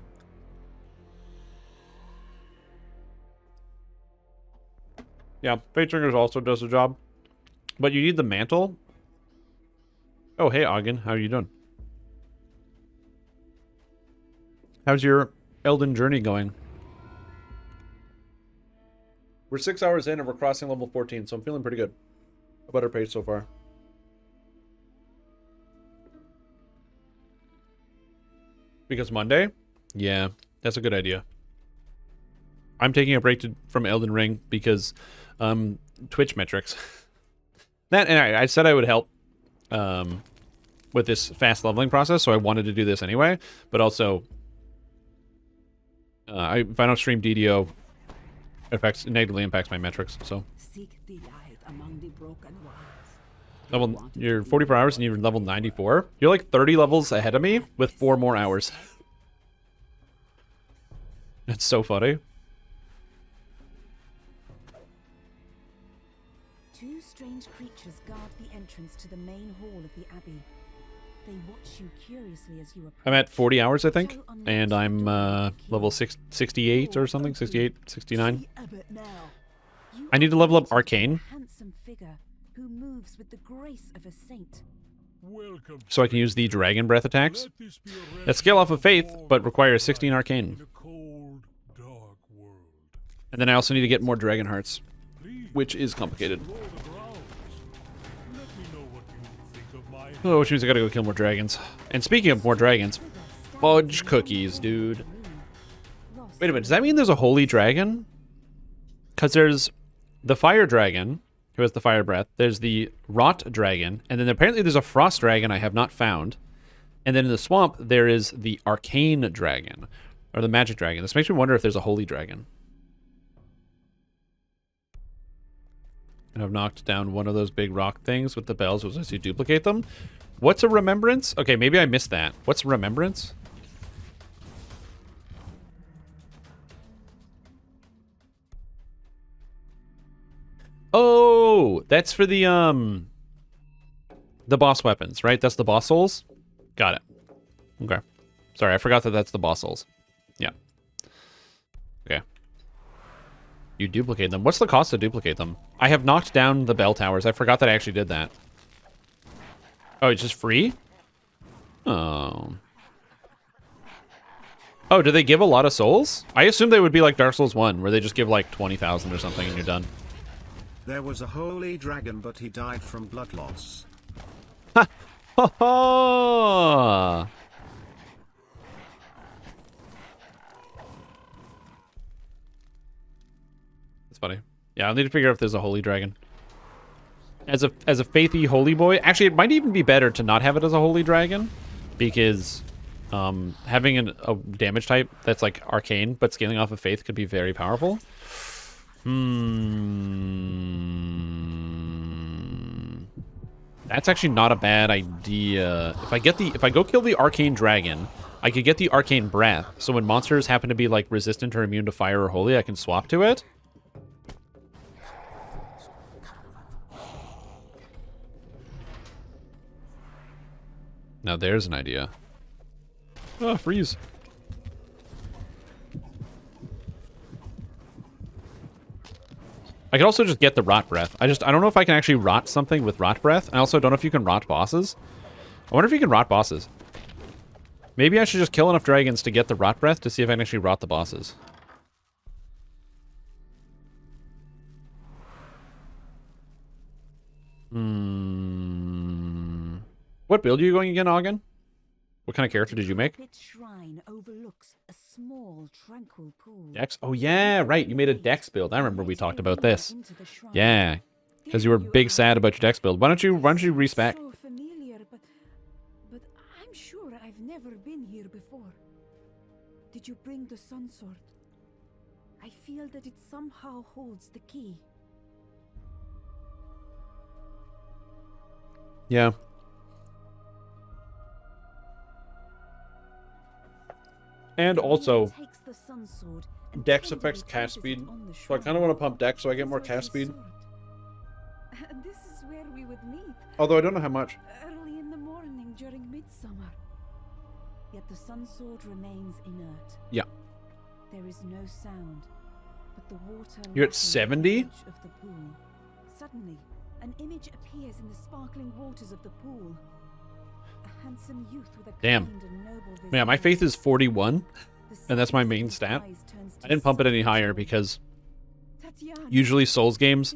Yeah, Fate Ringers also does the job. But you need the mantle. Oh, hey, Ogden. How are you doing? How's your Elden Journey going? We're 6 hours in and we're crossing level 14, so I'm feeling pretty good about our pace so far. Because Monday? Yeah, that's a good idea. I'm taking a break from Elden Ring because Twitch metrics. That, and I said I would help with this fast leveling process, so I wanted to do this anyway. But also, if I don't stream DDO, it negatively impacts my metrics. So, Seek delight among the broken ones. you're 44 hours and you're level 94. You're like 30 levels ahead of me with 4 more hours. It's so funny. Two strange creatures guard the entrance to the main hall of the abbey. They watch you curiously as you approach. I'm at 40 hours, I think, and I'm level 68 or something, 68, 69. I need to level up Arcane Handsome figure who moves with the grace of a saint. Welcome. so I can use the Dragon Breath attacks Let this be a that rest scale off of Faith, warm but require 16 in Arcane. a cold, dark world. And then I also need to get more Dragon Hearts, Please which is complicated. explore the grounds. Let me know what you think of my Oh, which means I gotta go kill more dragons. And speaking of more dragons, fudge cookies, dude. Wait a minute, does that mean there's a holy dragon? Because there's the fire dragon, who has the fire breath. There's the rot dragon, and then apparently there's a frost dragon I have not found. And then in the swamp, there is the arcane dragon, or the magic dragon. This makes me wonder if there's a holy dragon. And I've knocked down one of those big rock things with the bells, which lets you duplicate them. What's a remembrance? Okay, maybe I missed that. What's remembrance? Oh, that's for the boss weapons, right? That's the boss souls? Got it. Okay. Sorry, I forgot that that's the boss souls. Yeah. Okay. You duplicate them. What's the cost to duplicate them? I have knocked down the bell towers. I forgot that I actually did that. Oh, it's just free? Oh. Oh, do they give a lot of souls? I assume they would be like Dark Souls 1, where they just give like 20,000 or something and you're done. There was a holy dragon, but he died from blood loss. Ha ha! That's funny. Yeah, I'll need to figure out if there's a holy dragon. As a faithy holy boy, actually, it might even be better to not have it as a holy dragon, because having a damage type that's like arcane but scaling off of faith could be very powerful. That's actually not a bad idea. If I go kill the arcane dragon, I could get the arcane breath. So when monsters happen to be like resistant or immune to fire or holy, I can swap to it. Now there's an idea. Oh, freeze. I could also just get the rot breath. I don't know if I can actually rot something with rot breath. I also don't know if you can rot bosses. I wonder if you can rot bosses. Maybe I should just kill enough dragons to get the rot breath to see if I can actually rot the bosses. What build are you going again, Ogden? What kind of character did you make? Shrine overlooks a small, tranquil pool. Dex? Oh yeah, right. You made a Dex build. I remember we talked about this. Yeah, because you were big sad about your Dex build. Why don't you respec? So familiar, but I'm sure I've never been here before. Did you bring the sun sword? I feel that it somehow holds the key. Yeah. And also, Dex affects cast speed, so I kind of want to pump Dex so I get more cast speed. This is where we would meet. Although I don't know how much. Early in the morning during midsummer. Yet the sun sword remains inert. Yeah. There is no sound, but the water. You're at 70? Of the pool. Suddenly, an image appears in the sparkling waters of the pool. A handsome youth with a Damn. kind and noble Yeah, my faith is 41, and that's my main stat. eyes turns to I didn't pump it any higher because usually Souls games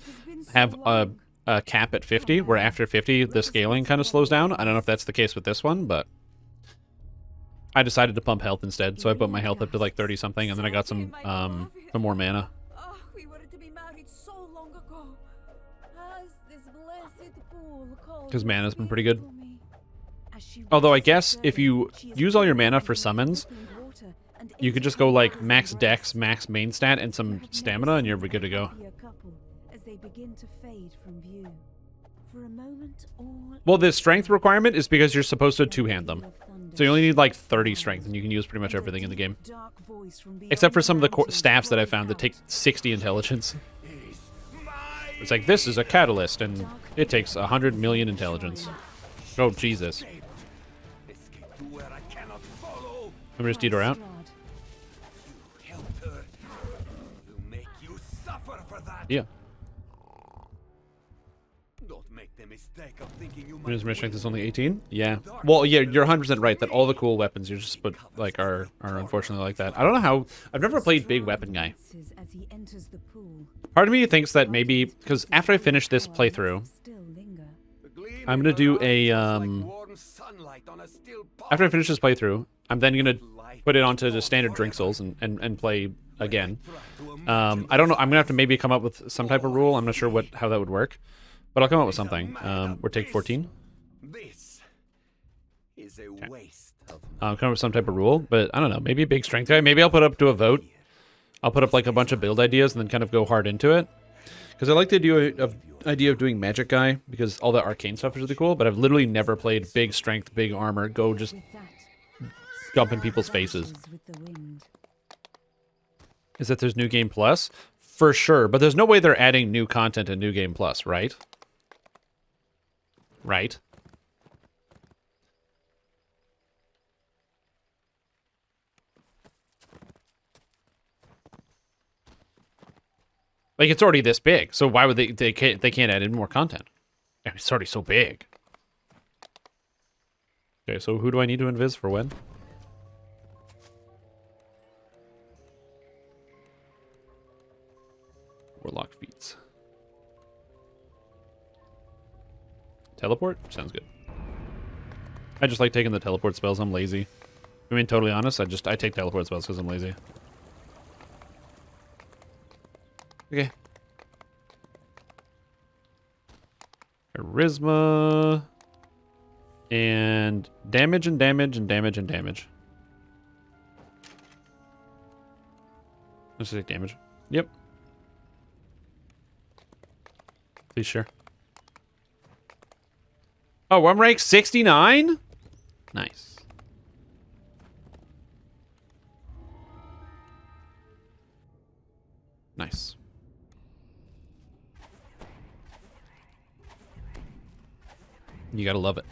have a cap at 50, where after 50 the scaling kind of slows down. I don't know if that's the case with this one, but I decided to pump health instead, so I put my health up to like 30 something, and then I got some more mana. Oh, we were to be married so long ago. As this blessed pool calls Because mana's been pretty good. to me. As she Although I reaches guess the if you surface, she is use all your floating mana for in the summons, rippling water and you could just go like max Dex, max main stat, and some stamina, and you're good to go. As they begin to fade from view. For a moment, all Well, the strength requirement is because you're supposed to two-hand them. So you only need like 30 strength, and you can use pretty much everything in the game. Except for some of the staffs that I found that take 60 intelligence. It's like, this is a catalyst, and it takes 100 million intelligence. Oh, Jesus. Let me just eat her out. Yeah. His mission strength is only 18? Yeah. Well, yeah, you're 100% right that all the cool weapons you just put, like, are unfortunately like that. I don't know how... I've never played big weapon guy. as he enters the pool. Part of me thinks that maybe... Because after I finish this playthrough, I'm going to do a... After I finish this playthrough, I'm then going to put it onto the standard Drink Souls and play again. I don't know. I'm going to have to maybe come up with some type of rule. I'm not sure how that would work. But I'll come up with something. We're take 14. This is a waste of Come up with some type of rule, but I don't know. Maybe a big strength guy. Maybe I'll put up to a vote. I'll put up like a bunch of build ideas and then kind of go hard into it. Because I like the idea of doing magic guy because all the arcane stuff is really cool. But I've literally never played big strength, big armor. Go just jump in people's faces. Is that there's New Game Plus? For sure, but there's no way they're adding new content in New Game Plus, right? Right? Like, it's already this big, so why would they can't add in more content? I mean, it's already so big. Okay, so who do I need to invis for when? Warlock feats. Teleport? Sounds good. I just like taking the teleport spells. I'm lazy. I mean, totally honest, I take teleport spells because I'm lazy. Okay. Charisma. And damage and damage and damage and damage. Let's take damage. Yep. Please share. Oh, I'm rank 69? Nice. Nice. You gotta love it.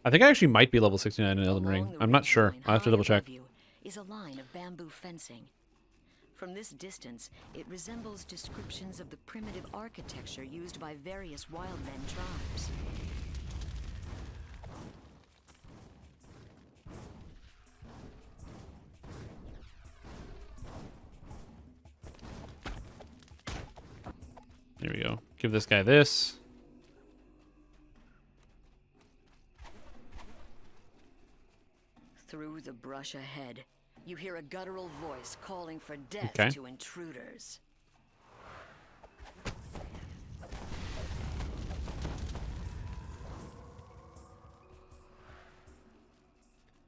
I think I actually might be level 69 in Elden Ring. Along the I'm not ridge sure. line I'll have to high double check. above you is a line of bamboo fencing. From this distance, it resembles descriptions of the primitive architecture used by various wildmen tribes. There we go. Give this guy this. Through the brush ahead, you hear a guttural voice calling for death Okay. to intruders.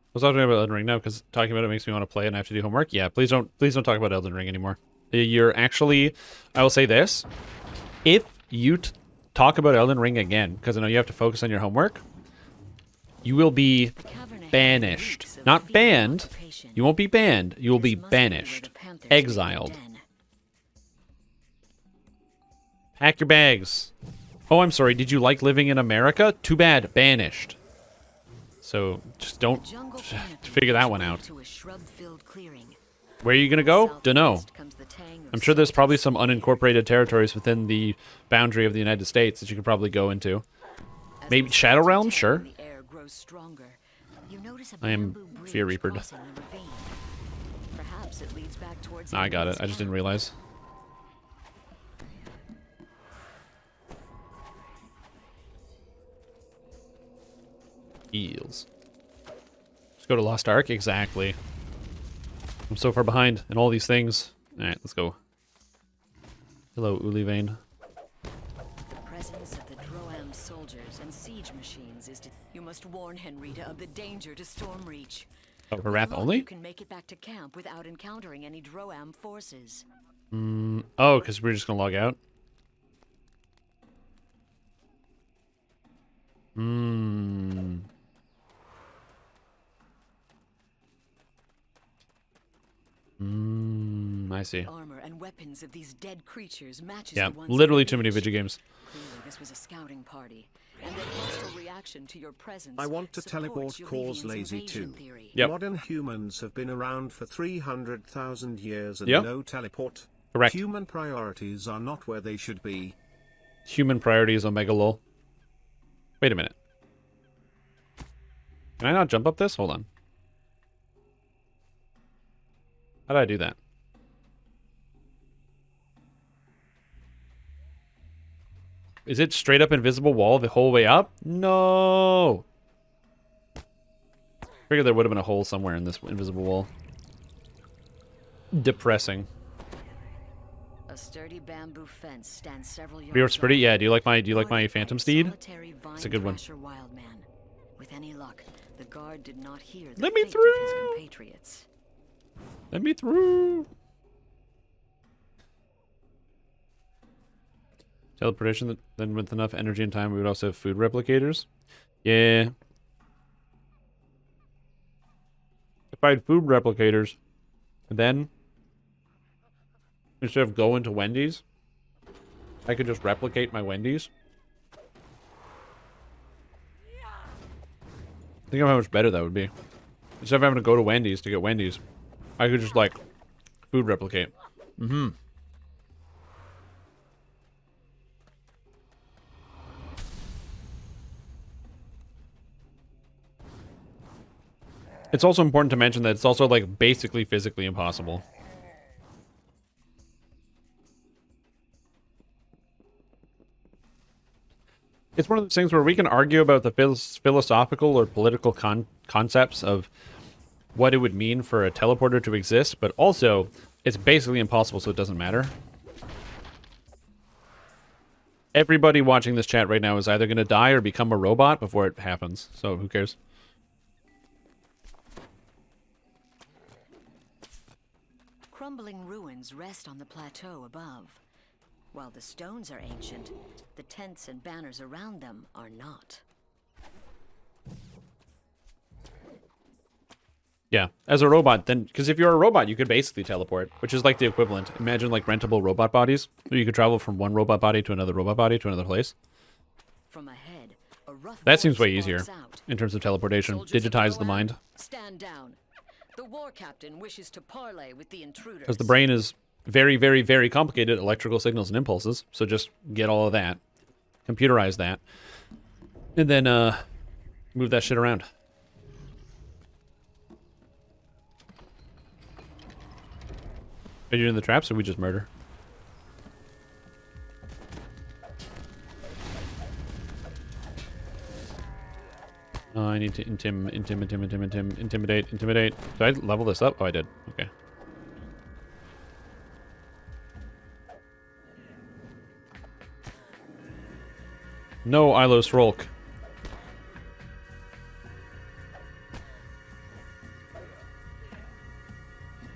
I was talking about Elden Ring now because talking about it makes me want to play and I have to do homework. Yeah, please don't talk about Elden Ring anymore. You're actually, I will say this: if you talk about Elden Ring again, because I know you have to focus on your homework, you will be The cavern ahead banished. reeks of Not fiend banned. occupation. You won't be banned. You will be This must where banished, the Panthers make their exiled. den. Pack your bags. Oh, I'm sorry. Did you like living in America? Too bad. Banished. So just don't Jungle canopy figure that gives one way out. to a shrub-filled clearing. Where are you gonna go? Dunno. Southwest comes the tang of I'm sure there's probably salted some unincorporated territories within the boundary of the United States that you could probably go into. As Maybe the Shadow salty Realm? tang Sure. in the air grows stronger, you notice a I am bamboo bridge Fear Reapered. crossing the ravine. Perhaps it leads back towards I got it. Enemy's I just didn't camp. realize. Eels. Let's go to Lost Ark. Exactly. I'm so far behind in all these things. All right, let's go. Hello, Ulivane. The presence of the Droam soldiers and siege machines is. You must warn Henrita of the danger to Stormreach. Oh, for With Wrath luck, only? You can make it back to camp without encountering any Droam forces. Oh, because we're just gonna log out. I see. Armor and weapons of these dead creatures matches Yeah, the ones literally in the too many village. video games. Clearly, this was a scouting party, and their hostile reaction to your presence. I want to supports teleport cause Yurivian's lazy invasion too. theory. Yep. Modern humans have been around for 300,000 years and Yep. no teleport. Correct. Human priorities are not where they should be. Human priorities Omega lol. Wait a minute. Can I not jump up this? Hold on. How did I do that? Is it straight up invisible wall the whole way up? No. Figured there would have been a hole somewhere in this invisible wall. Depressing. A sturdy bamboo fence stands several yards. Rear Spritty, off, yeah. Do you like my guarded by Phantom a Steed? solitary It's a good one. vine-thrasher wildman. With any luck, the guard did not hear the Let me fate of his through. compatriots. Let me through. Teleportation, then with enough energy and time, we would also have food replicators. Yeah. If I had food replicators, then instead of going to Wendy's, I could just replicate my Wendy's. Think of how much better that would be. Instead of having to go to Wendy's to get Wendy's, I could just, like, food replicate. Mm-hmm. It's also important to mention that it's also, like, basically physically impossible. It's one of those things where we can argue about the philosophical or political concepts of what it would mean for a teleporter to exist, but also it's basically impossible, so it doesn't matter. Everybody watching this chat right now is either going to die or become a robot before it happens, so who cares? Crumbling ruins rest on the plateau above. While the stones are ancient, the tents and banners around them are not. Yeah, as a robot, then, because if you're a robot, you could basically teleport, which is like the equivalent. Imagine like rentable robot bodies, where you could travel from one robot body to another robot body to another place. From ahead, a rough That seems voice way easier barks out. in terms of teleportation. Soldiers of Digitize the Rohan, mind. Stand down. The war captain wishes to parley with the intruders. Because the brain is very, very, very complicated electrical signals and impulses. So just get all of that. Computerize that. And then move that shit around. Are you in the traps or we just murder? I need to intimidate. Did I level this up? Oh, I did. Okay. No, Ilos Rolk.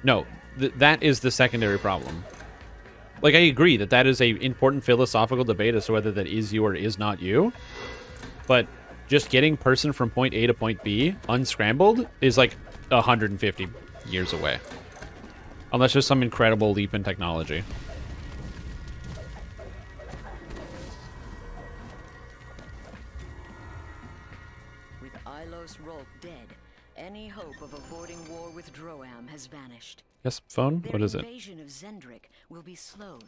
No, that is the secondary problem. Like, I agree that that is a important philosophical debate as to whether that is you or is not you. But just getting person from point A to point B unscrambled is like 150 years away. Unless there's some incredible leap in technology. With Ilos Rolk dead, any hope of avoiding war with Droam has vanished. Yes, phone? Their What is it? invasion of Zendrik will be slowed.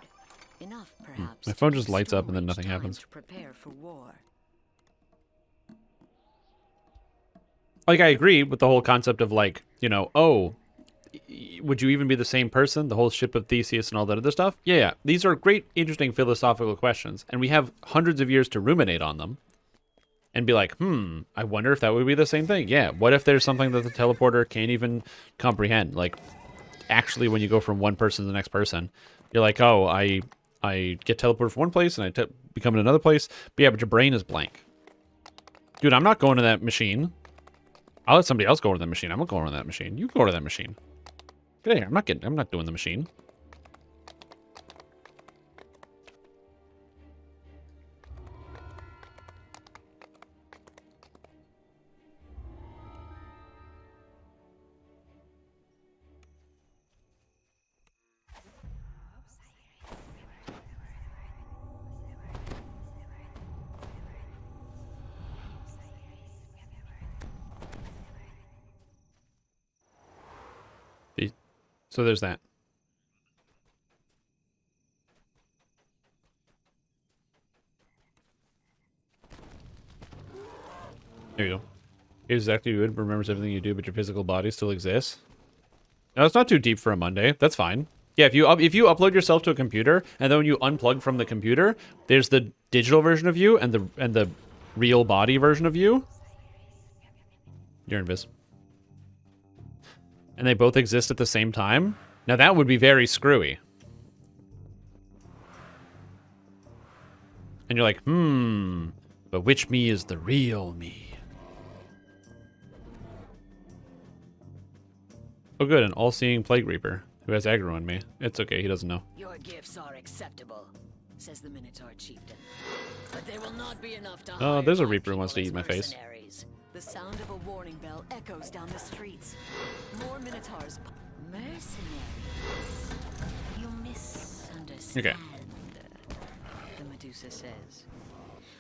Enough, perhaps. My phone to just give lights up and then Stormwatch nothing time happens. To prepare for war. Like, I agree with the whole concept of, like, you know, oh, would you even be the same person? The whole ship of Theseus and all that other stuff? Yeah. These are great, interesting philosophical questions. And we have hundreds of years to ruminate on them. And be like, I wonder if that would be the same thing. Yeah, what if there's something that the teleporter can't even comprehend? Like, actually, when you go from one person to the next person, you're like, oh, I get teleported from one place and I become in another place. But yeah, but your brain is blank. Dude, I'm not going to that machine. I'll let somebody else go to the machine. I'm not going to that machine. You go to that machine. Get out of here. I'm not doing the machine. So there's that. There you go. Here's exactly what you would. Remembers everything you do, but your physical body still exists. No, it's not too deep for a Monday. That's fine. Yeah, if you upload yourself to a computer and then when you unplug from the computer, there's the digital version of you and the real body version of you. You're invis. And they both exist at the same time. Now that would be very screwy. And you're like, but which me is the real me? Oh good, an all-seeing Plague Reaper who has aggro on me. It's okay, he doesn't know. Your gifts are acceptable, says the Minotaur chieftain. But they will not be enough to Oh, hire there's a my Reaper who wants to people eat as my face. mercenaries. The sound of a warning bell echoes down the streets. More Minotaurs. Mercenaries. You misunderstand. Okay. The Medusa says.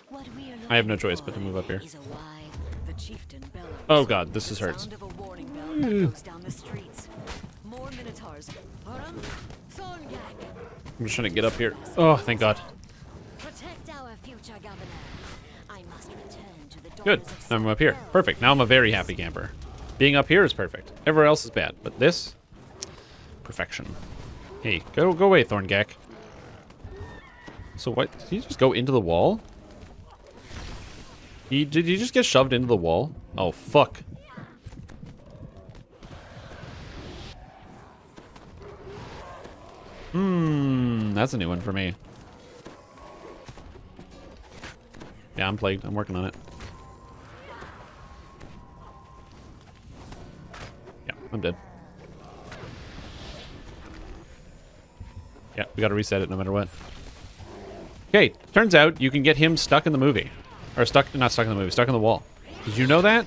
What we are I have no looking choice but to for move up here. is a why the chieftain bellows. Oh god, this is The hurts. sound of a warning bell echoes down the streets. More Minotaurs. Thorngag. I'm just trying to get up here. Oh, thank god. Protect our future governor. I must return to the Good. daughters of I'm up here. Sandfell. Perfect. Now I'm a very happy camper. Being up here is perfect. Everywhere else is bad. But this, perfection. Hey, go away, Thorngak. So what? Did he just go into the wall? Did he just get shoved into the wall? Oh, fuck. That's a new one for me. Yeah, I'm plagued. I'm working on it. Yeah, I'm dead. Yeah, we gotta reset it no matter what. Okay, turns out you can get him stuck in the movie. Or not stuck in the movie, stuck in the wall. Did you know that?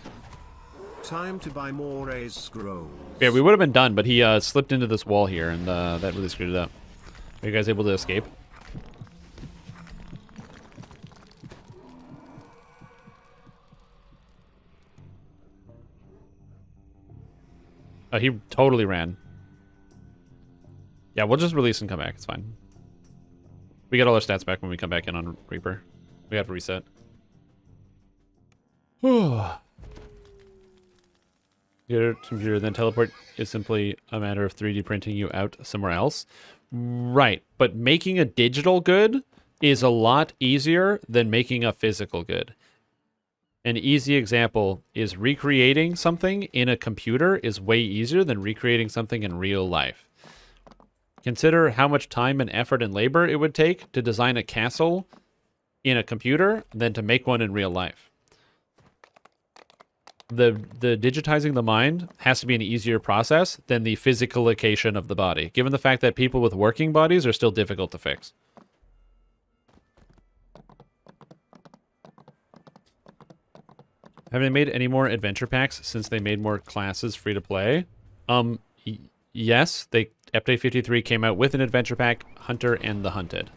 Time to buy more A's scrolls. Yeah, we would have been done, but he slipped into this wall here, and that really screwed it up. Are you guys able to escape? He totally ran. Yeah, we'll just release and come back. It's fine. We get all our stats back when we come back in on Reaper. We have to reset. Get a computer, then teleport is simply a matter of 3D printing you out somewhere else. Right, but making a digital good is a lot easier than making a physical good. An easy example is recreating something in a computer is way easier than recreating something in real life. Consider how much time and effort and labor it would take to design a castle in a computer than to make one in real life. The digitizing the mind has to be an easier process than the physicalication of the body, given the fact that people with working bodies are still difficult to fix. Have they made any more adventure packs since they made more classes free to play? Yes, Update 53 came out with an adventure pack, Hunter and the Hunted.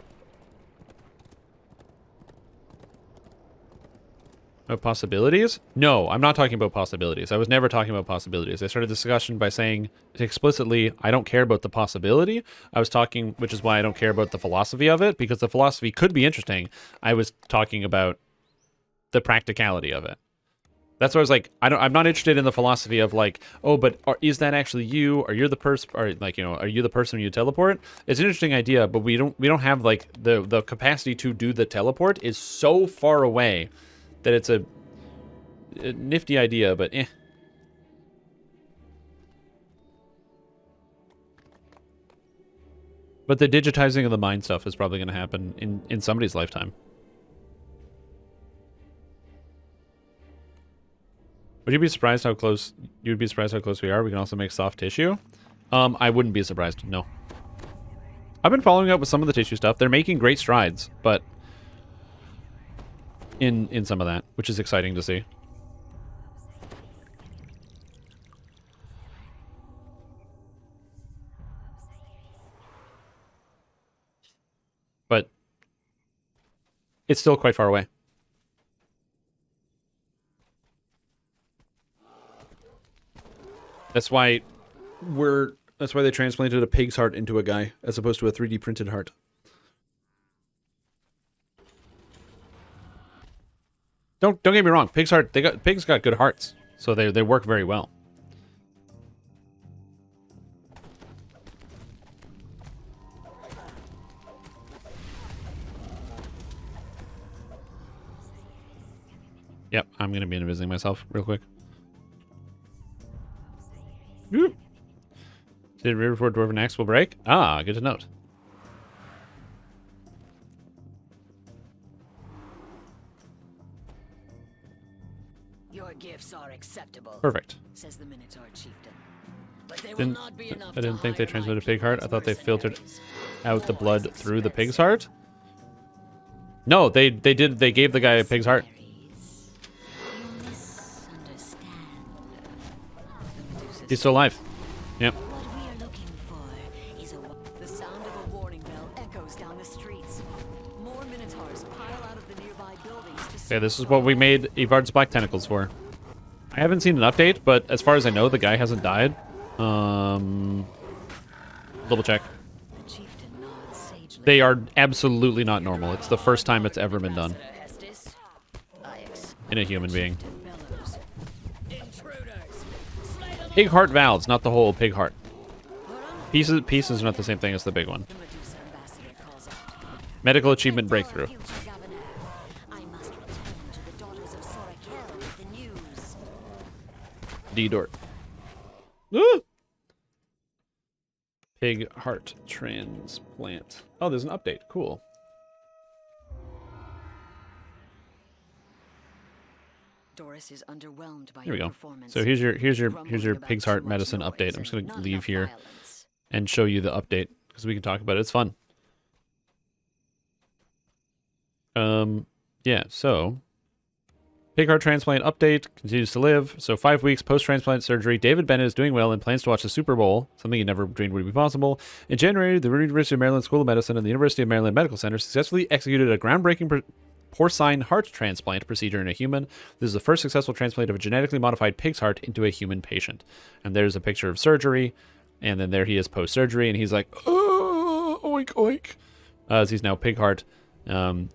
About possibilities? No, I'm not talking about possibilities. I was never talking about possibilities. I started the discussion by saying explicitly, I don't care about the possibility. I was talking, which is why I don't care about the philosophy of it, because the philosophy could be interesting. I was talking about the practicality of it. That's why I was like, I'm not interested in the philosophy of like, oh, but is that actually you? Or you're the person? Or like, you know, are you the person when you teleport? It's an interesting idea, but we don't have like the capacity to do the teleport is so far away that it's a nifty idea, but eh. But the digitizing of the mind stuff is probably going to happen in somebody's lifetime. Would you be surprised how close? You'd be surprised how close we are. We can also make soft tissue. I wouldn't be surprised. No. I've been following up with some of the tissue stuff. They're making great strides, but in some of that, which is exciting to see. But it's still quite far away. That's why they transplanted a pig's heart into a guy as opposed to a 3D printed heart. Don't get me wrong, pigs got good hearts, so they work very well. Yep, I'm gonna be visiting myself real quick. Whoop. Did River before Dwarven Axe will break? Ah, good to note. Your gifts are acceptable. Perfect. Says the Minotaur chieftain. But they will Didn't, not be enough I didn't to think they hire transmitted a my pig heart. I people's thought they filtered mercenaries. out the War blood is through the expensive. pig's heart. No, they did. They gave the guy a pig's heart. You misunderstand. He's still alive. Yep. What we are looking for is the sound of a warning bell echoes down the streets. More Minotaurs pile out of the nearby buildings to Okay, this is what we made Evard's Black Tentacles for. I haven't seen an update, but as far as I know, the guy hasn't died. Double check. The chieftain nods sagely. They are absolutely not normal. It's the first time it's ever been done Ambassador Hestis, I accept in a human being. chieftain bellows. Intruders! Slay them Pig heart valves, not the whole pig heart. Pieces are not the same thing as the big one. The Medusa ambassador calls out. Medical achievement breakthrough. Future governor, I must return to the daughters of Sorakel with the news. D-Dort. Ah! Pig heart transplant. Oh, there's an update. Cool. Doris is underwhelmed by Here we your go. performance. So here's your Grumbling pig's about heart too much medicine noise update. I'm just and gonna not leave enough here violence. and show you the update because we can talk about it. It's fun. Yeah, so pig heart transplant update continues to live. So 5 weeks post-transplant surgery. David Bennett is doing well and plans to watch the Super Bowl, something he never dreamed would be possible. In January, the University of Maryland School of Medicine and the University of Maryland Medical Center successfully executed a groundbreaking porcine heart transplant procedure in a human. This is the first successful transplant of a genetically modified pig's heart into a human patient. And there's a picture of surgery, and then there he is post-surgery, and he's like, oh, oink, oink, as he's now pig heart. And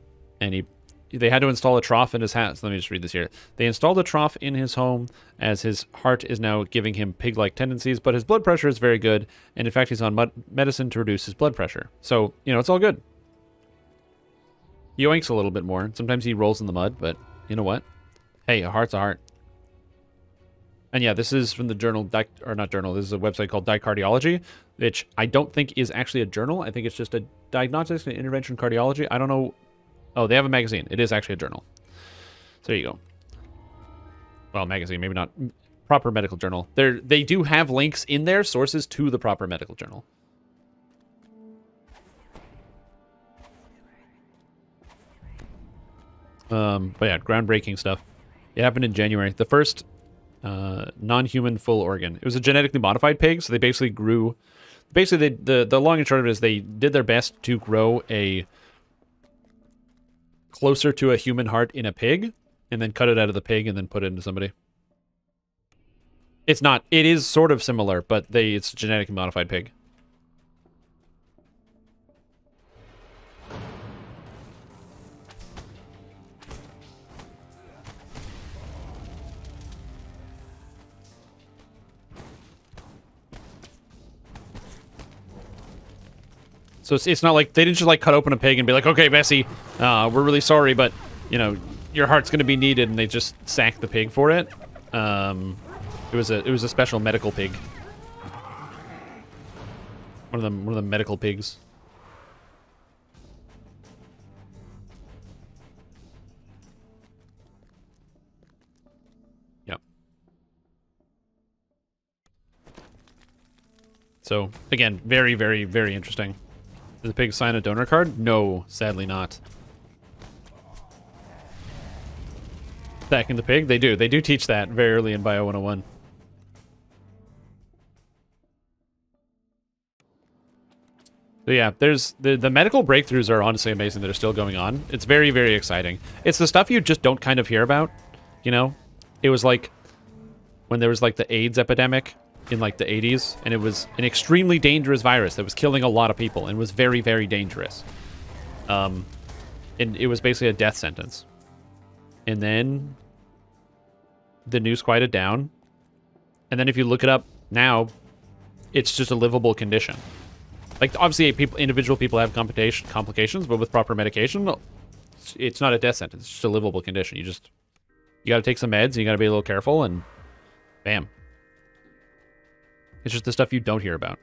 they had to install a trough in his house. Let me just read this here. They installed a trough in his home as his heart is now giving him pig-like tendencies, but his blood pressure is very good, and in fact, he's on medicine to reduce his blood pressure. So, you know, it's all good. He yoinks a little bit more. Sometimes he rolls in the mud, but you know what? Hey, a heart's a heart. And yeah, this is from the journal, or not journal, this is a website called Dicardiology, which I don't think is actually a journal. I think it's just a diagnostics and intervention cardiology. I don't know. Oh, they have a magazine. It is actually a journal. So there you go. Well, magazine, maybe not proper medical journal. They do have links in their sources to the proper medical journal. But yeah, groundbreaking stuff. It happened in January. The first non-human full organ. It was a genetically modified pig, so they basically grew... Basically, the long and short of it is they did their best to grow a closer to a human heart in a pig, and then cut it out of the pig and then put it into somebody. It's not... It is sort of similar, but it's a genetically modified pig. So it's not like they didn't just like cut open a pig and be like, okay, Bessie, we're really sorry, but you know your heart's going to be needed, and they just sacked the pig for it. It was a special medical pig. One of the medical pigs. Yep. So again, very, very, very interesting. Does the pig sign a donor card? No, sadly not. Stacking the pig? They do. They do teach that very early in Bio 101. So yeah, there's the medical breakthroughs are honestly amazing that are still going on. It's very, very exciting. It's the stuff you just don't kind of hear about, you know? It was like when there was like the AIDS epidemic in like the 80s, and it was an extremely dangerous virus that was killing a lot of people and was very, very dangerous. And it was basically a death sentence. And then the news quieted down. And then if you look it up now, it's just a livable condition. Like, obviously, individual people have complications, but with proper medication, it's not a death sentence. It's just a livable condition. You got to take some meds, and you got to be a little careful, and bam. It's just the stuff you don't hear about.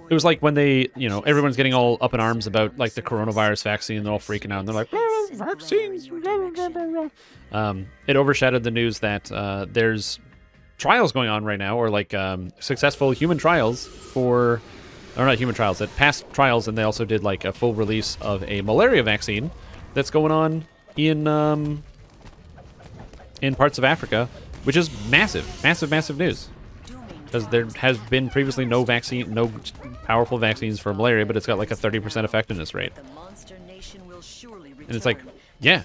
It was like when they, you know, everyone's getting all up in arms about, like, the coronavirus vaccine. They're all freaking out, and they're like, vaccines. It overshadowed the news that there's trials going on right now, or, like, successful human trials or not human trials, that passed trials, and they also did, like, a full release of a malaria vaccine that's going on in parts of Africa, which is massive, massive, massive news. Because there has been previously no powerful vaccines for malaria, but it's got like a 30% effectiveness rate. And it's like, yeah.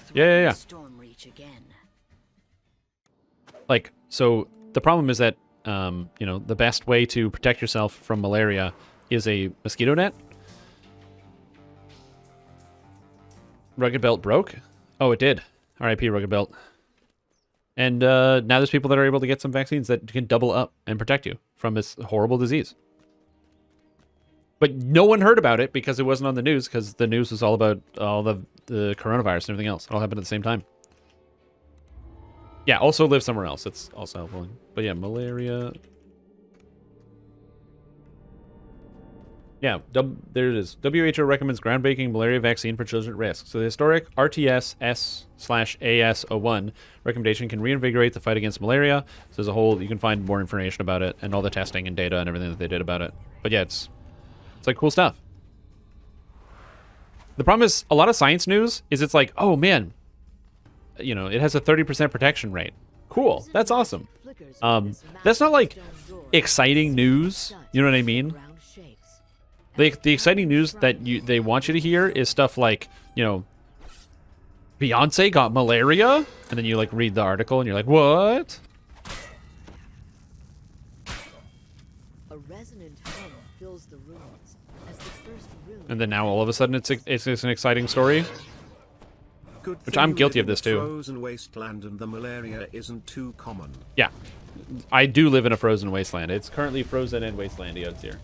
Like, so the problem is that, you know, the best way to protect yourself from malaria is a mosquito net. Rugged Belt broke? Oh, it did. RIP Rugged Belt. And now there's people that are able to get some vaccines that can double up and protect you from this horrible disease. But no one heard about it because it wasn't on the news, because the news was all about all the coronavirus and everything else. It all happened at the same time. Yeah, also live somewhere else. It's also helpful. But yeah, malaria. Yeah, there it is. WHO recommends groundbreaking malaria vaccine for children at risk. So the historic RTS-S/AS01 recommendation can reinvigorate the fight against malaria. So there's a whole, you can find more information about it and all the testing and data and everything that they did about it. But yeah, it's like cool stuff. The problem is, a lot of science news is it's like, oh man, you know, it has a 30% protection rate. Cool, that's awesome. That's not like exciting news, you know what I mean? The exciting news that they want you to hear is stuff like, you know, Beyonce got malaria, and then you like read the article and you're like, what? A resonant hum fills the rooms as the first room. And then now all of a sudden it's an exciting story. Good Which thing I'm you guilty live of this in a too. Frozen wasteland and the malaria isn't too common. Yeah, I do live in a frozen wasteland. It's currently frozen and wastelandy out here.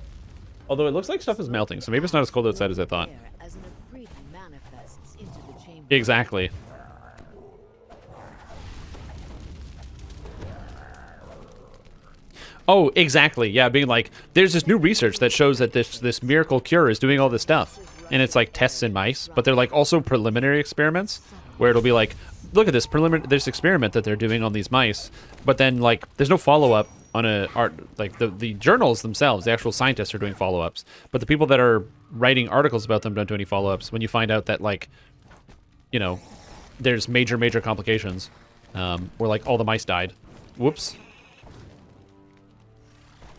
Although it looks like stuff is melting, so maybe it's not as cold outside as I thought. As an efreet manifests into the chamber. Exactly. Oh, exactly. Yeah, being like, there's this new research that shows that this miracle cure is doing all this stuff. And it's like tests in mice, but they're like also preliminary experiments where it'll be like, look at this experiment that they're doing on these mice, but then like there's no follow-up on the journals themselves. The actual scientists are doing follow-ups, but the people that are writing articles about them don't do any follow-ups. When you find out that, like, you know, there's major complications, where like all the mice died. Whoops.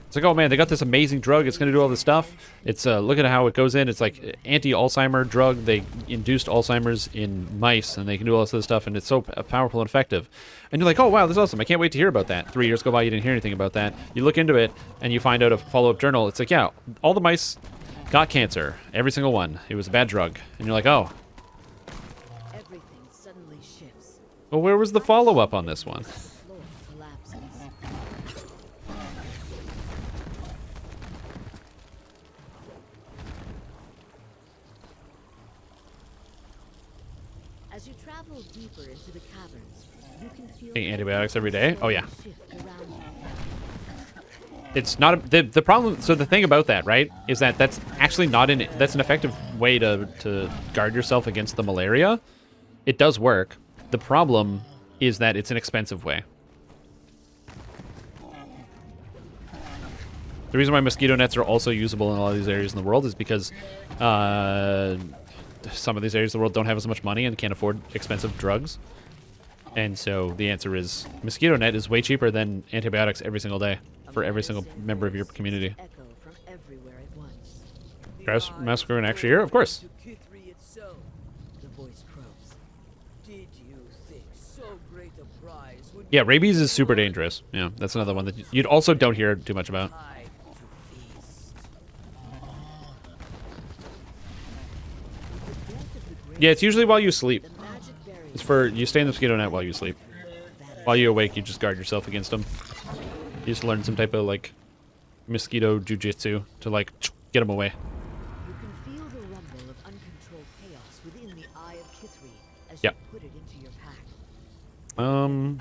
It's like, oh man, they got this amazing drug. It's going to do all this stuff. It's look at how it goes in. It's like anti-Alzheimer drug. They induced Alzheimer's in mice, and they can do all this other stuff, and it's so powerful and effective. And you're like, oh wow, this is awesome. I can't wait to hear about that. 3 years go by, you didn't hear anything about that. You look into it, and you find out a follow-up journal. It's like, yeah, all the mice got cancer. Every single one. It was a bad drug. And you're like, oh. Everything suddenly shifts. Well, where was the follow-up on this one? The floor collapses. As you travel deeper into the caverns, you can feel Taking antibiotics every day? Oh yeah. shift around you. It's not the problem. So the thing about that, right, is that that's actually not that's an effective way to guard yourself against the malaria. It does work. The problem is that it's an expensive way. The reason why mosquito nets are also usable in a lot of these areas in the world is because some of these areas of the world don't have as much money and can't afford expensive drugs. And so the answer is mosquito net is way cheaper than antibiotics every single day for every single member of your community. Echo from everywhere at once. Grass massacre next year? Of course. The voice croaks. Did you think so great a prize would Yeah, rabies is super dangerous. Yeah, that's another one that you'd also don't hear too much about. hide to feast? Yeah, it's usually while you sleep. The magic barrier It's for, you stay in the mosquito net while you sleep. While you awake, you just guard yourself against them. You just learn some type of, like, mosquito jujitsu to, like, get them away. You can feel the rumble of uncontrolled chaos within the Eye of Kithri as Yep. you put it into your pack.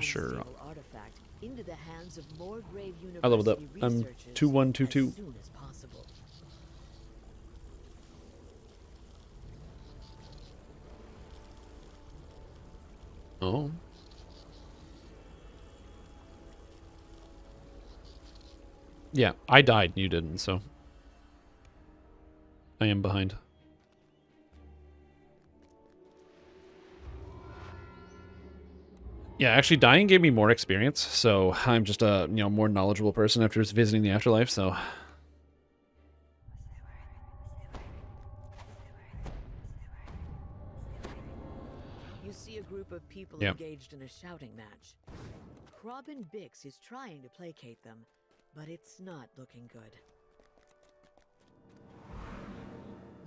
Sure. Unstable artifact into the hands of more grave I leveled up. university I'm researchers 2122. as soon as possible. Oh. Yeah, I died and you didn't, so I am behind. Yeah, actually dying gave me more experience, so I'm just a, more knowledgeable person after visiting the afterlife, so You see a group of people Yeah. engaged in a shouting match. Robin Bix is trying to placate them, but it's not looking good.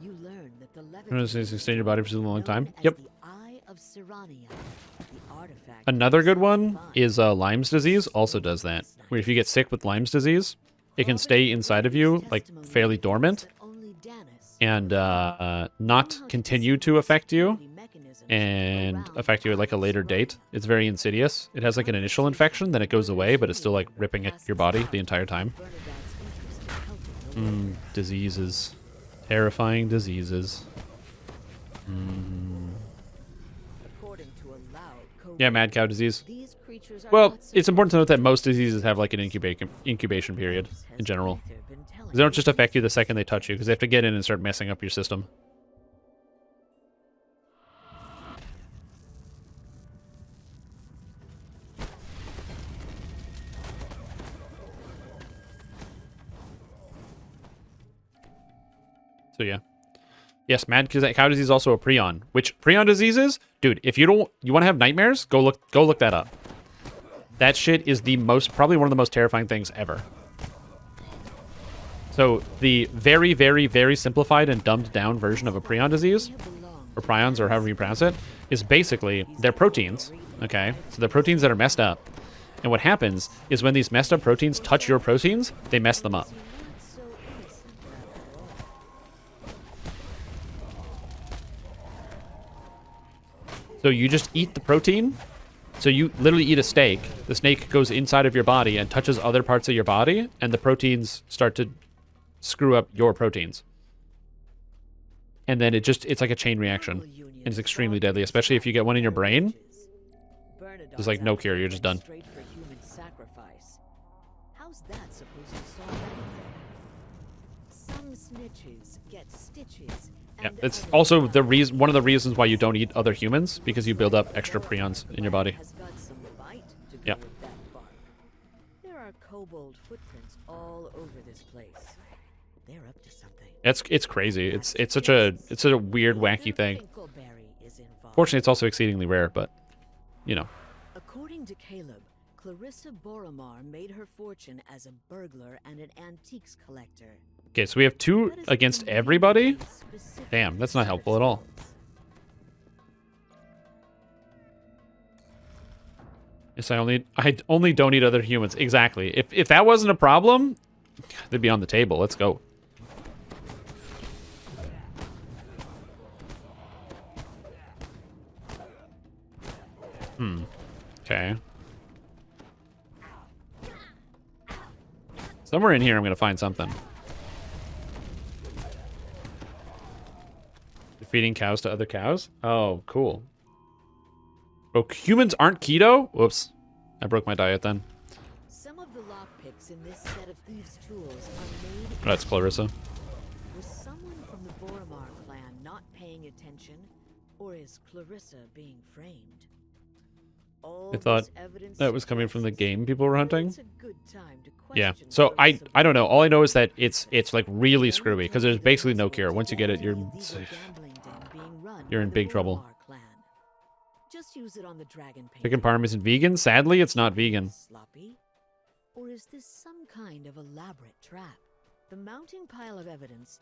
You learn that the Does it sustain your body for a long time? known as Yep. The Eye of Serrania, the artifact Another good is one defined is Lyme's disease. Also does that. Where if you get sick with Lyme's disease, it can stay inside of you, like fairly dormant, that only Danis and not continue to affect you and affect you at like a later date. It's very insidious. It has like an initial infection, then it goes away, but it's still like ripping at your body the entire time. Bernadette's interest in helping the world. Diseases. Terrifying diseases. According to a loud code, Yeah, mad cow disease. these creatures are Well, not it's so important to note that most diseases have like an incubation period in general. Has Aether been telling 'Cause they don't you? just affect you the second they touch you, because they have to get in and start messing up your system. So yeah. Yes, mad cow disease is also a prion. Which prion diseases? Dude, if you want to have nightmares, go look that up. That shit is probably one of the most terrifying things ever. So the very, very, very simplified and dumbed down version of a prion disease, or prions, or however you pronounce it, is basically they're proteins. Okay, so they're proteins that are messed up. And what happens is when these messed up proteins touch your proteins, they mess them up. So you just eat the protein. So you literally eat a steak. The snake goes inside of your body and touches other parts of your body, and the proteins start to screw up your proteins. And then it's like a chain reaction. And it's extremely deadly, especially if you get one in your brain. There's like no cure, you're just done. How's that supposed to solve anything? Some snitches get stitches. Yeah, it's also one of the reasons why you don't eat other humans, because you build up extra prions in your body. Yeah. There are kobold footprints all over this place. They're up to something. It's crazy. It's such a weird, wacky thing. Fortunately, it's also exceedingly rare, but you know. According to Caleb, Clarissa Boromar made her fortune as a burglar and an antiques collector. Okay, so we have 2 against everybody? Damn, that's not helpful at all. Yes, I only don't eat other humans. Exactly. If that wasn't a problem, they'd be on the table. Let's go. Okay. Somewhere in here I'm gonna find something. Feeding cows to other cows? Oh, cool. Oh, humans aren't keto? Whoops. I broke my diet then. Some of the lockpicks in this set of thieves' tools are made. That's Clarissa. Was someone from the Boromar clan not paying attention, or is Clarissa being framed? I thought that was coming from the game people were hunting. Yeah, so I don't know. All I know is that it's like really screwy, because there's basically no cure. Once you get it, you're in big trouble. Just use it on the dragon paint. Chicken parm isn't vegan? Sadly, it's not vegan. Sloppy? Or is this some kind of elaborate trap? The mounting pile of evidence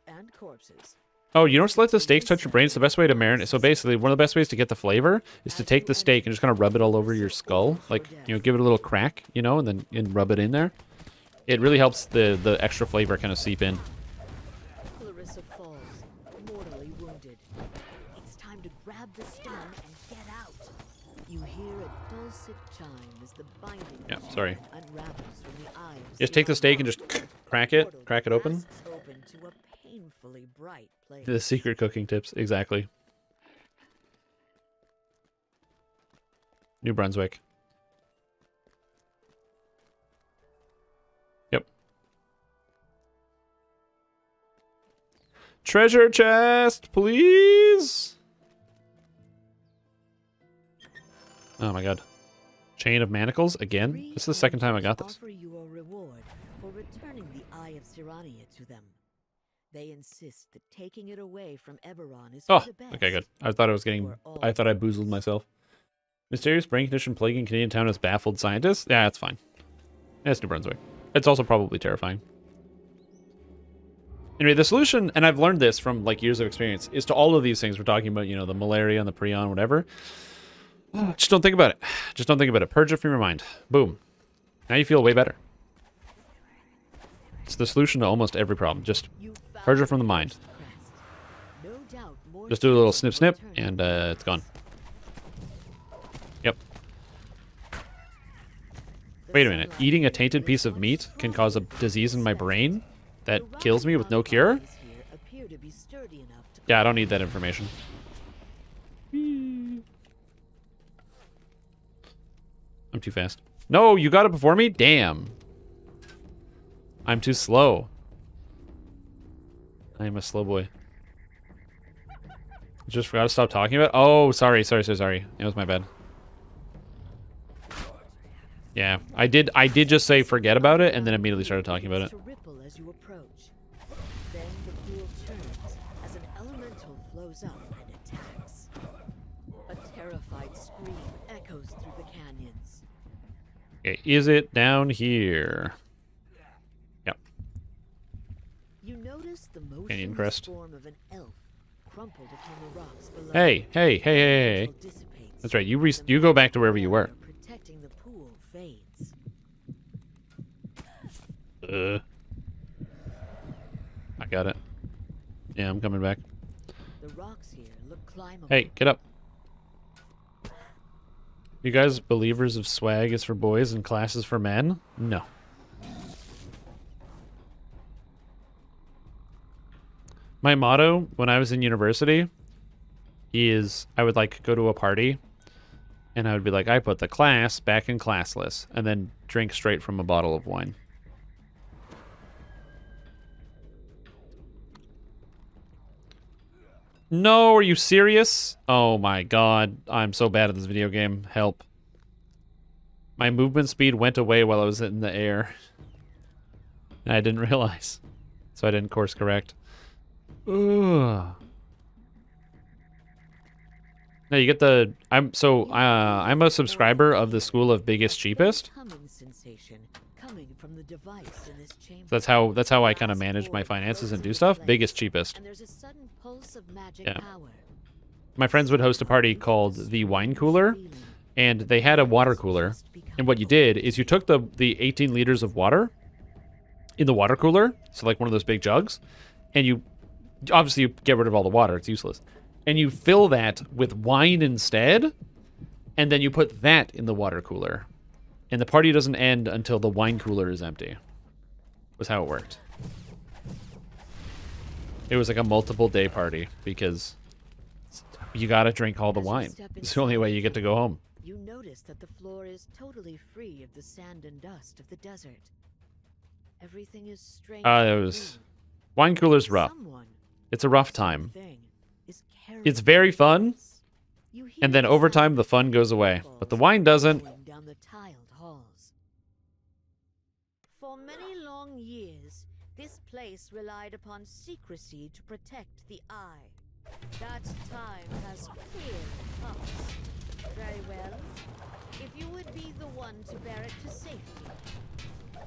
and corpses. Oh, you don't let the steaks touch your brain. It's the best way to marinate. So basically, one of the best ways to get the flavor is to take the steak and just kind of rub it all over your skull. Like, you know, give it a little crack, you know, and then rub it in there. It really helps the extra flavor kind of seep in. Clarissa falls, mortally wounded. It's time to grab the stone and get out. You hear a dulcet chime as the binding sorry. unravels from the eye of Just take the steak and just crack it open. open to a painfully bright place. The secret cooking tips, exactly. New Brunswick. Yep. Treasure chest, please. Oh my god. Chain of manacles again? This is the second time I got this. Offer you a reward for returning the Eye of Sirania to them. They insist that taking it away from Eberron is for the best. Okay, good. I thought I boozled myself. Mysterious brain condition plaguing Canadian town has baffled scientists? Yeah, that's fine. It's New Brunswick. It's also probably terrifying. Anyway, the solution, and I've learned this from like years of experience, is to all of these things we're talking about, you know, the malaria and the prion, whatever. Just don't think about it. Just don't think about it. Purge it from your mind. Boom. Now you feel way better. It's the solution to almost every problem. Just purge it from the mind. Just do a little snip snip, and it's gone. Yep. Wait a minute. Eating a tainted piece of meat can cause a disease in my brain that kills me with no cure? Yeah, I don't need that information. I'm too fast. No, you got it before me? Damn. I'm too slow. I am a slow boy. Just forgot to stop talking about it? Oh, sorry. It was my bad. Yeah, I did just say forget about it and then immediately started talking about it. Then the pool turns flows up and attacks. A terrified scream echoes through the canyons. Okay, is it down here? Yep. You notice the Canyon motionless crest. form of an elf crumpled upon the rocks below. Hey, hey, hey, hey, hey. Dissipates. That's right. You go back to wherever you were. Protecting the pool fades. I got it. Yeah, I'm coming back. The rocks here look climbable. Hey, get up. You guys believers of swag is for boys and class is for men? No. My motto when I was in university is I would like go to a party and I would be like, I put the class back in classless and then drink straight from a bottle of wine. No, are you serious? Oh my god, I'm so bad at this video game. Help. My movement speed went away while I was in the air. And I didn't realize. So I didn't course correct. Ugh. No, you get the... I'm a subscriber of the School of Biggest Cheapest. So that's how I kind of manage my finances and do stuff. Biggest Cheapest. And there's a sudden pulse of magic Yeah. power. My friends would host a party called the Wine Cooler, and they had a water cooler. And what you did is you took the 18 liters of water in the water cooler, so like one of those big jugs, and you obviously you get rid of all the water, it's useless. And you fill that with wine instead, and then you put that in the water cooler. And the party doesn't end until the wine cooler is empty. Was how it worked. It was like a multiple day party because you gotta drink all the wine. It's the only way you get to go home. You notice that the floor is totally free of the sand and dust of the desert. Everything is strange. Wine cooler's rough. It's a rough time. It's very fun, and then over time the fun goes away, but the wine doesn't. Down the tiled halls. For many long years, this place relied upon secrecy to protect the eye. That time has clearly passed. Very well. If you would be the one to bear it to safety,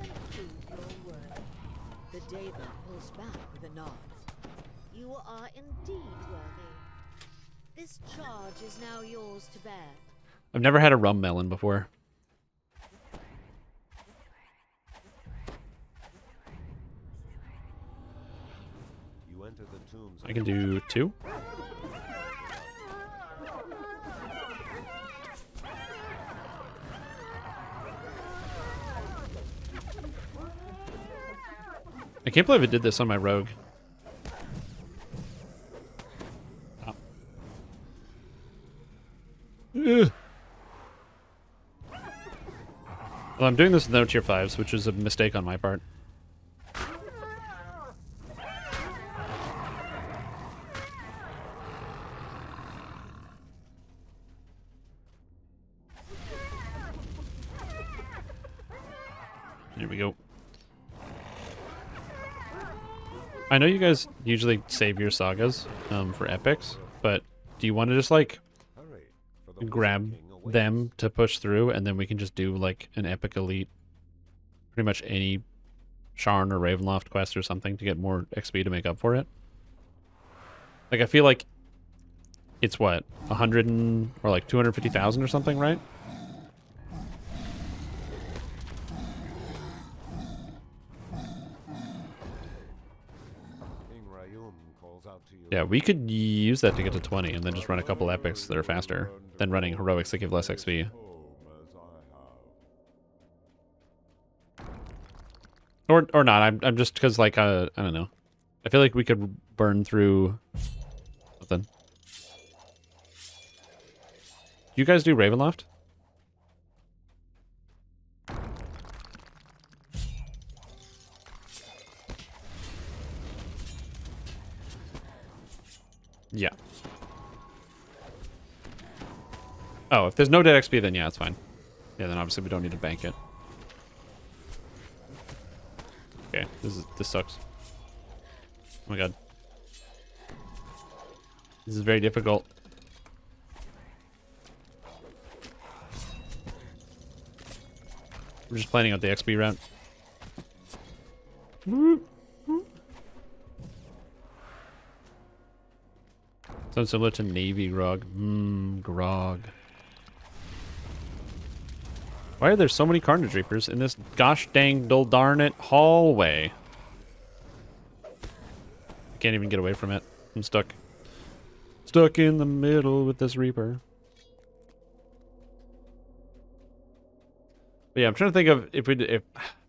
then prove your worth. The David pulls back with a nod. You are indeed worthy. This charge is now yours to bear. I've never had a rum melon before. You enter the tombs. I can do 2. I can't believe I did this on my rogue. Oh. Ugh. Well, I'm doing this with no tier 5s, which is a mistake on my part. Here we go. I know you guys usually save your sagas for epics, but do you want to just like grab them to push through and then we can just do like an epic elite, pretty much any Sharn or Ravenloft quest or something to get more XP to make up for it? Like I feel like it's what, 100 or like 250,000 or something, right? Yeah, we could use that to get to 20 and then just run a couple epics that are faster than running heroics that give less XP. Or not. I'm just because like I don't know. I feel like we could burn through something. You guys do Ravenloft? Yeah. Oh, if there's no dead XP, then yeah, it's fine. Yeah, then obviously we don't need to bank it. Okay, this sucks. Oh my god. This is very difficult. We're just planning out the XP route. Sounds similar to Navy grog. Grog. Why are there so many Carnage Reapers in this gosh dang dull darn it hallway? I can't even get away from it. I'm stuck. Stuck in the middle with this Reaper. But yeah, I'm trying to think of if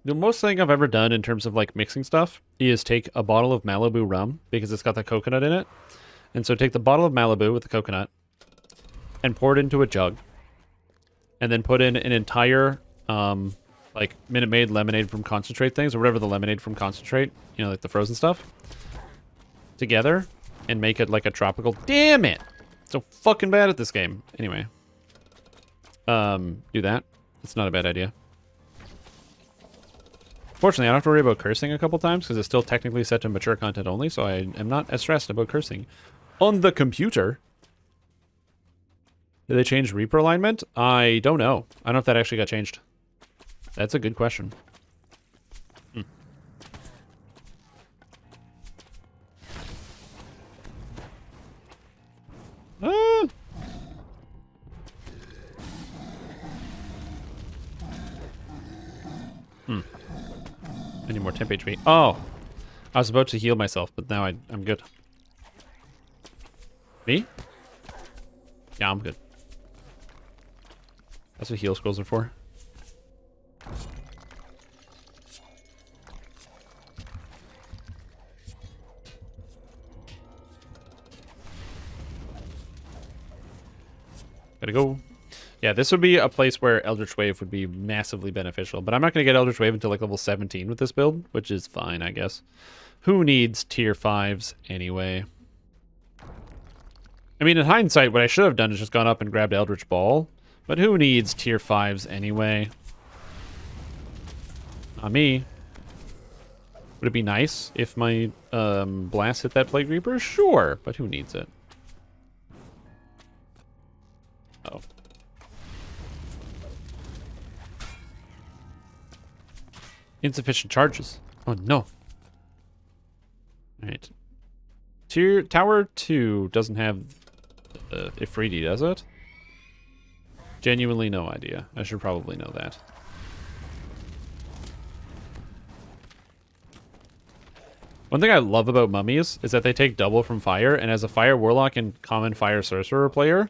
the most thing I've ever done in terms of like mixing stuff is take a bottle of Malibu rum because it's got that coconut in it. And so take the bottle of Malibu with the coconut and pour it into a jug. And then put in an entire like Minute Maid lemonade from concentrate things or whatever the lemonade from concentrate, you know, like the frozen stuff together and make it like a tropical. Damn it. So fucking bad at this game. Anyway. Do that. It's not a bad idea. Fortunately, I don't have to worry about cursing a couple times because it's still technically set to mature content only, so I am not as stressed about cursing. On the computer. Did they change Reaper alignment? I don't know. I don't know if that actually got changed. That's a good question. Ah! I need more temp HP. Oh! I was about to heal myself, but now I'm good. Me? Yeah, I'm good. That's what heal scrolls are for. Gotta go. Yeah, this would be a place where Eldritch Wave would be massively beneficial, but I'm not going to get Eldritch Wave until like level 17 with this build, which is fine, I guess. Who needs tier 5s anyway? I mean, in hindsight, what I should have done is just gone up and grabbed Eldritch Ball, but who needs tier 5s anyway? Not me. Would it be nice if my blast hit that Plague Reaper? Sure, but who needs it? Oh. Insufficient charges. Oh no. Alright. Tower 2 doesn't have Ifriti, does it? Genuinely no idea. I should probably know that. One thing I love about mummies is that they take double from fire, and as a fire warlock and common fire sorcerer player,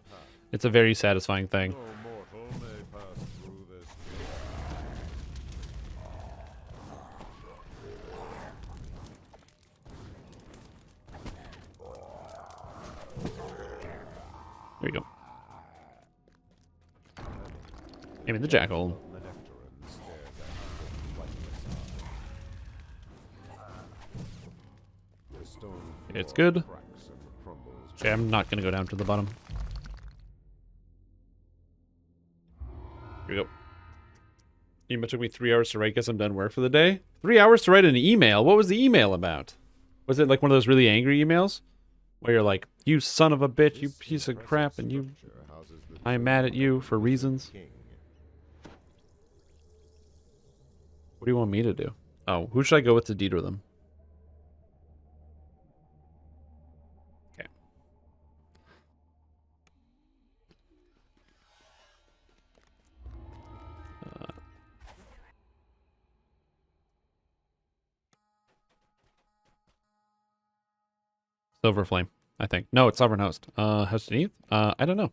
it's a very satisfying thing. There you go. Aiming the jackal. It's good. Okay, I'm not going to go down to the bottom. Here we go. Email took me 3 hours to write. Guess I'm done work for the day. 3 hours to write an email? What was the email about? Was it like one of those really angry emails? Where you're like, you son of a bitch, you piece of crap, and you... I'm mad at you for reasons. What do you want me to do? Oh, who should I go with to deter them? Okay. Silver Flame, I think. No, it's Sovereign Host. Host Beneath? I don't know.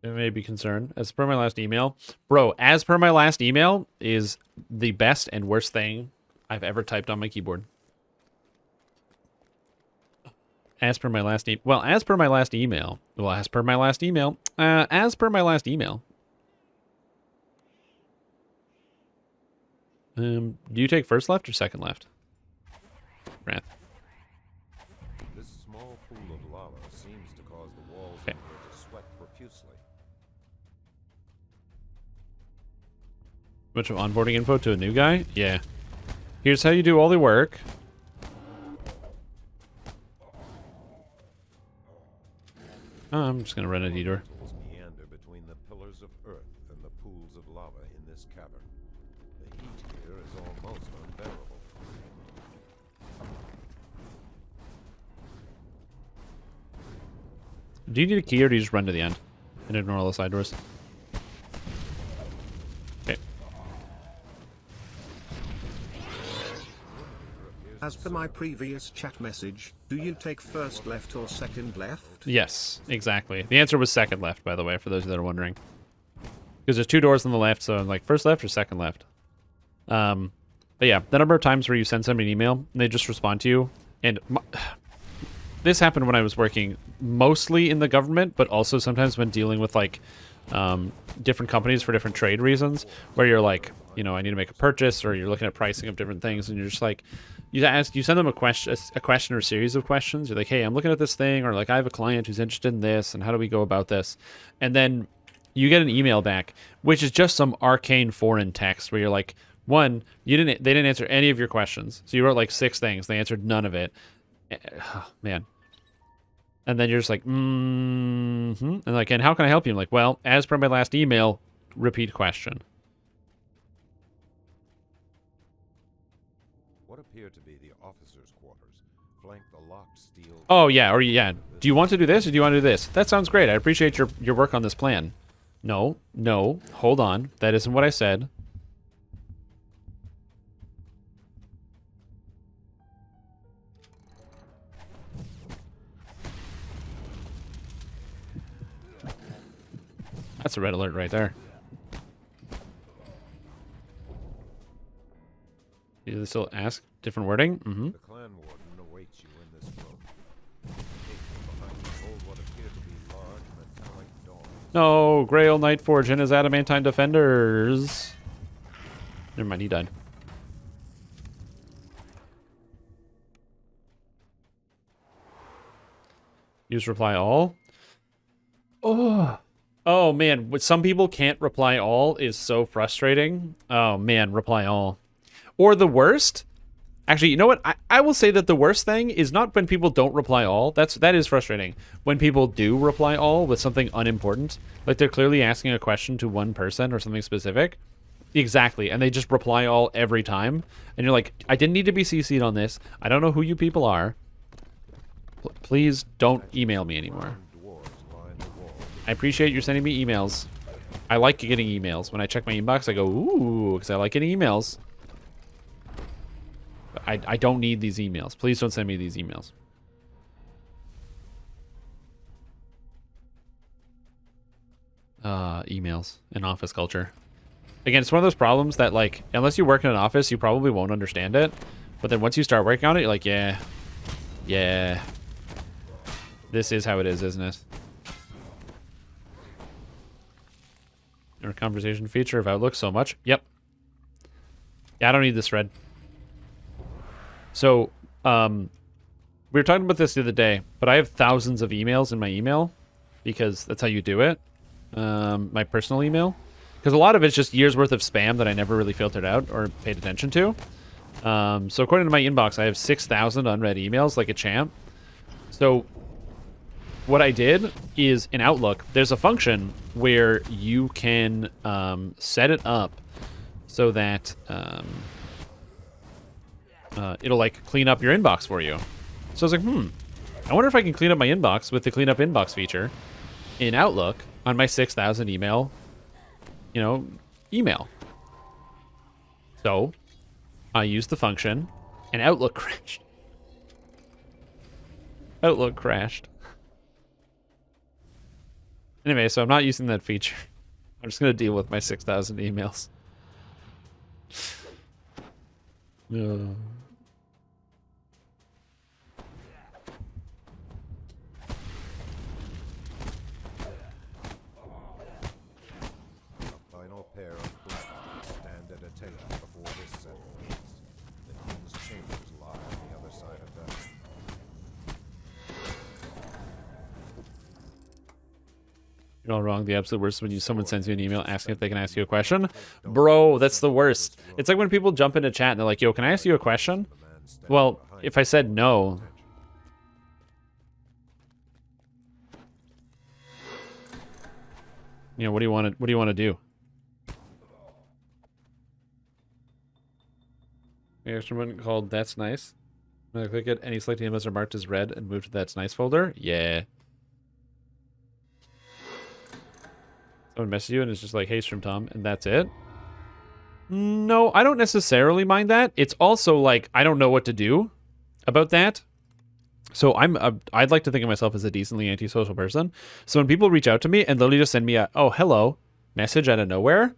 It may be concerned. As per my last email. Bro, as per my last email is the best and worst thing I've ever typed on my keyboard. As per my last email. Well, as per my last email. Well, as per my last email. As per my last email. Do you take first left or second left? Wrath. This small pool of lava seems to cause the walls okay. to sweat profusely. Bunch of onboarding info to a new guy? Yeah. Here's how you do all the work. Oh, I'm just gonna run a detour. Meander between the pillars of earth and the pools of lava in this cavern. The heat here is almost unbearable. Do you need a key, or do you just run to the end and ignore all the side doors? Okay. As per my previous chat message, do you take first left or second left? Yes, exactly. The answer was second left, by the way, for those that are wondering. Because there's 2 doors on the left, so I'm like, first left or second left? But yeah, the number of times where you send somebody an email and they just respond to you, and this happened when I was working mostly in the government, but also sometimes when dealing with like different companies for different trade reasons, where you're like, you know, I need to make a purchase, or you're looking at pricing of different things, and you're just like, you send them a question or a series of questions. You're like, hey, I'm looking at this thing, or like, I have a client who's interested in this, and how do we go about this? And then you get an email back, which is just some arcane foreign text where you're like, one, they didn't answer any of your questions. So you wrote like 6 things, they answered none of it. Oh, man. And then you're just like, and like, and how can I help you? I'm like, well, as per my last email, repeat question. What appear to be the officers' quarters flank the locked steel. Oh yeah, or yeah. Do you want to do this, or do you want to do this? That sounds great. I appreciate your work on this plan. No, hold on. That isn't what I said. That's a red alert right there. You still ask different wording? Mm-hmm. The clan warden awaits you in this room. Behind you hold what appear to be large metallic doors. No, Grail, Nightforge, and his adamantine defenders. Never mind, he died. Use reply all. Oh man, what some people can't reply all is so frustrating. Oh man, reply all. Or the worst, actually, you know what? I will say that the worst thing is not when people don't reply all. That is frustrating. When people do reply all with something unimportant, like they're clearly asking a question to one person or something specific. Exactly, and they just reply all every time. And you're like, I didn't need to be CC'd on this. I don't know who you people are. Please don't email me anymore. I appreciate you sending me emails. I like getting emails. When I check my inbox, I go, ooh, because I like getting emails. But I don't need these emails. Please don't send me these emails. Emails and office culture. Again, it's one of those problems that, like, unless you work in an office, you probably won't understand it. But then once you start working on it, you're like, yeah. This is how it is, isn't it? Our conversation feature of Outlook so much. Yep. Yeah, I don't need this thread. So, we were talking about this the other day, but I have thousands of emails in my email because that's how you do it. My personal email. Because a lot of it's just years worth of spam that I never really filtered out or paid attention to. So according to my inbox, I have 6,000 unread emails like a champ. So what I did is in Outlook, there's a function where you can set it up so that it'll like clean up your inbox for you. So I was like, I wonder if I can clean up my inbox with the clean up inbox feature in Outlook on my 6,000 email, email. So I used the function and Outlook crashed. Outlook crashed. Anyway, so I'm not using that feature. I'm just going to deal with my 6,000 emails. A final pair of black stand at attention before this set begins. The king's chambers lie on the other side of that. You're all wrong. The absolute worst is when someone sends you an email asking if they can ask you a question. Bro, that's the worst. It's like when people jump into chat and they're like, yo, can I ask you a question? Well, if I said no... You know, what do you want to do? The instrument called That's Nice. When I click it, any selected emails are marked as red and moved to That's Nice folder. Yeah. Someone messages you and it's just like, hey, Strimtom, and that's it? No, I don't necessarily mind that. It's also like, I don't know what to do about that. So I'd like to think of myself as a decently antisocial person. So when people reach out to me and literally just send me a, oh, hello, message out of nowhere.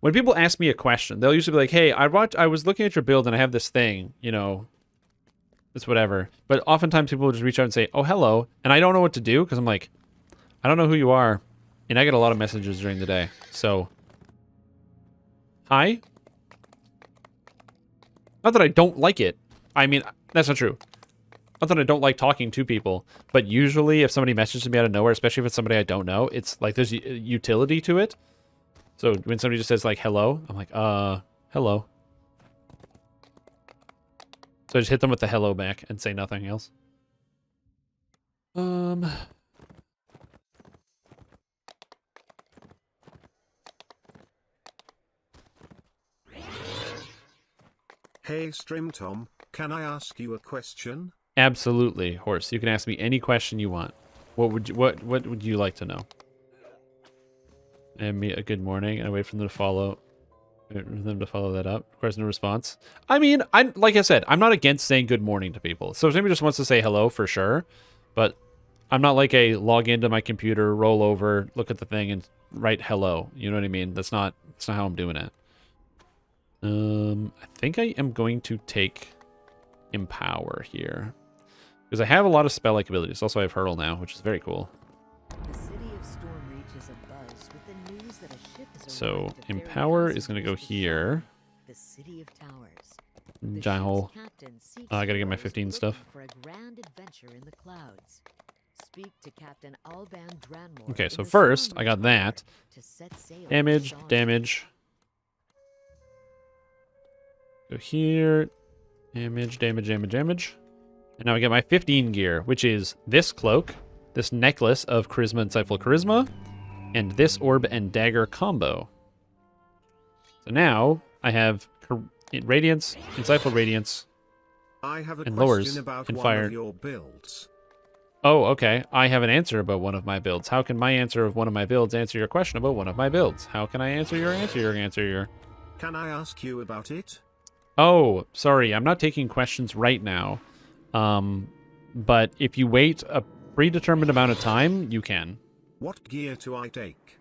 When people ask me a question, they'll usually be like, hey, I was looking at your build and I have this thing, you know, it's whatever. But oftentimes people will just reach out and say, oh, hello. And I don't know what to do because I'm like, I don't know who you are. And I get a lot of messages during the day. So, hi? Not that I don't like it. I mean, that's not true. Not that I don't like talking to people. But usually if somebody messages me out of nowhere, especially if it's somebody I don't know, it's like there's utility to it. So when somebody just says like, hello, I'm like, hello. So I just hit them with the hello back and say nothing else. Hey Strimtom, can I ask you a question? Absolutely, Horse. You can ask me any question you want. What would you like to know? And me a good morning, and I wait for them to follow. Wait for them to follow that up. Question and response. I mean, like I said, I'm not against saying good morning to people. So if somebody just wants to say hello, for sure. But I'm not like a log into my computer, roll over, look at the thing, and write hello. You know what I mean? That's not how I'm doing it. I think I am going to take Empower here. Because I have a lot of spell-like abilities. Also, I have Hurl now, which is very cool. The city of Stormreach is abuzz with the news that a ship has So, arrived at Empower very is going to go close to the here. The city of towers. The Giant hole. ship's captain seeks I gotta get my heroes 15 looking stuff. For a grand adventure in the clouds. Speak to Captain Alban Dranmore Okay, in so the first, I Stormreach got that. to set sail for Damage, Sean. damage. Go here. Damage, damage, damage, damage. And now I get my 15 gear, which is this cloak, this necklace of Charisma, Insightful Charisma, and this Orb and Dagger combo. So now I have Radiance, Insightful Radiance, I have a and question lowers about and one fire. of your builds. Oh, okay. I have an answer about one of my builds. How can my answer of one of my builds answer your question about one of my builds? How can I answer your answer your... Can I ask you about it? Oh, sorry. I'm not taking questions right now. But if you wait a predetermined amount of time, you can. What gear do I take?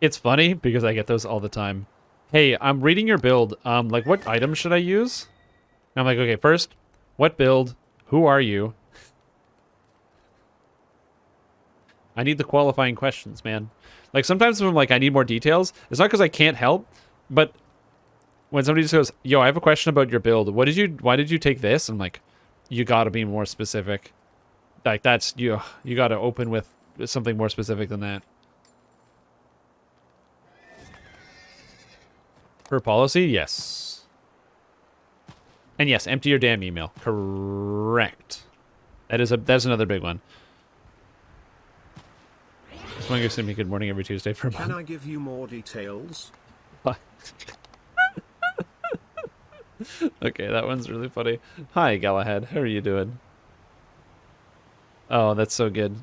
It's funny because I get those all the time. Hey, I'm reading your build. Like, what item should I use? And I'm like, okay, first, what build? Who are you? I need the qualifying questions, man. Like, sometimes when I'm like, I need more details, it's not because I can't help, but when somebody just goes, yo, I have a question about your build. Why did you take this? I'm like, you gotta be more specific. Like, that's, you gotta open with something more specific than that. Per policy, yes. And yes, empty your damn email. Correct. That's another big one. Just want to send me good morning every Tuesday for a month. Can I give you more details? Okay, that one's really funny. Hi, Galahad. How are you doing? Oh, that's so good.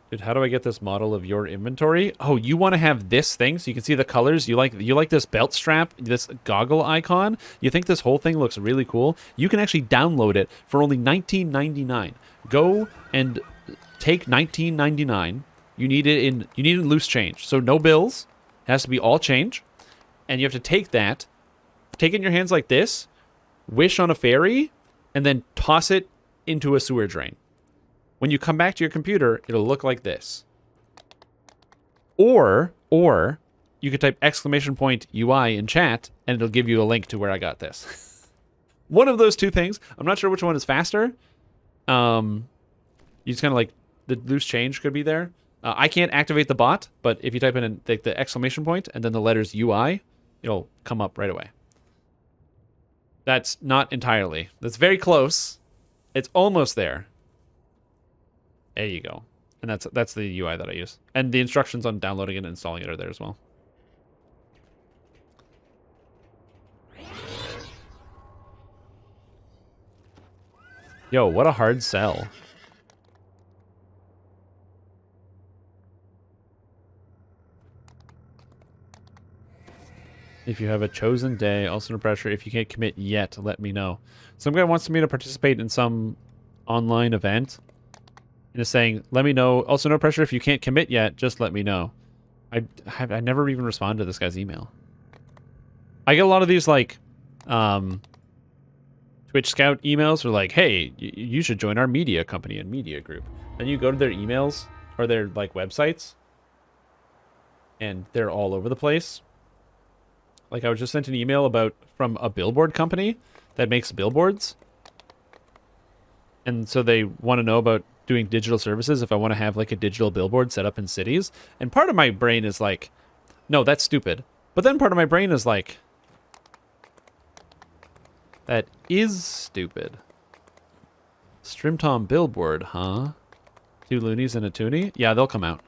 Dude, how do I get this model of your inventory? Oh, you want to have this thing so you can see the colors? You like this belt strap, this goggle icon? You think this whole thing looks really cool? You can actually download it for only $19.99. Go and take $19.99. You need it in loose change. So no bills. It has to be all change. And you have to take that, take it in your hands like this, wish on a fairy, and then toss it into a sewer drain. When you come back to your computer, it'll look like this. Or you could type !UI in chat, and it'll give you a link to where I got this. One of those two things. I'm not sure which one is faster, You just kind of like the loose change could be there. I can't activate the bot, but if you type in like the exclamation point and then the letters UI, it'll come up right away. That's not entirely. That's very close. It's almost there. There you go. And that's the UI that I use. And the instructions on downloading it and installing it are there as well. Yo, what a hard sell. If you have a chosen day, also no pressure. If you can't commit yet, let me know. Some guy wants me to participate in some online event. And is saying, let me know. Also no pressure. If you can't commit yet, just let me know. I never even responded to this guy's email. I get a lot of these like Twitch Scout emails are like, hey, you should join our media company and media group. Then you go to their emails or their like websites and they're all over the place. Like I was just sent an email from a billboard company that makes billboards. And so they want to know about doing digital services if I want to have like a digital billboard set up in cities. And part of my brain is like, no, that's stupid. But then part of my brain is like, that is stupid. Strimtom billboard, huh? 2 loonies and a toonie? Yeah, they'll come out.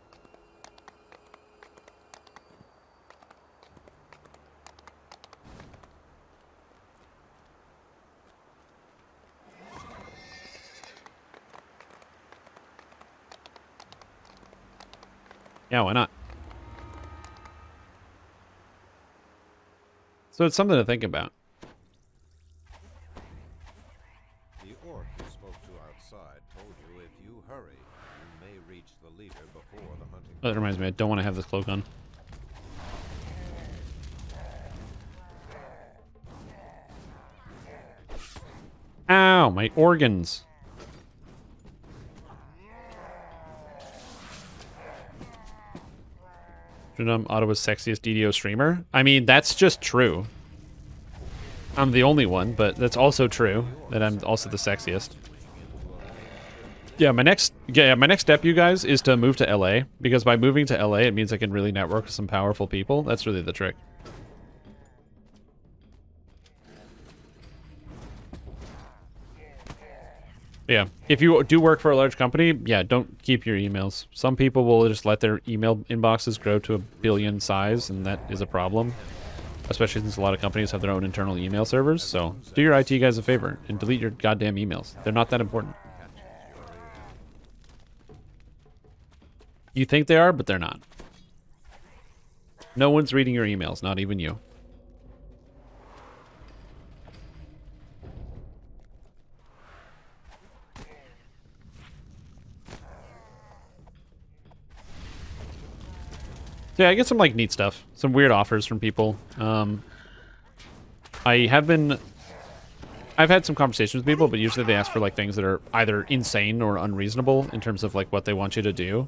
Yeah, why not? So it's something to think about. The orc you spoke to outside told you if you hurry, you may reach the leader before the hunting. Oh, that reminds me, I don't want to have this cloak on. Ow, my organs. I'm Ottawa's sexiest DDO streamer. I mean, that's just true. I'm the only one, but that's also true that I'm also the sexiest. Yeah, my next step, you guys, is to move to LA, because by moving to LA, it means I can really network with some powerful people. That's really the trick. Yeah, if you do work for a large company, yeah, don't keep your emails. Some people will just let their email inboxes grow to 1 billion size, and that is a problem. Especially since a lot of companies have their own internal email servers. So do your IT guys a favor and delete your goddamn emails. They're not that important. You think they are, but they're not. No one's reading your emails, not even you. So yeah, I get some like neat stuff, some weird offers from people. I've had some conversations with people, but usually they ask for like things that are either insane or unreasonable in terms of like what they want you to do,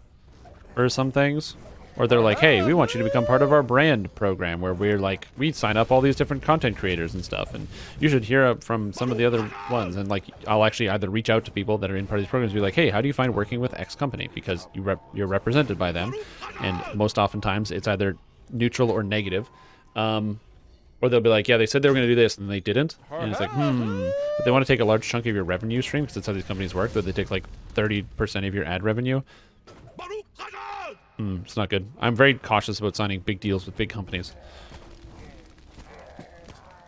or some things, or they're like, hey, we want you to become part of our brand program where we sign up all these different content creators and stuff, and you should hear from some of the other ones. And like, I'll actually either reach out to people that are in part of these programs and be like, hey, how do you find working with X company? Because you're represented by them, and most oftentimes it's either neutral or negative. Or they'll be like, yeah, they said they were going to do this and they didn't. And it's like, But they want to take a large chunk of your revenue stream, because that's how these companies work, that they take like 30% of your ad revenue. It's not good. I'm very cautious about signing big deals with big companies.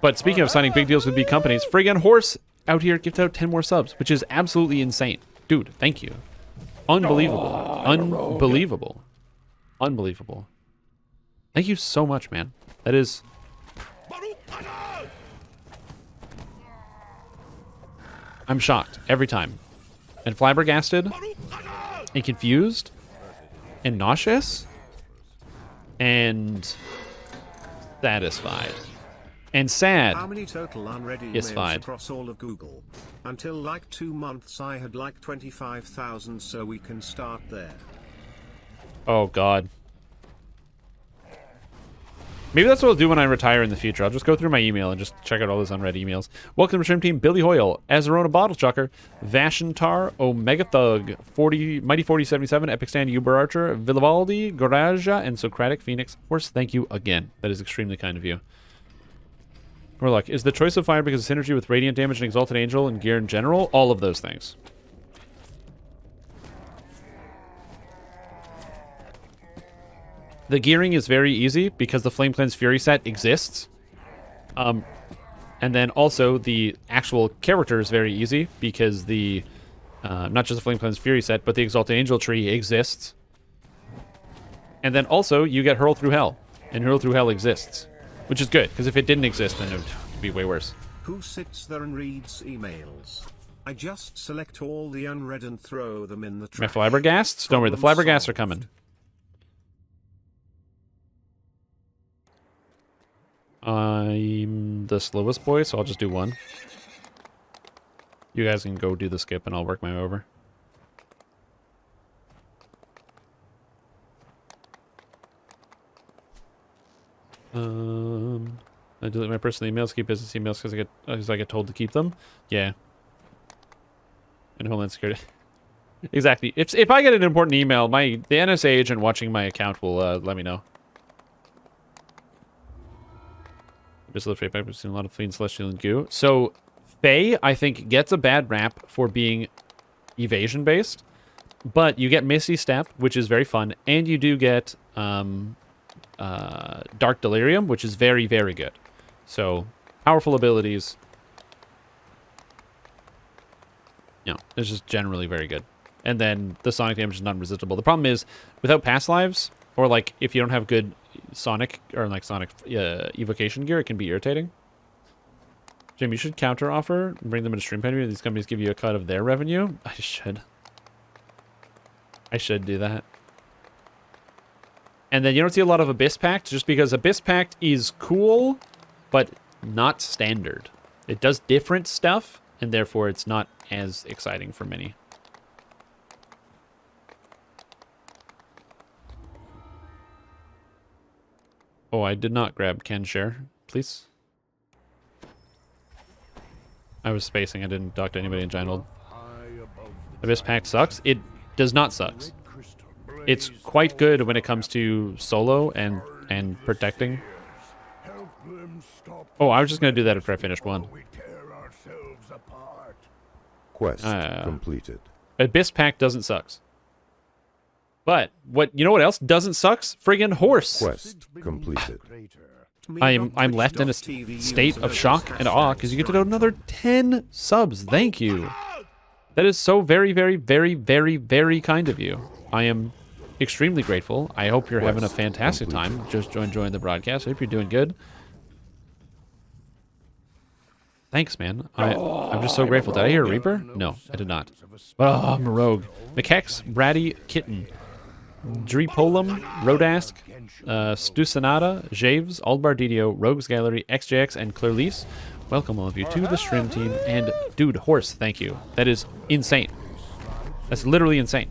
But speaking of signing big deals with big companies, friggin' Horse out here gives out 10 more subs, which is absolutely insane. Dude, thank you. Unbelievable. Unbelievable. Unbelievable. Thank you so much, man. That is... I'm shocked every time. And flabbergasted. And confused. And nauseous. And satisfied. And sad. How many total unread Yes, emails fine. across all of Google? Until like 2 months I had like 25,000, so we can start there. Oh, God. Maybe that's what I'll do when I retire in the future. I'll just go through my email and just check out all those unread emails. Welcome to Stream Team, Billy Hoyle, Azarona Bottle Chucker, Vashantar, Omega Thug, 40, Mighty 4077, Epic Stand, Uber Archer, Villavaldi, Goraja, and Socratic Phoenix. Of course, thank you again. That is extremely kind of you. Warlock, is the choice of fire because of synergy with Radiant Damage and Exalted Angel and gear in general? All of those things. The gearing is very easy because the Flame Cleanse Fury set exists. And then also the actual character is very easy because the, not just the Flame Cleanse Fury set, but the Exalted Angel tree exists. And then also you get Hurl Through Hell, and Hurl Through Hell exists, which is good because if it didn't exist, then it would be way worse. Who sits there and reads emails? I just select all the unread and throw them in the trash. My Flabbergasts? Don't worry, the Flabbergasts are coming. I'm the slowest boy, so I'll just do one. You guys can go do the skip, and I'll work my way over. I delete my personal emails, keep business emails because I get told to keep them. Yeah. And Homeland Security. Exactly. If I get an important email, the NSA agent watching my account will let me know. I've seen a lot of Fiend, Celestial, and Goo. So, Fae, I think, gets a bad rap for being evasion-based. But you get Misty Step, which is very fun. And you do get Dark Delirium, which is very, very good. So, powerful abilities. Yeah, it's just generally very good. And then the Sonic damage is non-resistible. The problem is, without past lives, or like if you don't have good Sonic or like Sonic evocation gear, it can be irritating. Jim, you should counter offer and bring them into stream pay. These companies give you a cut of their revenue. I should do that. And then you don't see a lot of Abyss Pact just because Abyss Pact is cool, but not standard. It does different stuff, and therefore it's not as exciting for many. Oh, I did not grab Ken share, please. I was spacing. I didn't talk to anybody in Giant Old. Abyss Pact sucks. It does not suck. It's quite good when it comes to solo and protecting. Oh, I was just going to do that after I finished one. Quest completed. Abyss Pact doesn't suck. But you know what else doesn't suck? Friggin' horse. Quest completed. I'm left in a state of shock and awe because you get to do another 10 subs. Thank you. That is so very, very, very, very, very kind of you. I am extremely grateful. I hope you're having a fantastic time just enjoying the broadcast. I hope you're doing good. Thanks, man. I'm just so grateful. Did I hear a Reaper? No, I did not. Oh, I'm a rogue. McKex, Bratty, Kitten, Drepolum, Rodask, Stusanada, Javes, Aldbar Didio, Rogues Gallery, XJX, and Clairlise. Welcome all of you to the stream team. And dude, horse, thank you. That is insane. That's literally insane.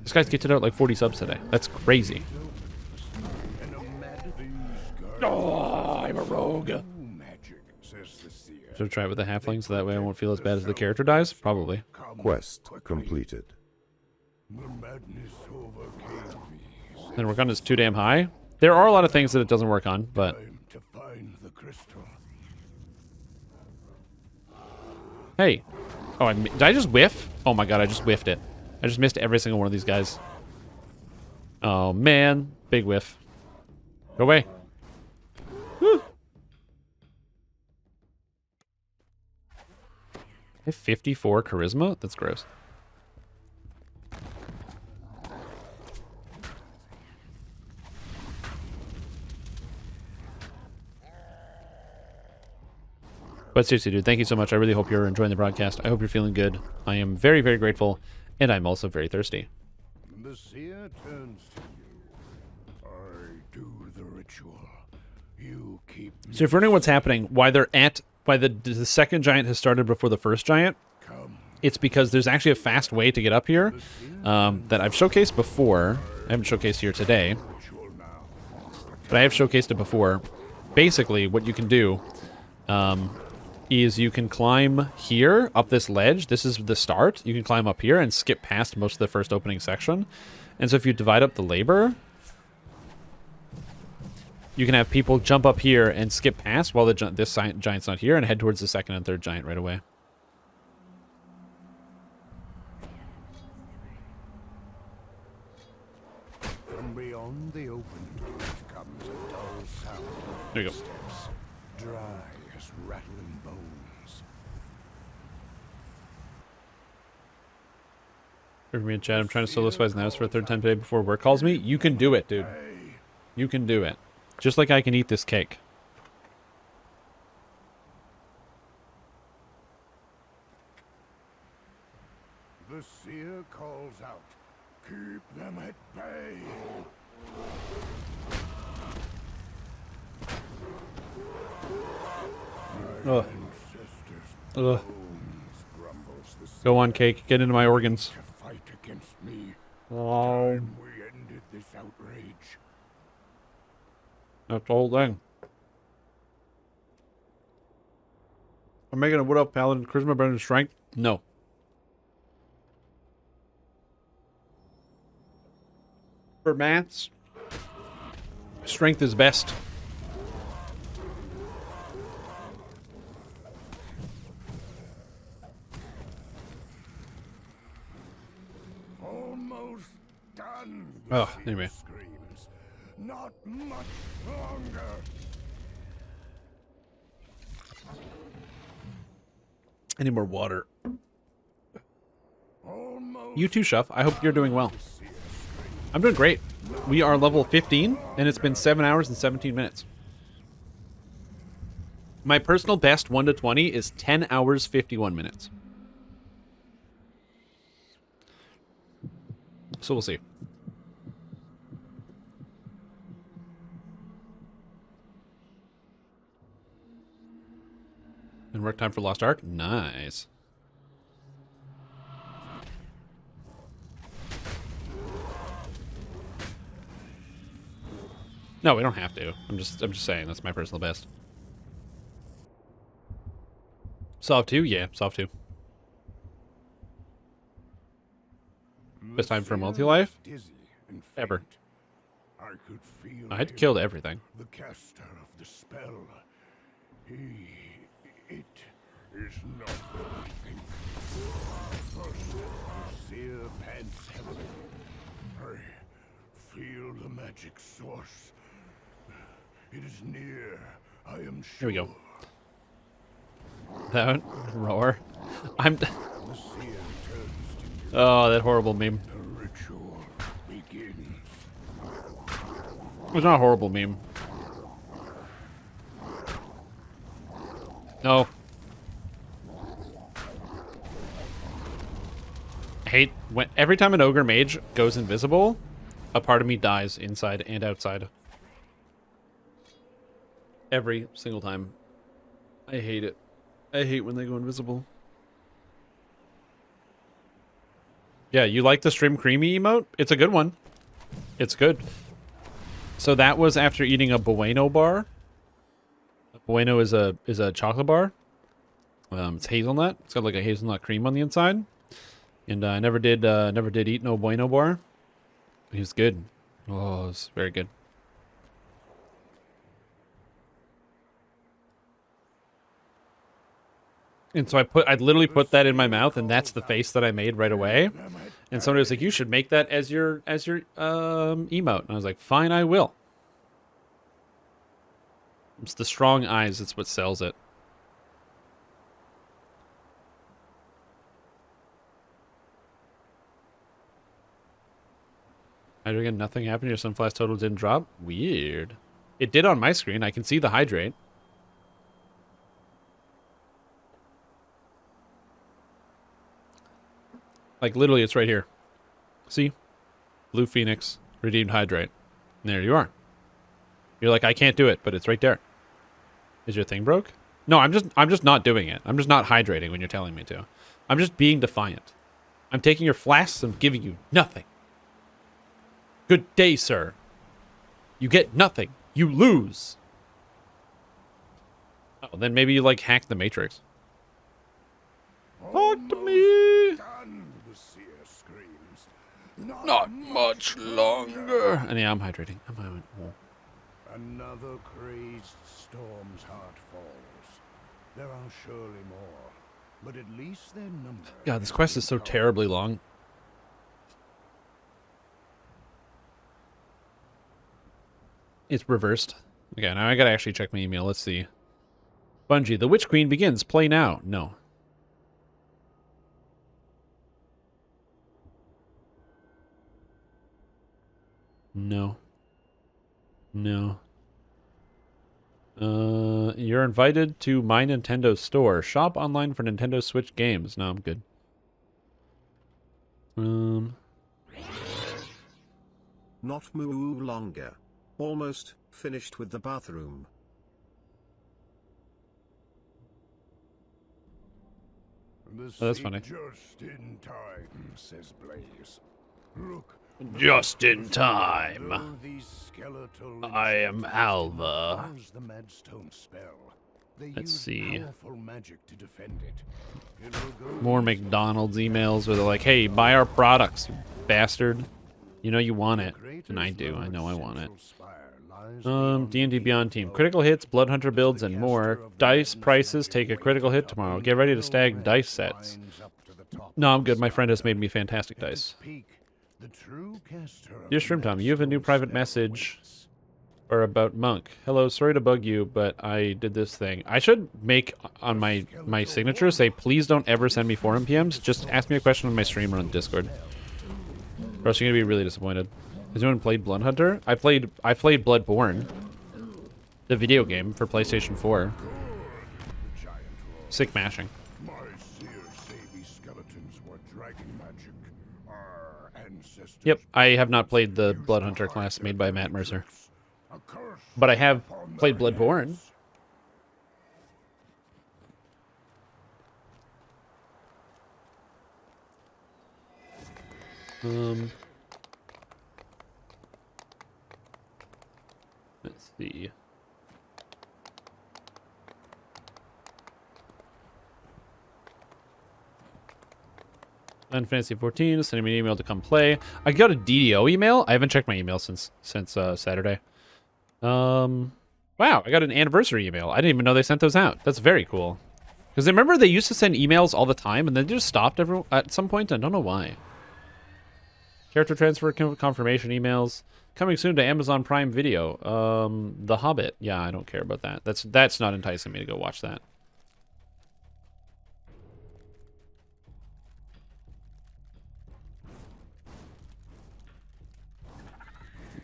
This guy's getting out like 40 subs today. That's crazy. Oh, I'm a rogue. Should I try it with the halfling so that way I won't feel as bad as the character dies? Probably. Quest completed. Then work on is too damn high. There are a lot of things that it doesn't work on, but... Hey. Oh, did I just whiff? Oh my god, I just whiffed it. I just missed every single one of these guys. Oh man. Big whiff. Go away. Woo. I have 54 charisma? That's gross. But seriously, dude, thank you so much. I really hope you're enjoying the broadcast. I hope you're feeling good. I am very, very grateful, and I'm also very thirsty. The seer turns to you. I do the ritual. You keep. So if you're wondering what's happening, why the second giant has started before the first giant, it's because there's actually a fast way to get up here that I've showcased before. I haven't showcased here today. but I have showcased it before. Basically, what you can do is you can climb here up this ledge. This is the start. You can climb up here and skip past most of the first opening section. And so if you divide up the labor, you can have people jump up here and skip past while this giant's not here and head towards the second and third giant right away. From beyond the open gate comes a dull sound. There you go. Steps, dry as rattling bones. For me in chat, I'm trying to solo spice now for a third time today before work calls me. You can do it, dude. You can do it. Just like I can eat this cake. The seer calls out, keep them at bay. Ugh. Ancestors' Ugh. bones grumbles the Go on, cake. Get into my organs. to fight against me. Oh. Time we ended this outrage. That's the whole thing. I'm making a wood elf paladin. Charisma better than strength? No. For maths, strength is best. Almost done. Oh, anyway. Screams. Not much longer. I need more water. Almost. You too, Shuff. I hope you're doing well. I'm doing great. We are level 15, and it's been 7 hours and 17 minutes. My personal best 1 to 20 is 10 hours, 51 minutes. So we'll see. And work time for Lost Ark? Nice. No, we don't have to. I'm just saying that's my personal best. Solve 2? Yeah, Solve 2. Best time for a multi-life? Dizzy and Ever. faint. I could feel I'd him, killed everything. the caster of the spell. It is not what we think. First, the seer pants heavily. I feel the magic source. It is near, I am Here sure. we go. That roar. I'm. The seer turns to you. Oh, that horrible meme. The ritual begins. It's not a horrible meme. No. I hate when every time an ogre mage goes invisible, a part of me dies inside and outside. Every single time. I hate it. I hate when they go invisible. Yeah, you like the Stream Creamy emote? It's a good one. It's good. So that was after eating a Bueno bar. A Bueno is a chocolate bar. It's hazelnut. It's got like a hazelnut cream on the inside. And I never did eat no Bueno bar. It was good. Oh, it was very good. And so I'd literally put that in my mouth, and that's the face that I made right away. And somebody was like, "You should make that as your emote." And I was like, "Fine, I will." It's the strong eyes. It's what sells it. Hydrate, nothing happened. Your Sunflash total didn't drop. Weird. It did on my screen. I can see the hydrate. Like, literally, it's right here. See? Blue Phoenix, redeemed hydrate. And there you are. You're like, I can't do it, but it's right there. Is your thing broke? No, I'm just not doing it. I'm just not hydrating when you're telling me to. I'm just being defiant. I'm taking your flasks and giving you nothing. Good day, sir. You get nothing. You lose. Oh, then maybe you like hack the Matrix. Talk to me. Done, the seer screams. Not much longer. And yeah, I'm hydrating. Another crazed storm's heart falls. There are surely more, but at least their number. God, this quest is so terribly long. It's reversed. Okay, now I gotta actually check my email. Let's see. Bungie, the Witch Queen begins. Play now. No. No. No. You're invited to my Nintendo store. Shop online for Nintendo Switch games. No, I'm good. Not moo longer. Almost finished with the bathroom. The Oh, that's funny. Just in time, says Blaze. Look. Just in time. Though these skeletal I am Alva. use the Madstone spell. They Let's use see. powerful magic to defend it. It will go More McDonald's emails where they're like, hey, buy our products, you bastard. You know you want it. And I do. I know I want it. D&D Beyond team. Critical hits, Blood Hunter builds, and more. Dice prices take a critical hit tomorrow. Get ready to stag dice sets. No, I'm good. My friend has made me fantastic dice. Dear Strimtom, you have a new private message or about Monk. Hello, sorry to bug you, but I did this thing. I should make on my signature say, please don't ever send me forum PMs. Just ask me a question on my stream or on Discord. Or else you're gonna be really disappointed. Has anyone played Blood Hunter? I played Bloodborne, the video game for PlayStation 4. Sick mashing. My seers say these skeletons were dragon magic. Our ancestors. Yep, I have not played the Blood Hunter class made by Matt Mercer. But I have played Bloodborne. Let's see. Final Fantasy 14, sending me an email to come play. I got a DDO email. I haven't checked my email since Saturday. Wow, I got an anniversary email. I didn't even know they sent those out. That's very cool. Because I remember they used to send emails all the time, and then they just stopped at some point. I don't know why. Character transfer confirmation emails. Coming soon to Amazon Prime Video. The Hobbit. Yeah, I don't care about that. That's not enticing me to go watch that.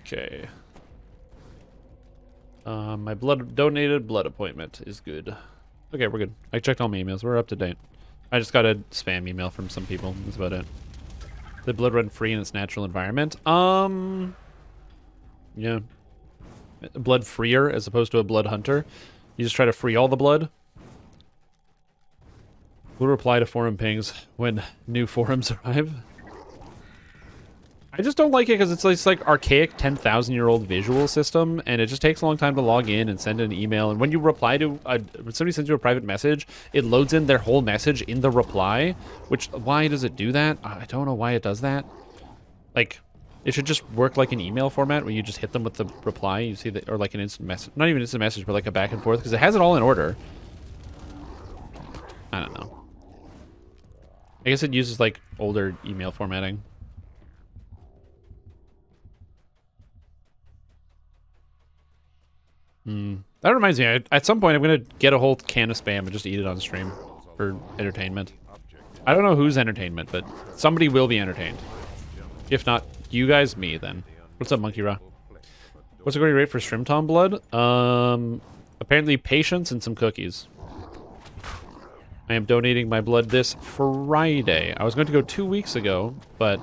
Okay. My donated blood appointment is good. Okay, we're good. I checked all my emails. We're up to date. I just got a spam email from some people. That's about it. The blood run free in its natural environment. Yeah. Blood freer as opposed to a blood hunter. You just try to free all the blood. We'll reply to forum pings when new forums arrive. I just don't like it because it's like archaic 10,000-year-old visual system, and it just takes a long time to log in and send an email. And when you reply to when somebody sends you a private message, it loads in their whole message in the reply. Which, why does it do that? I don't know why it does that. Like, it should just work like an email format where you just hit them with the reply. You see that, or like an instant message, not even instant message, but like a back and forth, because it has it all in order. I don't know. I guess it uses like older email formatting. That reminds me, at some point I'm going to get a whole can of Spam and just eat it on stream for entertainment. I don't know whose entertainment, but somebody will be entertained. If not you guys, me then. What's up, Monkey Raw? What's the going rate for Strimtom blood? Apparently patience and some cookies. I am donating my blood this Friday. I was going to go 2 weeks ago, but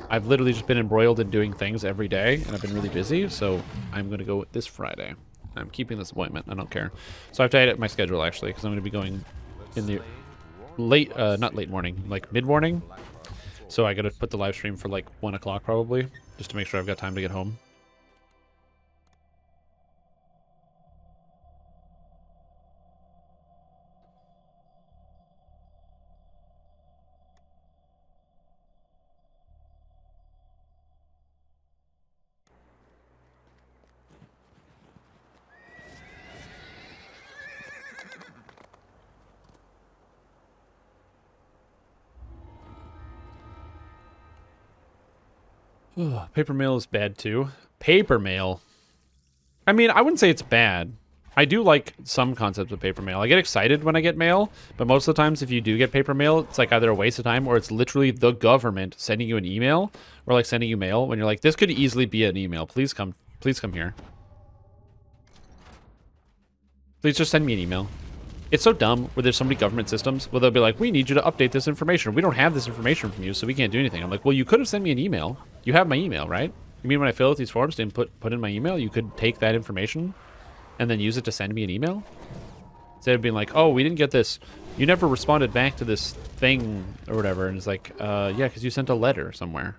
I've literally just been embroiled in doing things every day, and I've been really busy, so I'm going to go this Friday. I'm keeping this appointment. I don't care. So I have to edit my schedule, actually, because I'm going to be going in the late, not late morning, like mid-morning. So I got to put the live stream for like 1 o'clock probably, just to make sure I've got time to get home. Paper mail is bad too. Paper mail. I mean, I wouldn't say it's bad. I do like some concepts of paper mail. I get excited when I get mail, but most of the times if you do get paper mail, it's like either a waste of time or it's literally the government sending you an email or like sending you mail when you're like, this could easily be an email. Please come here. Please just send me an email. It's so dumb where there's so many government systems where they'll be like, we need you to update this information. We don't have this information from you, so we can't do anything. I'm like, well, you could have sent me an email. You have my email, right? You mean when I fill out these forms and put in my email, you could take that information and then use it to send me an email? Instead of being like, oh, we didn't get this. You never responded back to this thing or whatever. And it's like, yeah, because you sent a letter somewhere.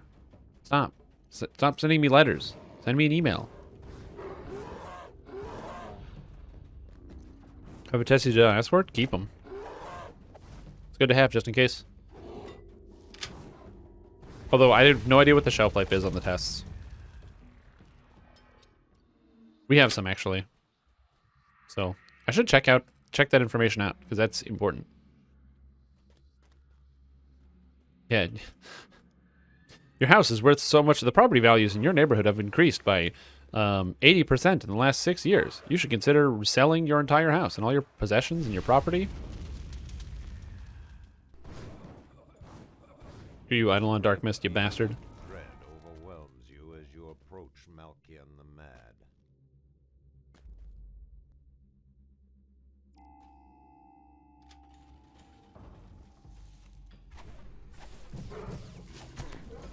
Stop. Stop sending me letters. Send me an email. Have a test you did ask for it? Keep them. It's good to have just in case. Although I have no idea what the shelf life is on the tests. We have some actually. So I should check that information out because that's important. Yeah. Your house is worth so much. The property values in your neighborhood have increased by 80% in the last 6 years. You should consider selling your entire house and all your possessions and your property. Here you idle on dark mist, you bastard. Dread overwhelms you as you approach Malkian the Mad.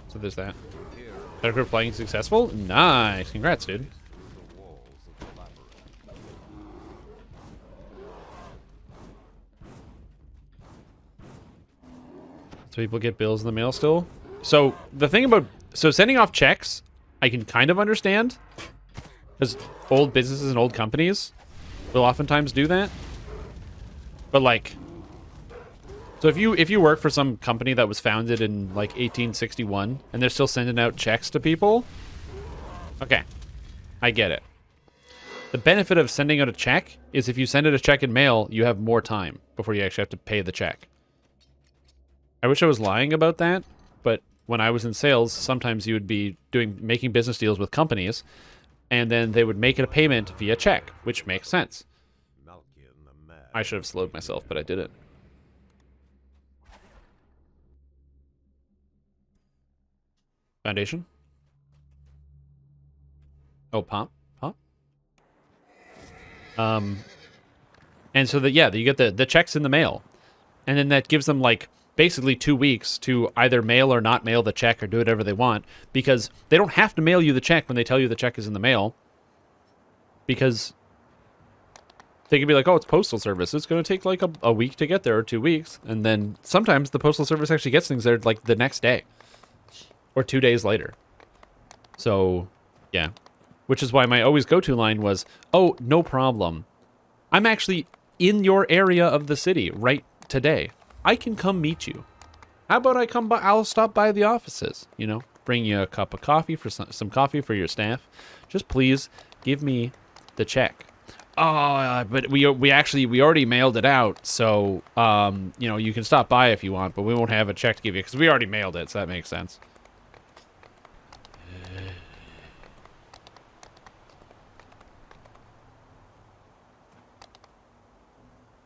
So there's that. Editor playing successful? Nice. Congrats, dude. So people get bills in the mail still? So the thing about... So sending off checks, I can kind of understand. Because old businesses and old companies will oftentimes do that. But like... So if you work for some company that was founded in like 1861 and they're still sending out checks to people, okay, I get it. The benefit of sending out a check is if you send it a check in mail, you have more time before you actually have to pay the check. I wish I was lying about that, but when I was in sales, sometimes you would be making business deals with companies, and then they would make it a payment via check, which makes sense. I should have slowed myself, but I didn't. Foundation. Oh, pop. And so that, yeah, you get the checks in the mail, and then that gives them like basically 2 weeks to either mail or not mail the check or do whatever they want, because they don't have to mail you the check when they tell you the check is in the mail, because they can be like, oh, it's postal service. It's going to take like a week to get there or 2 weeks. And then sometimes the postal service actually gets things there like the next day or 2 days later. So, yeah. Which is why my always go-to line was, oh, no problem. I'm actually in your area of the city right today. I can come meet you. How about I come by? I'll stop by the offices, you know, bring you a cup of coffee for some coffee for your staff. Just please give me the check. Oh, but we already mailed it out, so you know, you can stop by if you want, but we won't have a check to give you because we already mailed it, so that makes sense.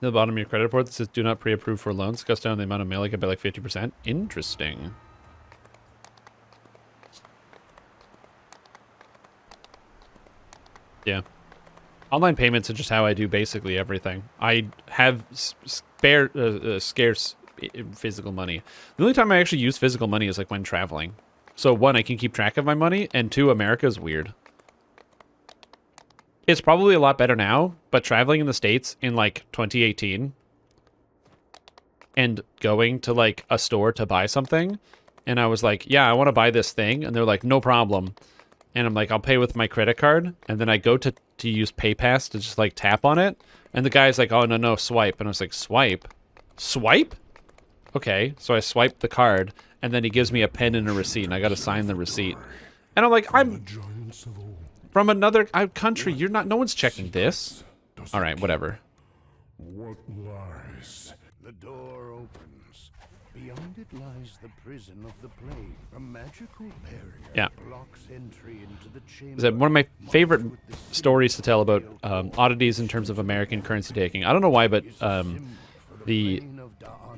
The bottom of your credit report that says do not pre-approve for loans. Cuts down the amount of mail I get by like 50%. Interesting. Yeah. Online payments are just how I do basically everything. I have scarce physical money. The only time I actually use physical money is like when traveling. So one, I can keep track of my money, and two, America is weird. It's probably a lot better now, but traveling in the States in like 2018 and going to like a store to buy something, and I was like, yeah, I want to buy this thing, and they're like, no problem. And I'm like, I'll pay with my credit card, and then I go to use PayPass to just like tap on it, and the guy's like, oh, no, swipe. And I was like, swipe? Swipe? Okay, so I swipe the card, and then he gives me a pen and a receipt, and I gotta sign the receipt. And I'm like, I'm from another country. You're not. No one's checking this. All right, whatever. What lies? The door opens. Be Beyond it lies the prison of the plague. A magical barrier Yeah. blocks entry into the chamber. Is that one of my favorite stories to tell about oddities in terms of American currency taking? I don't know why, but the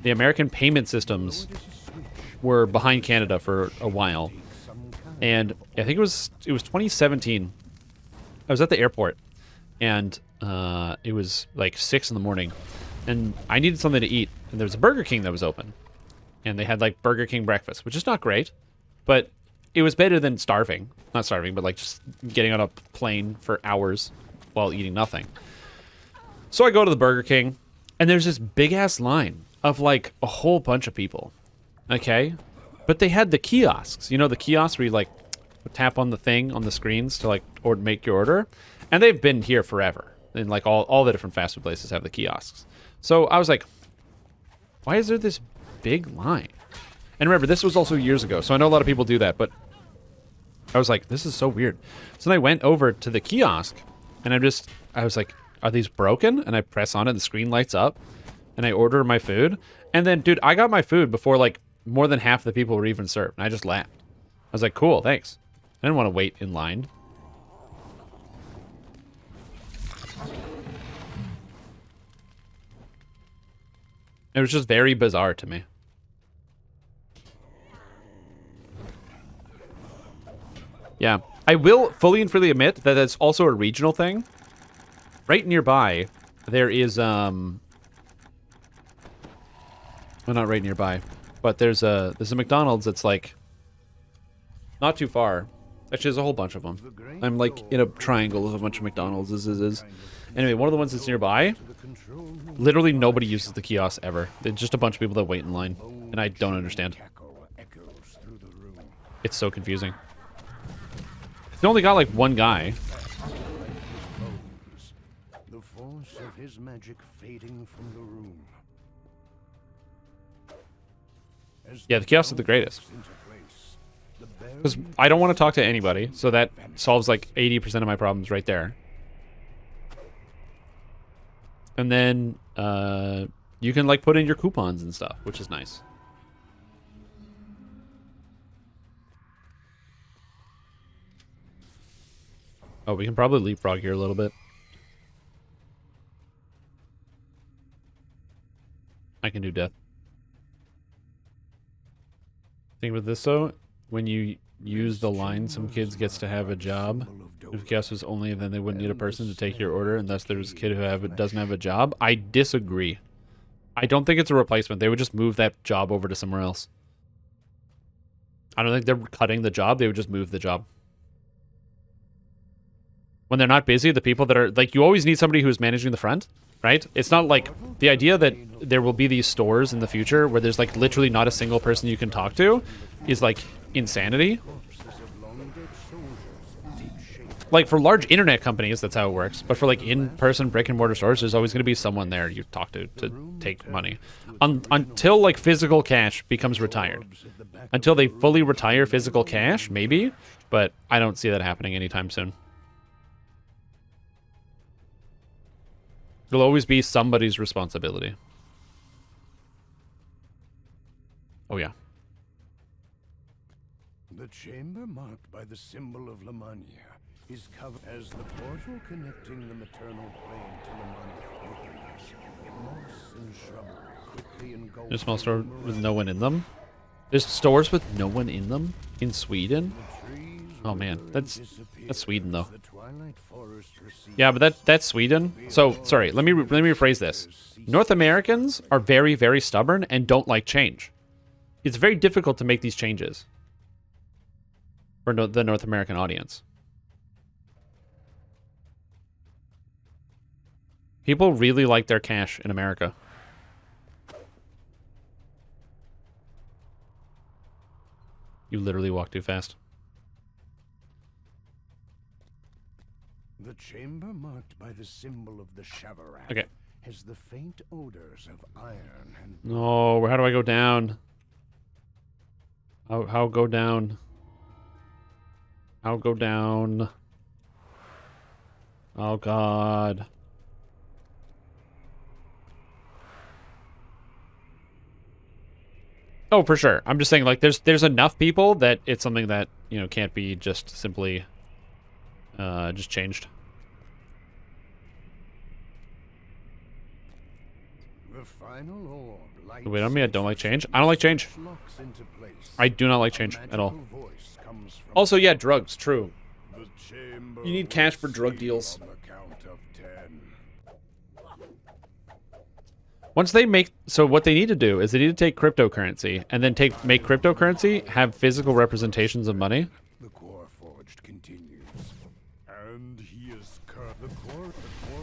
American payment systems were behind Canada for a while, and I think it was 2017. I was at the airport, and it was like 6 in the morning, and I needed something to eat, and there was a Burger King that was open, and they had like Burger King breakfast, which is not great, but it was better than starving. Not starving, but like just getting on a plane for hours while eating nothing. So I go to the Burger King, and there's this big ass line of like a whole bunch of people. Okay? But they had the kiosks. You know, the kiosks where you like tap on the thing on the screens to like or make your order. And they've been here forever. And like all the different fast food places have the kiosks. So I was like, why is there this big line? And remember, this was also years ago, so I know a lot of people do that, but I was like, this is so weird. So then I went over to the kiosk, and I was like, are these broken? And I press on it, and the screen lights up, and I order my food. And then, dude, I got my food before, like, more than half the people were even served, and I just laughed. I was like, cool, thanks. I didn't want to wait in line. It was just very bizarre to me. Yeah, I will fully and freely admit that that's also a regional thing. Right nearby, there is well, not right nearby, but there's a McDonald's that's like not too far. Actually, there's a whole bunch of them. I'm like in a triangle of a bunch of McDonald's. Anyway, one of the ones that's nearby, literally nobody uses the kiosk ever. There's just a bunch of people that wait in line, and I don't understand. It's so confusing. They only got like one guy. The force of his magic fading from the room. Yeah, the kiosks are the greatest. Because I don't want to talk to anybody, so that solves like 80% of my problems right there. And then you can like put in your coupons and stuff, which is nice. Oh, we can probably leapfrog here a little bit. I can do death. Thing with this though, when you use the line, some kids gets to have a job. If guess was only, then they wouldn't need a person to take your order, and thus there's a kid who doesn't have a job. I disagree. I don't think it's a replacement. They would just move that job over to somewhere else. I don't think they're cutting the job. They would just move the job. When they're not busy, the people that are like, you always need somebody who's managing the front, right? It's not like the idea that there will be these stores in the future where there's like literally not a single person you can talk to is like insanity. Like for large internet companies, that's how it works. But for like in-person brick and mortar stores, there's always going to be someone there you talk to take money. Until like physical cash becomes retired. Until they fully retire physical cash, maybe. But I don't see that happening anytime soon. It'll always be somebody's responsibility. Oh, yeah. The chamber marked by the symbol of Lamania is covered as the portal connecting the maternal plane to Lamania opens. Moss and shrubbery quickly engulf. There's a small store with no one in them. There's stores with no one in them in Sweden. Oh man, that's Sweden though. Yeah, but that's Sweden. So sorry, let me rephrase this. North Americans are very, very stubborn and don't like change. It's very difficult to make these changes for the North American audience. People really like their cash in America. You literally walk too fast. The chamber marked by the symbol of the Shavarak Okay. has the faint odors of iron and No, how do I go down? How go down? How go down? Oh God. Oh, for sure. I'm just saying, like, there's enough people that it's something that, you know, can't be just simply just changed. The final orb lights Wait on me, I don't like change. I don't like change. locks into place. I do not like change at all. Magical voice comes from Also, yeah, drugs, true. the chamber You need cash for will drug seal deals. on the count of 10. Once they make, so what they need to do is they need to take cryptocurrency and then make cryptocurrency have physical representations of money. The core forged continues. And he is the core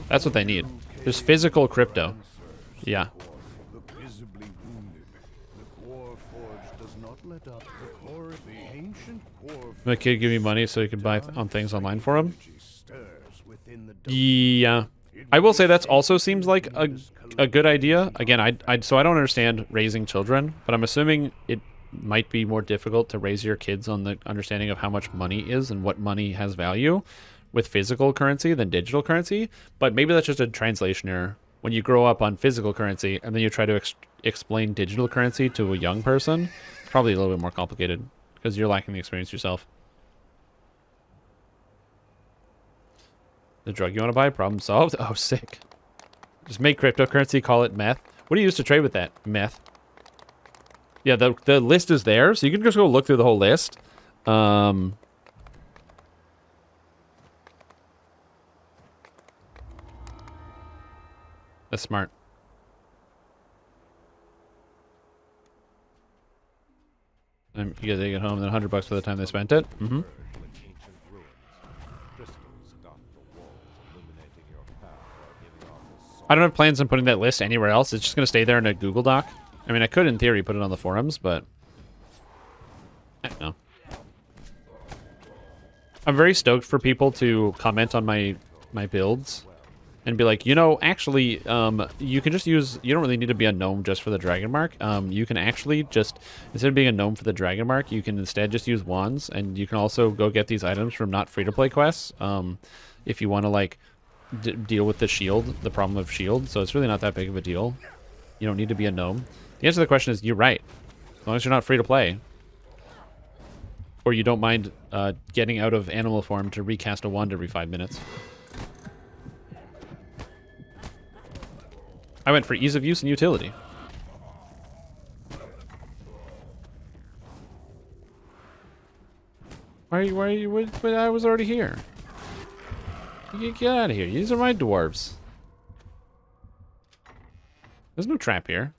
That's what they need. There's physical crypto. Yeah. look visibly wounded. The core forged does not let up. The core, the ancient core My kid give me money so he can buy on things online for him. stirs within the Yeah. I will say that also seems like a good idea. Again, so I don't understand raising children, but I'm assuming it might be more difficult to raise your kids on the understanding of how much money is and what money has value with physical currency than digital currency. But maybe that's just a translation error. When you grow up on physical currency and then you try to explain digital currency to a young person, it's probably a little bit more complicated because you're lacking the experience yourself. The drug you want to buy? Problem solved? Oh, sick. Just make cryptocurrency, call it meth. What do you use to trade with that? Meth. Yeah, the list is there, so you can just go look through the whole list. That's smart. You guys take it home, then $100 for the time they spent it. Mm-hmm. I don't have plans on putting that list anywhere else. It's just going to stay there in a Google Doc. I mean, I could, in theory, put it on the forums, but I don't know. I'm very stoked for people to comment on my builds and be like, you know, actually, you can just use, you don't really need to be a gnome just for the dragon mark. You can actually just, instead of being a gnome for the dragon mark, you can instead just use wands, and you can also go get these items from not free-to-play quests if you want to, like, deal with the shield, the problem of shield. So it's really not that big of a deal. You don't need to be a gnome. The answer to the question is you're right. As long as you're not free to play, or you don't mind getting out of animal form to recast a wand every 5 minutes. I went for ease of use and utility. Why are you I was already here. Get out of here. These are my dwarves. There's no trap here.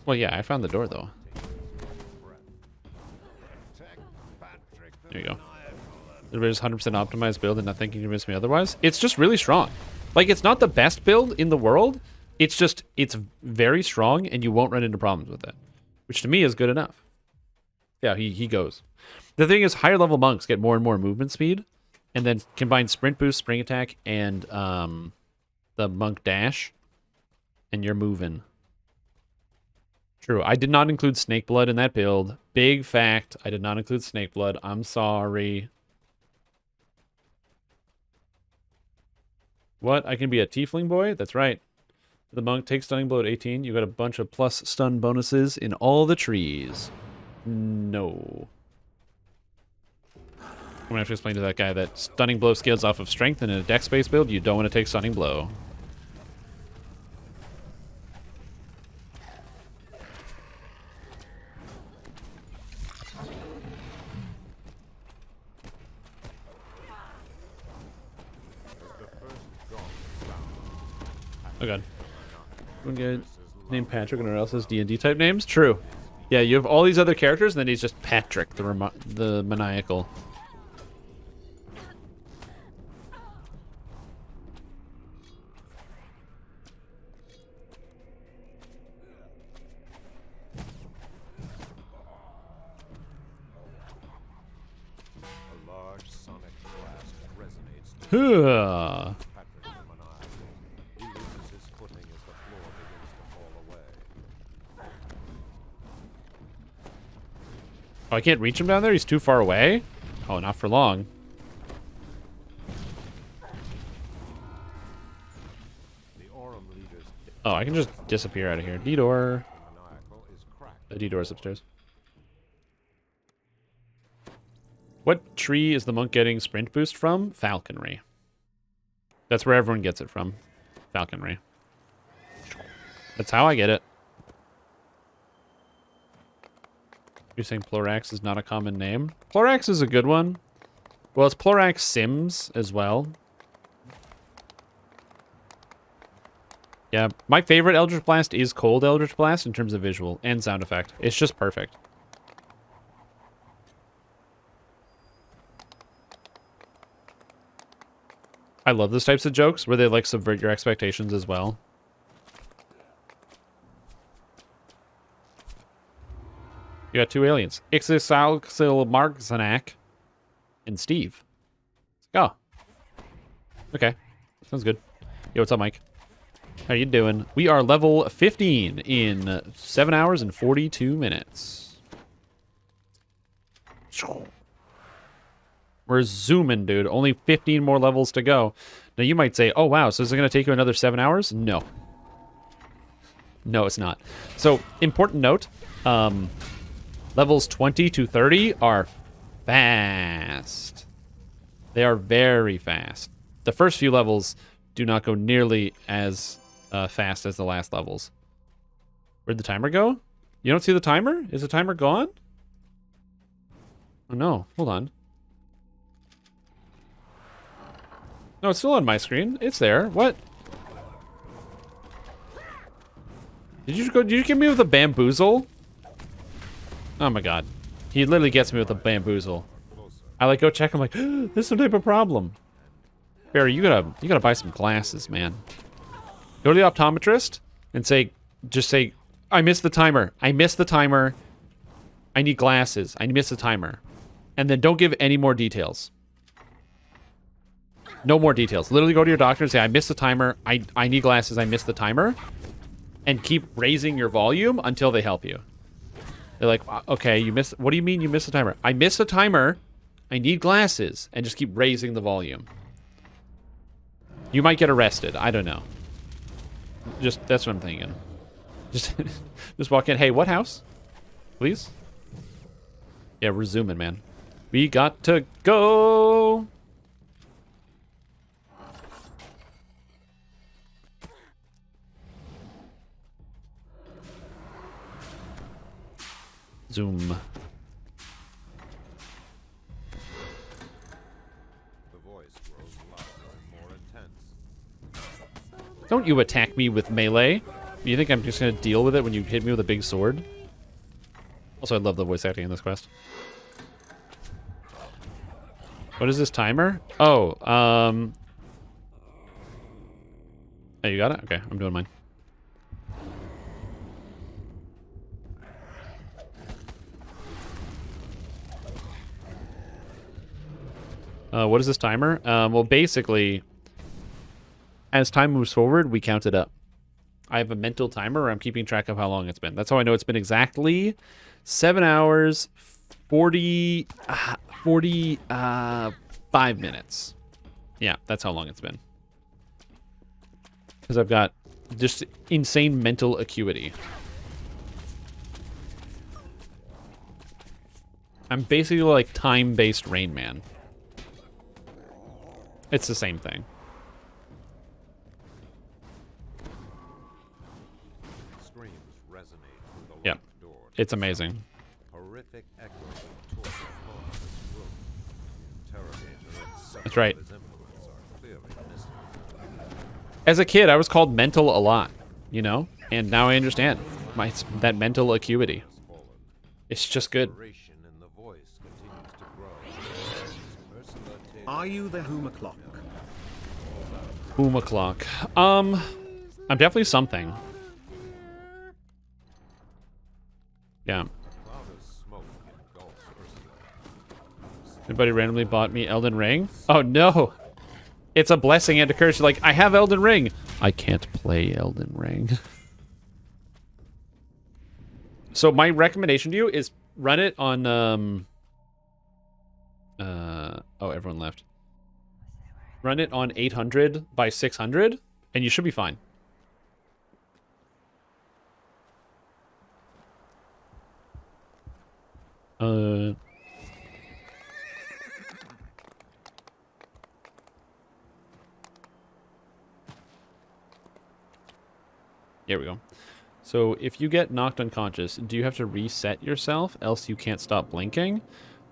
Well, yeah, I found the door, though. There you go. Everybody's 100% optimized build and nothing can convince me otherwise. It's just really strong. Like, it's not the best build in the world. It's just, it's very strong and you won't run into problems with it. Which to me is good enough. Yeah, he goes. The thing is, higher level monks get more and more movement speed, and then combine sprint boost, spring attack, and the monk dash, and you're moving. True. I did not include snake blood in that build. Big fact. I did not include snake blood. I'm sorry. What? I can be a tiefling boy? That's right. The monk takes stunning blow at 18. You got a bunch of plus stun bonuses in all the trees. No. I'm gonna have to explain to that guy that stunning blow scales off of strength, and in a dex based build, you don't want to take stunning blow. Oh god. One guy named Patrick and everyone else has D&D type names? True. Yeah, you have all these other characters, and then he's just Patrick, the maniacal. A large sonic blast resonates. Huh. Patrick the maniacal. He loses his footing as the floor begins to fall away. Oh, I can't reach him down there? He's too far away? Oh, not for long. The Aurum leaders Oh, I can just disappear out of here. D-door. The D-door's upstairs. What tree is the monk getting sprint boost from? Falconry. That's where everyone gets it from. Falconry. That's how I get it. You're saying Plorax is not a common name? Plorax is a good one. Well, it's Plorax Sims as well. Yeah, my favorite Eldritch Blast is Cold Eldritch Blast in terms of visual and sound effect. It's just perfect. I love those types of jokes where they like subvert your expectations as well. You got two aliens. Ixixalxil Margzanak and Steve. Oh. Okay. Sounds good. Yo, what's up, Mike? How you doing? We are level 15 in 7 hours and 42 minutes. We're zooming, dude. Only 15 more levels to go. Now, you might say, oh, wow, so is it going to take you another 7 hours? No. No, it's not. So, important note, levels 20 to 30 are fast. They are very fast. The first few levels do not go nearly as fast as the last levels. Where'd the timer go? You don't see the timer? Is the timer gone? Oh, no. Hold on. No, it's still on my screen. It's there. What? Did you give me with a bamboozle? Oh my god. He literally gets me with a bamboozle. I like go check, I'm like, there's some type of problem. Barry, you gotta buy some glasses, man. Go to the optometrist and just say, I missed the timer. I missed the timer. I need glasses. I missed the timer. And then don't give any more details. No more details. Literally go to your doctor and say, I missed the timer. I need glasses. I missed the timer. And keep raising your volume until they help you. They're like, okay, you missed. What do you mean you missed the timer? I missed the timer. I need glasses. And just keep raising the volume. You might get arrested. I don't know. Just, that's what I'm thinking. Just walk in. Hey, what house? Please? Yeah, we're zooming, man. We got to go. Zoom. The voice grows louder and more intense. Don't you attack me with melee. You think I'm just going to deal with it when you hit me with a big sword? Also, I love the voice acting in this quest. What is this timer? Oh, oh, you got it? Okay, I'm doing mine. What is this timer? Well, basically, as time moves forward, we count it up. I have a mental timer where I'm keeping track of how long it's been. That's how I know it's been exactly 7 hours, 45 minutes. Yeah, that's how long it's been. Because I've got just insane mental acuity. I'm basically like time-based Rain Man. It's the same thing. Screams resonate through the Yeah, locked door. it's amazing. Horrific echoes of torture flow from this room. The interrogator and That's right. his influence are clearly missing. As a kid, I was called mental a lot, you know? And now I understand that mental acuity. It's just good. Inspiration in the voice continues to grow. Ursula takes Are you the Huma clock? Boom o'clock. I'm definitely something. Yeah. cloud of smoke engulfs Ursula. Anybody randomly bought me Elden Ring? Oh no! It's a blessing and a curse. You're like, I have Elden Ring. I can't play Elden Ring. So my recommendation to you is run it on oh, everyone left. Run it on 800 by 600 and you should be fine. Here we go. So if you get knocked unconscious, do you have to reset yourself, else you can't stop blinking?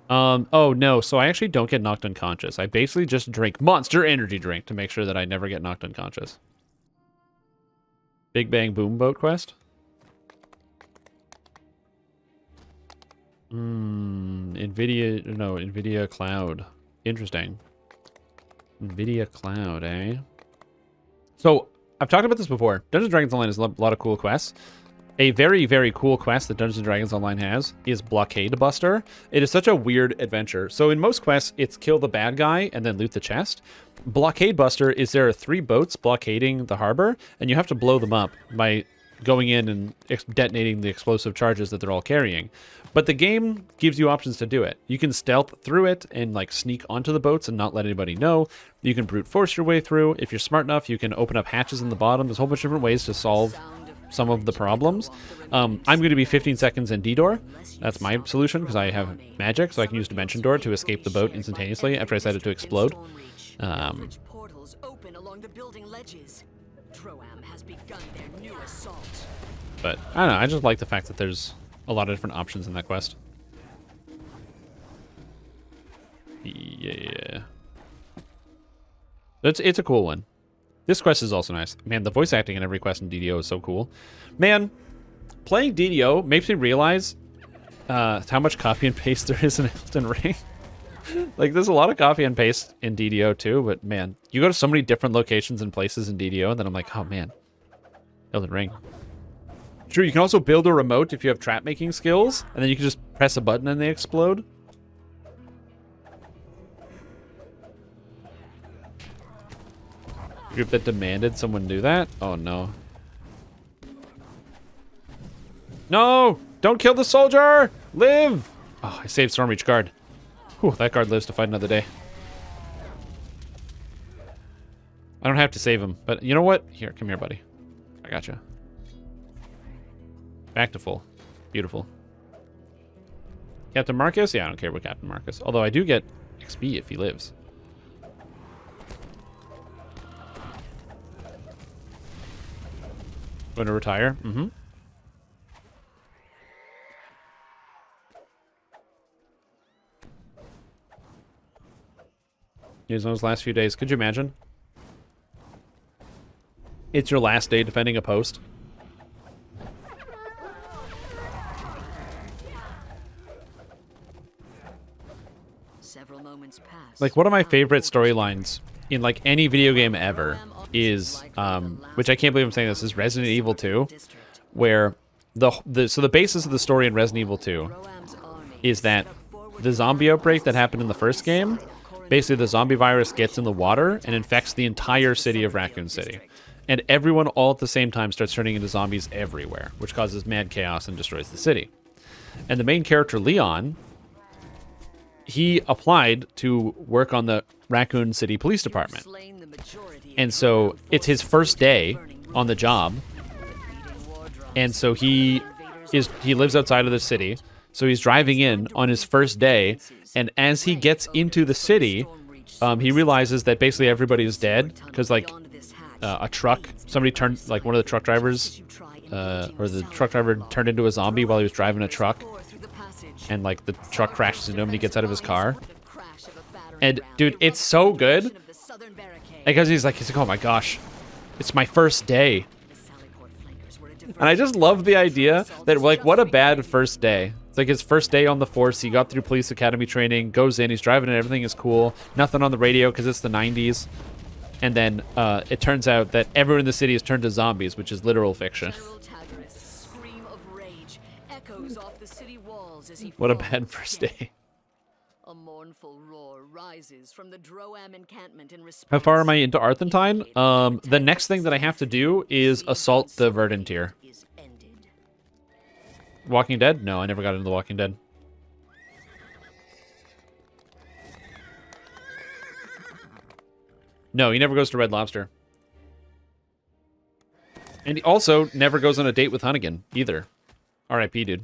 Oh no, so I actually don't get knocked unconscious. I basically just drink Monster Energy drink to make sure that I never get knocked unconscious. Big Bang Boom Boat quest? NVIDIA Cloud. Interesting. NVIDIA Cloud, eh? So, I've talked about this before. Dungeons & Dragons Online has a lot of cool quests. A very, very cool quest that Dungeons & Dragons Online has is Blockade Buster. It is such a weird adventure. So in most quests, it's kill the bad guy and then loot the chest. Blockade Buster is there are 3 boats blockading the harbor, and you have to blow them up by going in and detonating the explosive charges that they're all carrying. But the game gives you options to do it. You can stealth through it and like sneak onto the boats and not let anybody know. You can brute force your way through. If you're smart enough, you can open up hatches in the bottom. There's a whole bunch of different ways to solve some of the problems. I'm going to be 15 seconds in D-Door. That's my solution because I have magic, so I can use Dimension Door to escape the boat instantaneously after I set it to explode. Portals open along the building ledges. Troam has begun their new assault. But I don't know. I just like the fact that there's a lot of different options in that quest. Yeah. It's a cool one. This quest is also nice. Man, the voice acting in every quest in DDO is so cool. Man, playing DDO makes me realize how much copy and paste there is in Elden Ring. Like, there's a lot of copy and paste in DDO too, but man, you go to so many different locations and places in DDO, and then I'm like, oh man, Elden Ring. True, you can also build a remote if you have trap making skills, and then you can just press a button and they explode. Group that demanded someone do that? Oh no. No! Don't kill the soldier! Live! Oh, I saved Stormreach guard. Whew, that guard lives to fight another day. I don't have to save him, but you know what? Here, come here, buddy. I gotcha. Back to full. Beautiful. Captain Marcus? Yeah, I don't care about Captain Marcus. Although I do get XP if he lives. Going to retire? Mm-hmm. Use those last few days. Could you imagine? It's your last day defending a post. Several moments pass. Like, one of my favorite storylines in like any video game ever is which I can't believe I'm saying this, is Resident Evil 2, where the basis of the story in Resident Evil 2 is that the zombie outbreak that happened in the first game, basically the zombie virus gets in the water and infects the entire city of Raccoon City. And everyone all at the same time starts turning into zombies everywhere, which causes mad chaos and destroys the city. And the main character, Leon, he applied to work on the Raccoon City Police Department. And so it's his first day on the job. And so he lives outside of the city. So he's driving in on his first day. And as he gets into the city, he realizes that basically everybody is dead. Because like a truck, somebody turned, like one of the truck drivers, or the truck driver turned into a zombie while he was driving a truck. And like the truck crashes into him and he gets out of his car. And dude, it's so good. Because he's like, oh my gosh, it's my first day. And I just love the idea that, like, what a bad first day. It's like his first day on the force. He got through police academy training, goes in, he's driving and everything is cool. Nothing on the radio because it's the 90s. And then it turns out that everyone in the city has turned to zombies, which is literal fiction. What a bad first day. A mournful roar rises from the Droam encampment in response. How far am I into Arthentine? The next thing that I have to do is assault the Verdant tier. Walking Dead? No, I never got into The Walking Dead. No, he never goes to Red Lobster. And he also never goes on a date with Hunnigan, either. R.I.P., dude.